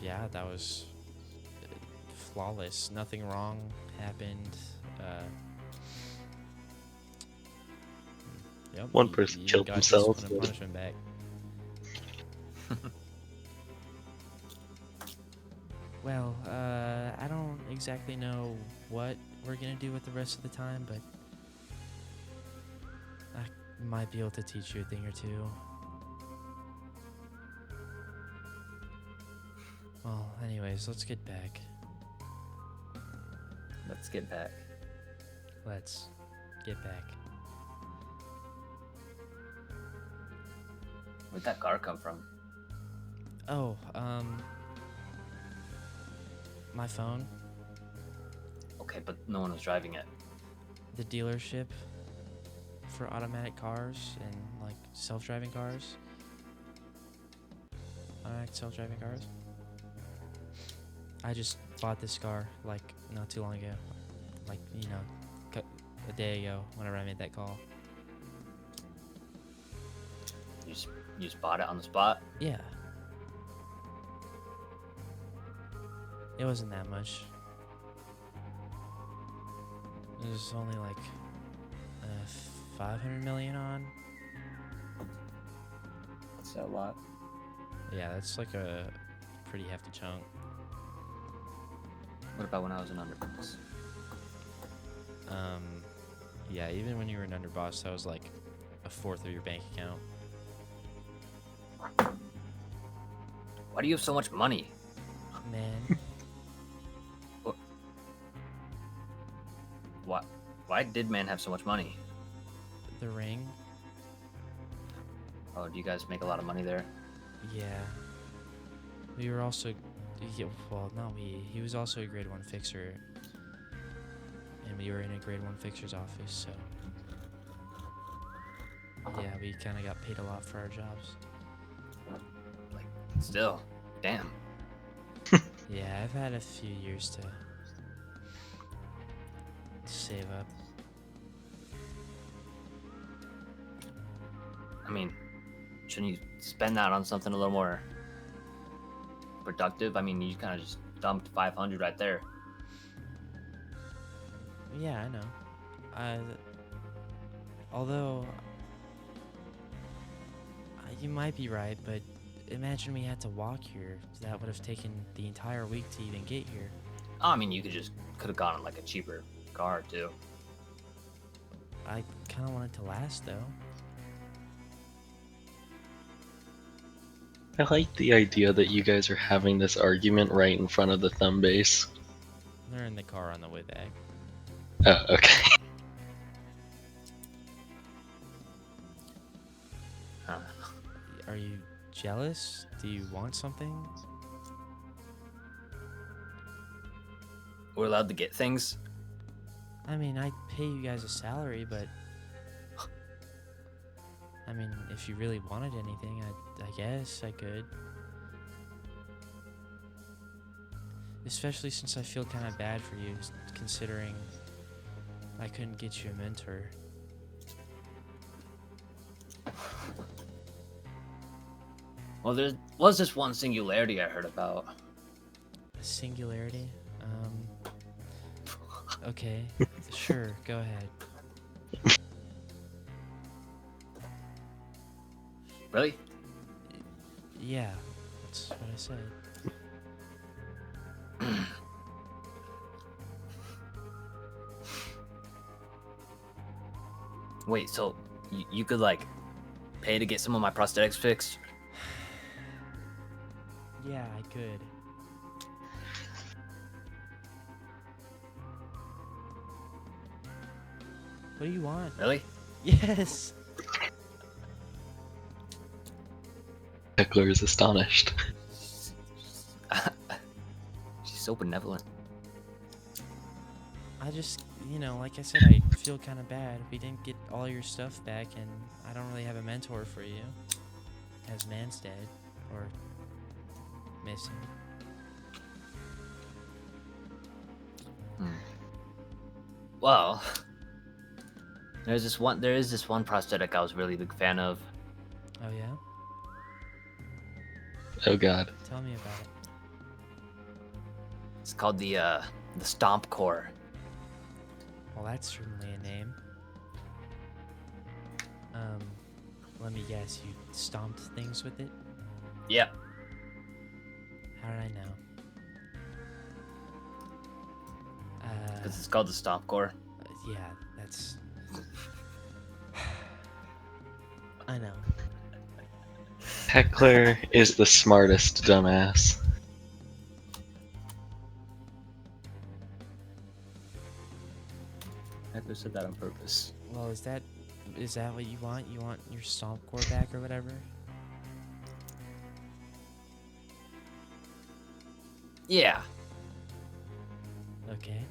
yeah, that was flawless. Nothing wrong happened. Yep, One person killed got themselves, discipline and but- punishment back. Well, I don't exactly know what we're gonna do with the rest of the time, but I might be able to teach you a thing or two. Well, anyways, let's get back. Let's get back. Let's get back. Where'd that car come from? Oh, my phone, Okay, but no one was driving it. the dealership for automatic cars and like self-driving cars. Automatic self-driving cars. I just bought this car like not too long ago, like a day ago whenever I made that call. You just bought it on the spot? Yeah. It wasn't that much. It was only like 500 million on. That's a lot. Yeah, that's like a pretty hefty chunk. What about when I was in underpants? Yeah, even when you were an underboss, that was like a fourth of your bank account. Why do you have so much money? Man, Why did man have so much money? the ring. Oh, do you guys make a lot of money there? Yeah. We were also, yeah, well, not we. He was also a grade 1 fixer. And we were in a grade 1 fixer's office, so. Yeah, we kind of got paid a lot for our jobs. Like, still, damn. Yeah, I've had a few years to save up. I mean, shouldn't you spend that on something a little more productive? I mean, you kind of just dumped 500 right there. Yeah, I know. Although, you might be right, but imagine we had to walk here. That would have taken the entire week to even get here. Oh, I mean, you could have gone on like a cheaper car too. I kind of want it to last, though. I like the idea that you guys are having this argument right in front of the thumb base. They're in the car on the way back. Oh, okay. Are you jealous? Do you want something? We're allowed to get things. I mean, I'd pay you guys a salary, but... I mean, if you really wanted anything, I guess I could. Especially since I feel kind of bad for you, considering I couldn't get you a mentor. Well, there was this one singularity I heard about. A singularity? Okay, sure, go ahead. Really? Yeah, that's what I said. Wait, so you could like pay to get some of my prosthetics fixed? Yeah, I could. What do you want? Really? Yes! Heckler is astonished. She's so benevolent. I just, like I said, I feel kind of bad. We didn't get all your stuff back, and I don't really have a mentor for you. As man's dead, or missing. Well, there is this one prosthetic I was really a big fan of. Oh yeah? Oh god. Tell me about it. It's called the Stomp Core. Well, that's certainly a name. Let me guess, you stomped things with it? Yep. How did I know? Because it's called the Stomp Core. Yeah, that's... I know. Heckler is the smartest dumbass. Heckler said that on purpose. Well, is that what you want? You want your stomp core back or whatever? Yeah. Okay.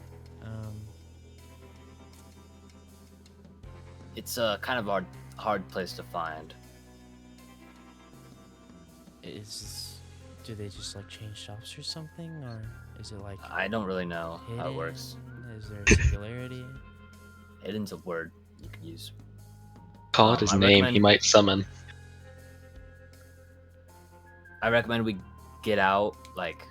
It's a kind of a hard place to find. Do they just like change shops or something, or is it like I don't really know how it works. hidden? Is there a singularity? Hidden's a word you can use. Call it his I name, he recommend- might summon. I recommend we get out, like,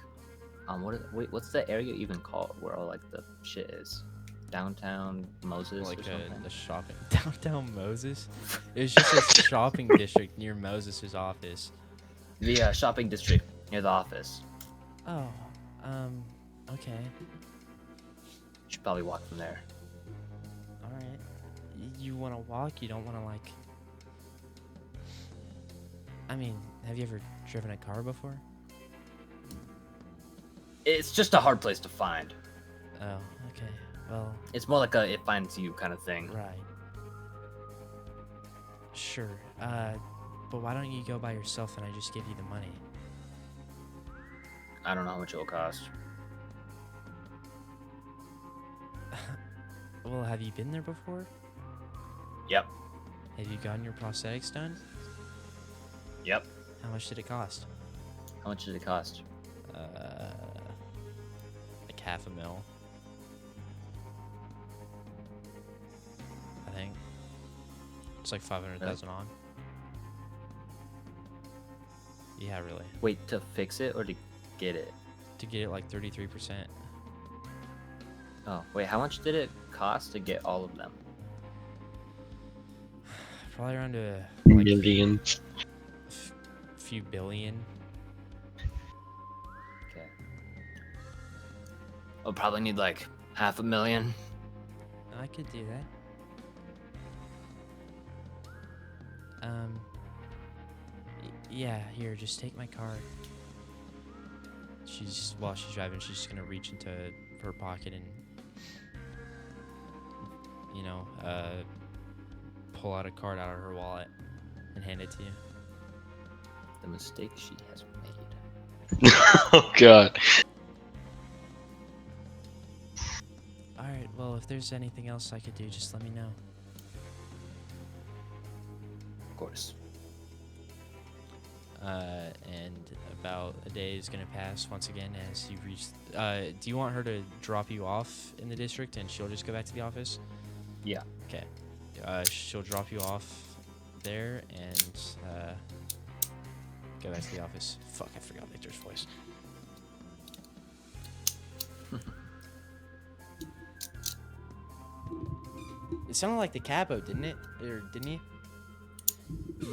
what's the area even called where all like the shit is? Downtown Moses Like or something? a shopping downtown Moses? It was just a shopping district near Moses's office. The shopping district near the office. Oh, okay. Should probably walk from there. All right. you want to walk? You don't want to, like... I mean, have you ever driven a car before? It's just a hard place to find. Oh, okay. Well... It's more like a it finds you kind of thing. Right. Sure. But why don't you go by yourself and I just give you the money? I don't know how much it'll cost. Well, have you been there before? Yep. Have you gotten your prosthetics done? Yep. How much did it cost? How much did it cost? Like $500,000. I think. It's like 500,000 on. Yeah, really. Wait, to fix it or to get it? To get it like 33%. Oh, wait, how much did it cost to get all of them? Probably around a Millions. few billion. Okay. I'll probably need like $500,000. I could do that. Yeah, here, just take my card. While she's driving, she's just gonna reach into her pocket and, you know, pull out a card out of her wallet and hand it to you. The mistake she has made. Oh god. Alright, well, if there's anything else I could do, just let me know. Of course. And about a day is gonna pass once again as you reach. Do you want her to drop you off in the district and she'll just go back to the office? Yeah. Okay. She'll drop you off there and go back to the office. Fuck, I forgot Victor's voice. It sounded like the capo, didn't it? Or didn't he?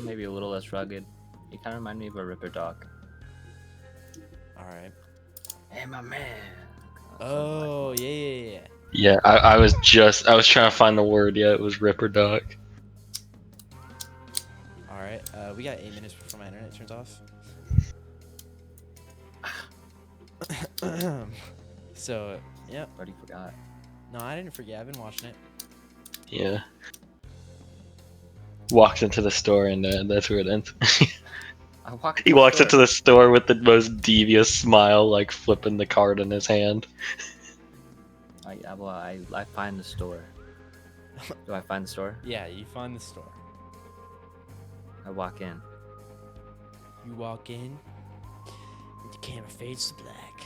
Maybe a little less rugged. You kind of remind me of a Ripper dog. All right. Hey, my man. Oh, yeah. Yeah, I was trying to find the word. Yeah, it was Ripper Dog. All right. We got 8 minutes before my internet turns off. So, yep. Already forgot. No, I didn't forget. I've been watching it. Yeah. Walks into the store and that's where it ends. He walks into the store with the most devious smile, like flipping the card in his hand. I find the store. Do I find the store? Yeah, you find the store. I walk in. You walk in, and the camera fades to black.